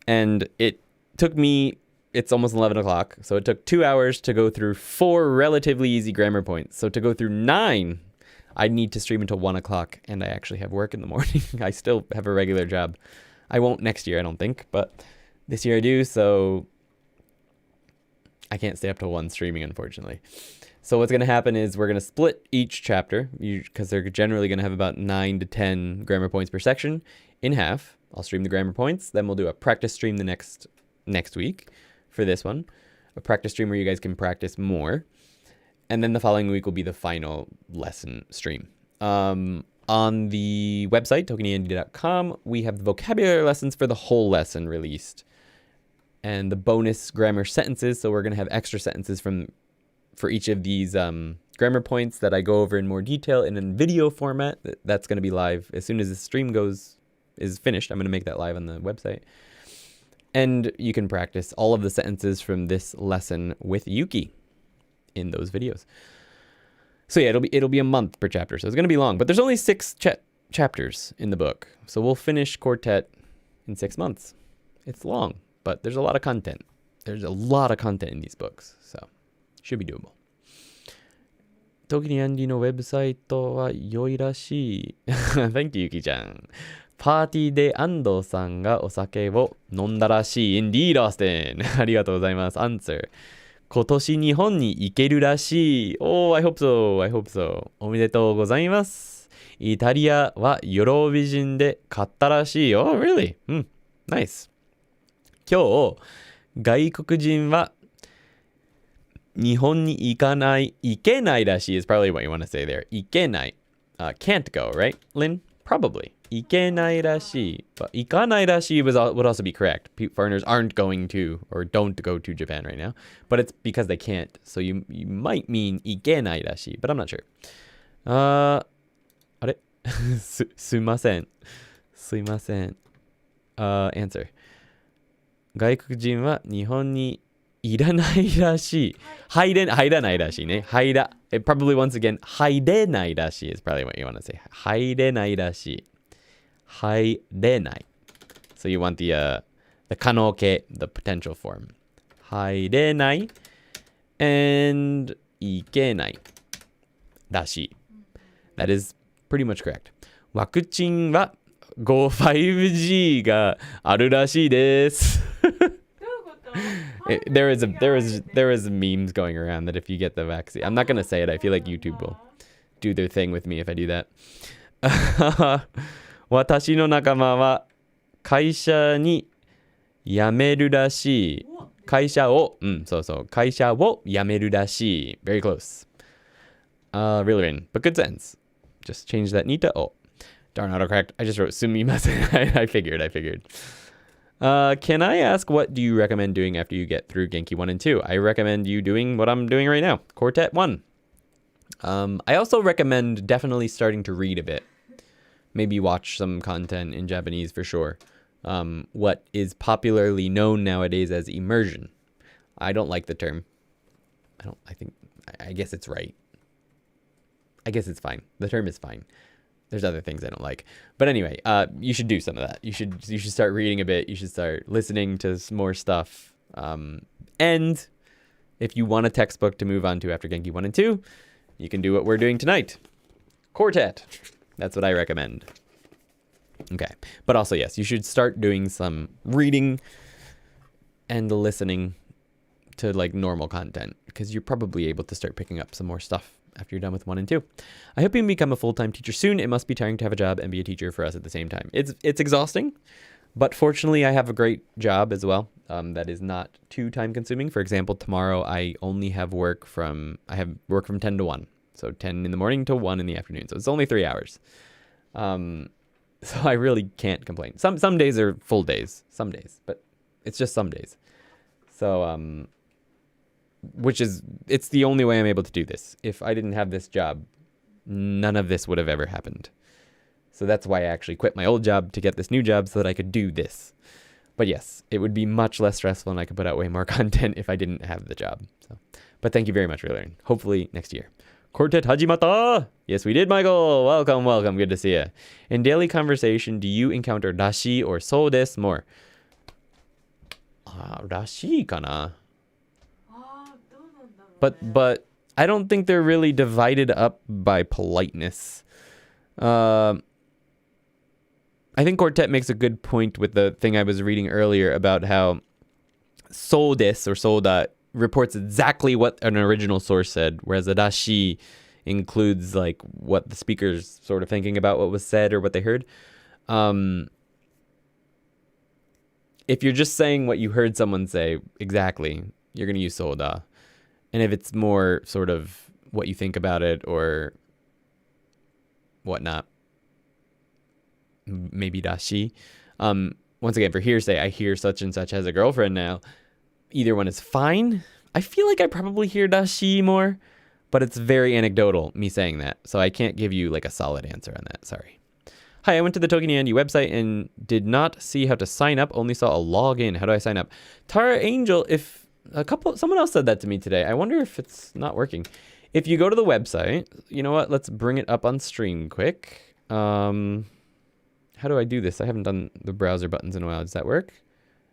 And it took me, it's almost 11 o'clock. So it took 2 hours to go through 4 relatively easy grammar points. So to go through 9, I need to stream until 1 o'clock. And I actually have work in the morning. I still have a regular job. I won't next year, I don't think. But this year I do. So I can't stay up till 1 streaming, unfortunately. So what's going to happen is we're going to split each chapter, because they're generally going to have about 9 to 10 grammar points per section, in half. I'll stream the grammar points. Then we'll do a practice stream the next week for this one. A practice stream where you guys can practice more. And then the following week will be the final lesson stream. On the website, ToKiniAndy.com, we have the vocabulary lessons for the whole lesson released. And the bonus grammar sentences. So we're going to have extra sentences for each of these grammar points that I go over in more detail in a video format. That's going to be live as soon as the stream is finished. I'm going to make that live on the website. And you can practice all of the sentences from this lesson with Yuki in those videos. So yeah, it'll be a month per chapter. So it's going to be long, but there's only 6 chapters in the book. So we'll finish Quartet in 6 months. It's long, but there's a lot of content. There's a lot of content in these books. So should be doable. ToKini Andy のウェブサイトは良いらしい。Thank you, ゆきちゃん。パーティーで安藤さんがお酒を飲んだらしい。Indeed, Austin. ありがとうございます。Answer. 今年日本に行けるらしい。Oh, I hope so. I hope so. おめでとうございます。イタリアはヨロビジンで勝ったらしい。Oh, really? Nice. 今日、外国人は日本に行けないらしい is probably what you want to say there. 行けない。Can't go, right, Lynn? Probably. 行けないらしい. But 行かないらしいwould also be correct. Foreigners aren't going to or don't go to Japan right now. But it's because they can't. So you might mean 行けないらしい. But I'm not sure. あれすいません。すいません。Answer. 外国人は日本にいらないらしい。入らないらしいね。probably once again, 入れないらしい is probably what you want to say. 入れないらしい。入れない。So you want the 可能形, the potential form. 入れない and いけないらしい。That is pretty much correct. ワクチンは 5G があるらしいです。There is memes going around that if you get the vaccine, I'm not going to say it. I feel like YouTube will do their thing with me if I do that. 私の仲間は会社に辞めるらしい。会社を辞めるらしい。Very close. Really written, but good sense. Just change that ni to o. Darn autocorrect. I just wrote sumimasen. I figured. Can I ask what do you recommend doing after you get through Genki 1 and 2? I recommend you doing what I'm doing right now, Quartet 1. I also recommend definitely starting to read a bit. Maybe watch some content in Japanese for sure. What is popularly known nowadays as immersion. I don't like the term. I guess it's right. I guess it's fine. The term is fine. There's other things I don't like. But anyway, you should do some of that. You should start reading a bit. You should start listening to some more stuff. And if you want a textbook to move on to after Genki 1 and 2, you can do what we're doing tonight. Quartet. That's what I recommend. Okay. But also, yes, you should start doing some reading and listening to like normal content, because you're probably able to start picking up some more stuff after you're done with 1 and 2. I hope you can become a full-time teacher soon. It must be tiring to have a job and be a teacher for us at the same time. It's exhausting, but fortunately I have a great job as well. That is not too time consuming. For example, tomorrow I only have work from 10 to 1. So 10 in the morning to 1 in the afternoon. So it's only 3 hours. So I really can't complain. Some days are full days, some days, but it's just some days. So, it's the only way I'm able to do this. If I didn't have this job, none of this would have ever happened. So that's why I actually quit my old job to get this new job so that I could do this. But yes, it would be much less stressful and I could put out way more content if I didn't have the job. So, but thank you very much for learning. Hopefully next year. Quartet hajimata! Yes, we did, Michael. Welcome, welcome. Good to see you. In daily conversation, do you encounter dashi or so desu more? Dashi kana? But I don't think they're really divided up by politeness. I think Quartet makes a good point with the thing I was reading earlier about how so desu or soda reports exactly what an original source said, whereas a dashi includes like what the speaker's sort of thinking about what was said or what they heard. If you're just saying what you heard someone say exactly, you're going to use soda. And if it's more sort of what you think about it or whatnot, maybe dashi. Once again, for hearsay, I hear such and such has a girlfriend now. Either one is fine. I feel like I probably hear dashi more, but it's very anecdotal, me saying that. So I can't give you like a solid answer on that. Sorry. Hi, I went to the ToKini Andy website and did not see how to sign up, only saw a login. How do I sign up? Tara Angel, someone else said that to me today. I wonder if it's not working. If you go to the website, you know what? Let's bring it up on stream quick. How do I do this? I haven't done the browser buttons in a while. Does that work?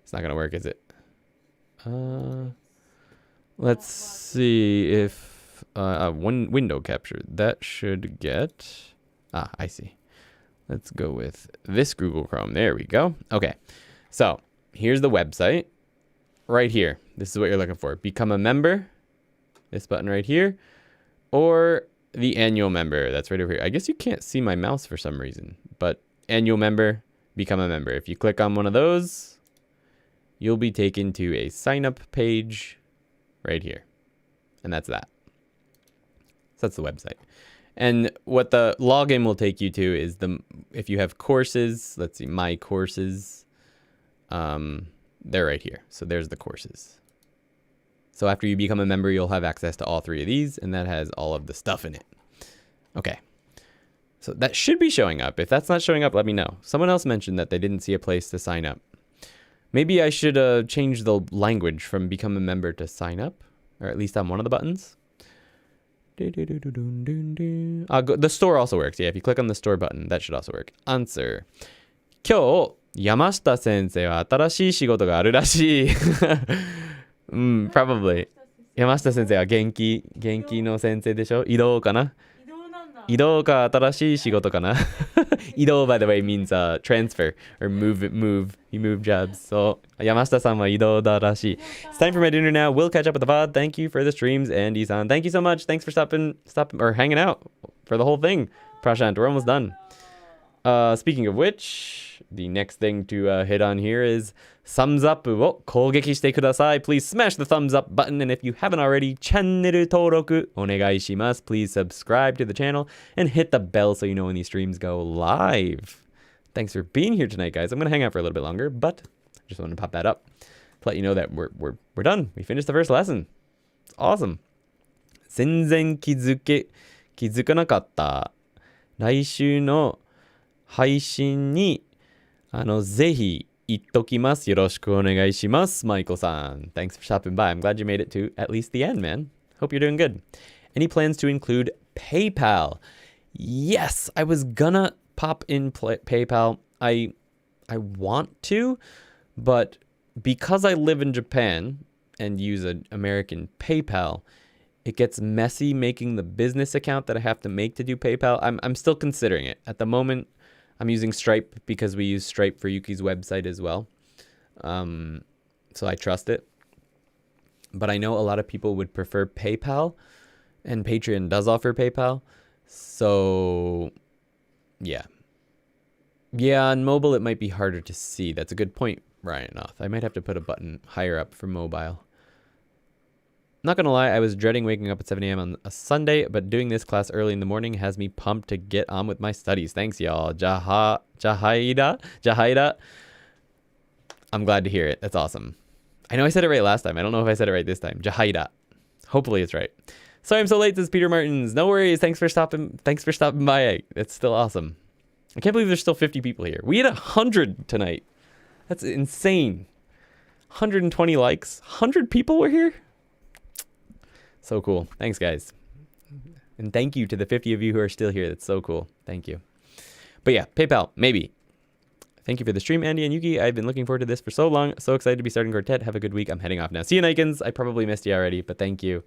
It's not going to work, is it? Let's see if one window capture. That should get... I see. Let's go with this Google Chrome. There we go. Okay. So here's the website right here. This is what you're looking for. Become a member. This button right here. Or the annual member. That's right over here. I guess you can't see my mouse for some reason, but annual member, become a member. If you click on one of those, you'll be taken to a sign up page right here. And that's that. So that's the website. And what the login will take you to is if you have courses, let's see, my courses, they're right here. So there's the courses. So after you become a member, you'll have access to all 3 of these, and that has all of the stuff in it. Okay. So that should be showing up. If that's not showing up, let me know. Someone else mentioned that they didn't see a place to sign up. Maybe I should change the language from become a member to sign up, or at least on one of the buttons. The store also works. Yeah, if you click on the store button, that should also work. Answer. 今日、山下先生は新しい仕事があるらしい。probably. 山下先生は元気の先生でしょ？移動かな？移動か新しい仕事かな？移動, by the way, means transfer or move. You move jobs. So, 山下さんは移動だらしい. It's time for my dinner now. We'll catch up with the VOD. Thank you for the streams, Andy-san. Thank you so much. Thanks for stopping or hanging out for the whole thing. Prashant, we're almost done. Speaking of which, the next thing to hit on here is thumbs up を攻撃してください. Please smash the thumbs up button, and if you haven't already, チャンネル登録お願いします. Please subscribe to the channel and hit the bell so you know when these streams go live. Thanks for being here tonight, guys. I'm going to hang out for a little bit longer, but I just wanted to pop that up to let you know that we're done. We finished the first lesson. It's awesome. 全然気づかなかった。来週の配信にぜひ言っときます。よろしくお願いします。Michael-san. Thanks for stopping by. I'm glad you made it to at least the end, man. Hope you're doing good. Any plans to include PayPal? Yes, I was gonna pop in PayPal. I want to, but because I live in Japan and use an American PayPal, it gets messy making the business account that I have to make to do PayPal. I'm still considering it. At the moment, I'm using Stripe because we use Stripe for Yuki's website as well. So I trust it. but I know a lot of people would prefer PayPal, and Patreon does offer PayPal. So, yeah. Yeah, on mobile, it might be harder to see. That's a good point, Ryan Oth. I might have to put a button higher up for mobile. Not gonna lie, I was dreading waking up at 7 a.m. on a Sunday, but doing this class early in the morning has me pumped to get on with my studies. Thanks, y'all. Jahaida. I'm glad to hear it. That's awesome. I know I said it right last time. I don't know if I said it right this time. Jahaida. Hopefully it's right. Sorry I'm so late, says Peter Martins. No worries. Thanks for stopping by. It's still awesome. I can't believe there's still 50 people here. We had 100 tonight. That's insane. 120 likes. 100 people were here? So cool. Thanks, guys. And thank you to the 50 of you who are still here. That's so cool. Thank you. But yeah, PayPal, maybe. Thank you for the stream, Andy and Yuki. I've been looking forward to this for so long. So excited to be starting Quartet. Have a good week. I'm heading off now. See you, Nikons. I probably missed you already, but thank you.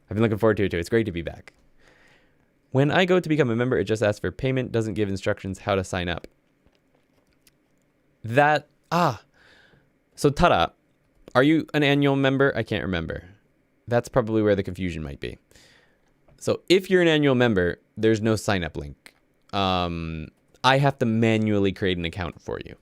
I've been looking forward to it too. It's great to be back. When I go to become a member, it just asks for payment, doesn't give instructions how to sign up. So Tara, are you an annual member? I can't remember. That's probably where the confusion might be. So if you're an annual member, there's no sign up link. I have to manually create an account for you.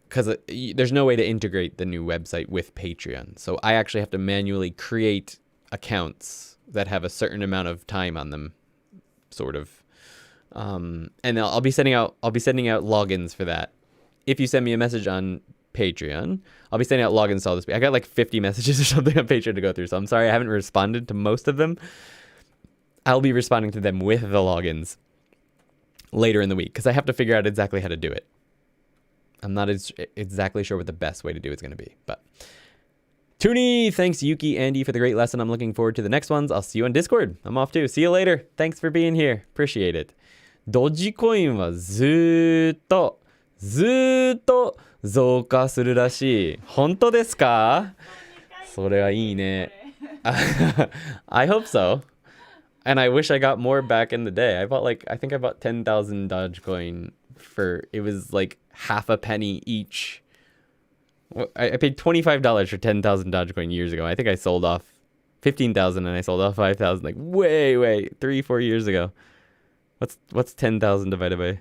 Because there's no way to integrate the new website with Patreon. So I actually have to manually create accounts that have a certain amount of time on them, sort of. And I'll be sending out logins for that. If you send me a message on Patreon, I'll be sending out logins to all this. I got like 50 messages or something on Patreon to go through, so I'm sorry I haven't responded to most of them. I'll be responding to them with the logins later in the week because I have to figure out exactly how to do it. I'm not exactly sure what the best way to do it's going to be, but Toonie, thanks Yuki, Andy for the great lesson. I'm looking forward to the next ones. I'll see you on Discord. I'm off too. See you later. Thanks for being here. Appreciate it. ドジコインはずーっと増加するらしい。本当ですか？それはいいね。I hope so. And I wish I got more back in the day. I think I bought 10,000 Dogecoin for, it was like half a penny each. I paid $25 for 10,000 Dogecoin years ago. I think I sold off 15,000 and I sold off 5,000 like way 3-4 years ago. What's 10,000 divided by?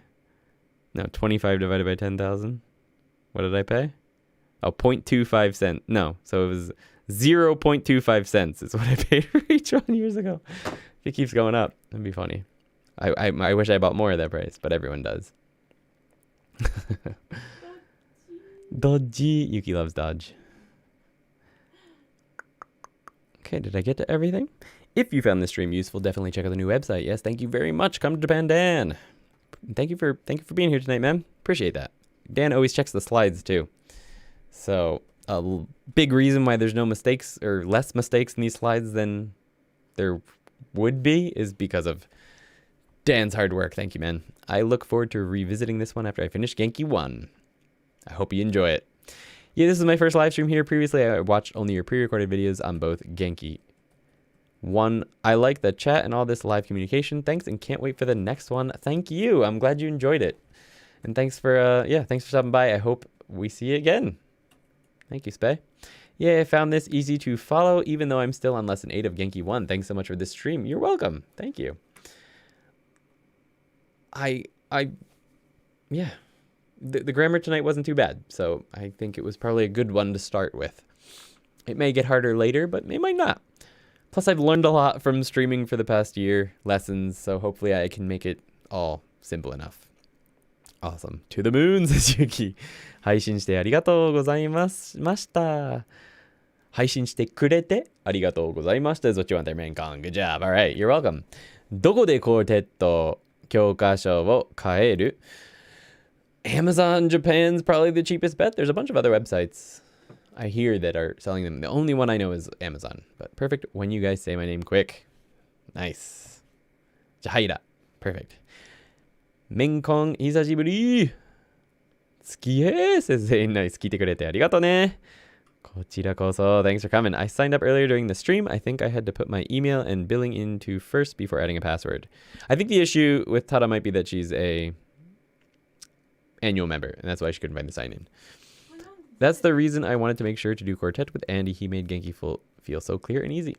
No, 25 divided by 10,000. What did I pay? Oh, 0.25 cents. No, so it was 0.25 cents is what I paid for each one years ago. If it keeps going up, that'd be funny. I wish I bought more of that price, but everyone does. Dodgy. Yuki loves Dodge. Okay, did I get to everything? If you found this stream useful, definitely check out the new website. Yes, thank you very much. Come to Japan, Dan. Thank you for being here tonight, man. Appreciate that. Dan always checks the slides too. So a big reason why there's no mistakes or less mistakes in these slides than there would be is because of Dan's hard work. Thank you, man. I look forward to revisiting this one after I finish Genki 1. I hope you enjoy it. Yeah, this is my first live stream here. Previously, I watched only your pre-recorded videos on both Genki 1. I like the chat and all this live communication. Thanks, and can't wait for the next one. Thank you. I'm glad you enjoyed it. And thanks for stopping by. I hope we see you again. Thank you, Spay. Yeah, I found this easy to follow, even though I'm still on lesson 8 of Genki 1. Thanks so much for this stream. You're welcome. Thank you. Yeah. The grammar tonight wasn't too bad, so I think it was probably a good one to start with. It may get harder later, but it might not. Plus, I've learned a lot from streaming for the past year, lessons, so hopefully I can make it all simple enough. Awesome. To the moon, says Yuki. 配信してありがとうございました。配信してくれてありがとうございました。is what you want there, man. Good job. All right, you're welcome. どこでコーテット教科書を買える? Amazon Japan's probably the cheapest bet. There's a bunch of other websites I hear that are selling them. The only one I know is Amazon. But perfect. When you guys say my name quick. Nice. Jahaira. Perfect. Menkon, 久しぶり。月へ says, hey, nice. 聞いてくれてありがとうね。こちらこそ. Thanks for coming. I signed up earlier during the stream. I think I had to put my email and billing into first before adding a password. I think the issue with Tara might be that she's a annual member, and that's why she couldn't find the sign in. That's the reason I wanted to make sure to do quartet with Andy. He made Genki feel so clear and easy.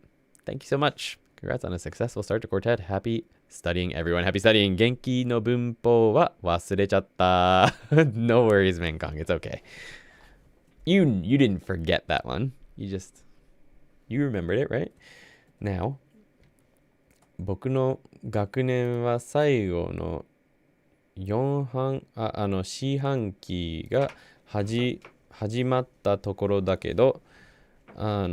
Thank you so much. Congrats on a successful start to quartet. Happy studying, everyone. Happy studying. Genki no bunpo wa wasurechatta. No worries, Menkong. It's okay. You didn't forget that one. You remembered it, right? Now, 僕の学年は最後の4四半期が始まったところだけど、I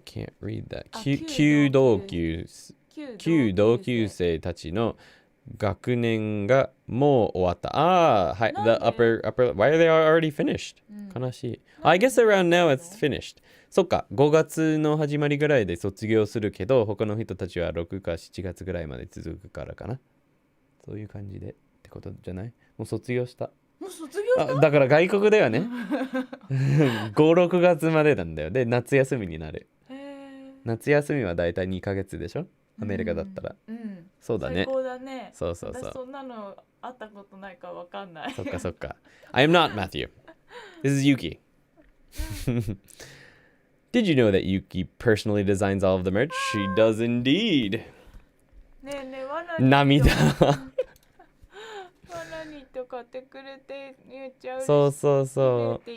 can't read that. 旧同級生たちの学年がもう終わった。はい。The upper, why are they already finished? 悲しい。I guess around now it's finished. そっか、5月の始まりぐらいで卒業するけど、他の人たちは6か7月ぐらいまで続くからかな。そういう感じでってことじゃない？もう卒業した。もう卒業した？だから外国ではね、5、6月までなんだよ。で、夏休みになる。夏休みはだいたい2ヶ月でしょ？アメリカだったら。そうだね。最高だね。そう。私そんなのあったことないからわかんない。そっか。I am not Matthew. This is Yuki. Did you know that Yuki personally designs all of the merch? She does indeed. ねえ、涙。わらにと買ってくれてゆうちゃん。そう。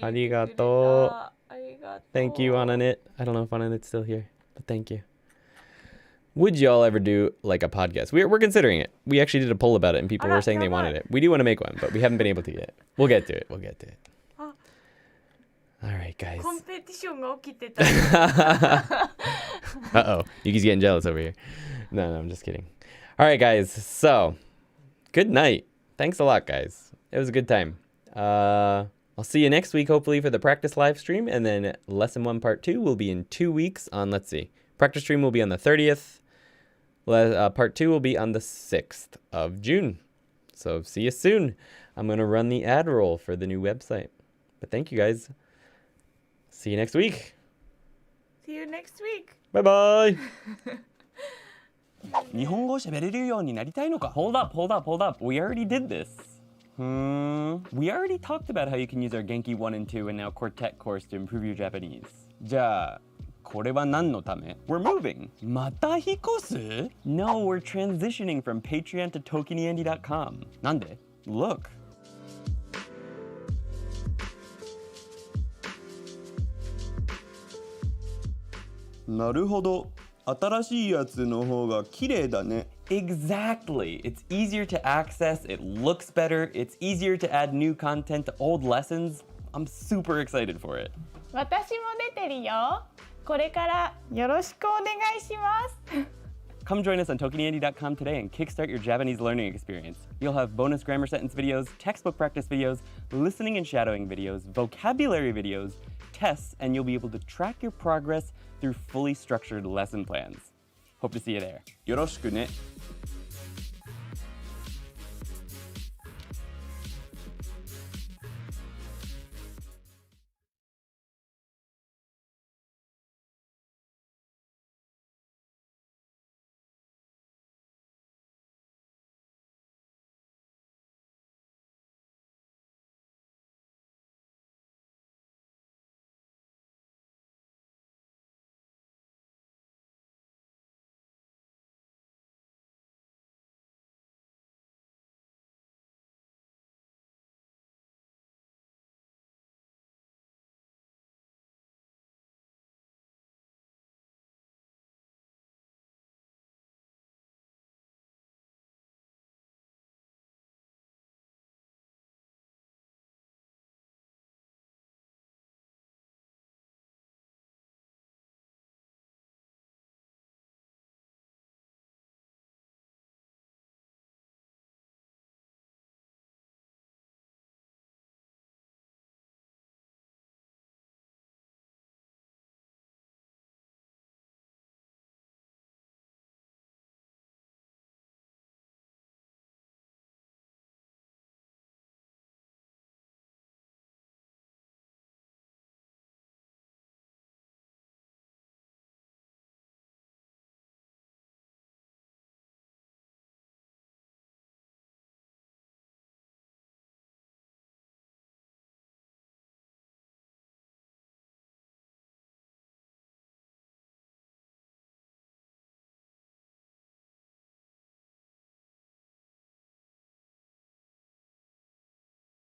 ありがとう。ありがとう。Thank you, Ananit. I don't know if Ananit's still here, but thank you. Would y'all ever do like a podcast? We're considering it. We actually did a poll about it and people were saying they wanted it. We do want to make one, but we haven't been able to yet. We'll get to it. All right, guys. コンペティションが起きてた。Uh-oh. Yuki's getting jealous over here. No, I'm just kidding. All right, guys. So, good night. Thanks a lot, guys. It was a good time. I'll see you next week, hopefully, for the practice live stream. And then lesson 1, part 2 will be in 2 weeks on, let's see. Practice stream will be on the 30th. Part 2 will be on the 6th of June. So, see you soon. I'm going to run the ad roll for the new website. But thank you, guys. See you next week. See you next week. Bye-bye. 日本語を喋れるようになりたいのか? Hold up. We already did this. We already talked about how you can use our Genki 1 and 2 and now Quartet course to improve your Japanese. じゃあ、これは何のため? We're moving. また引っ越す? No, we're transitioning from Patreon to ToKiniAndy.com. なんで? Look. なるほど。新しいやつの方が綺麗だね。Exactly. It's easier to access, it looks better, it's easier to add new content to old lessons. I'm super excited for it. 私も出てるよ。これからよろしくお願いします。Come join us on ToKiniAndy.com today and kickstart your Japanese learning experience. You'll have bonus grammar sentence videos, textbook practice videos, listening and shadowing videos, vocabulary videos, tests, and you'll be able to track your progress through fully structured lesson plans. Hope to see you there. よろしくね。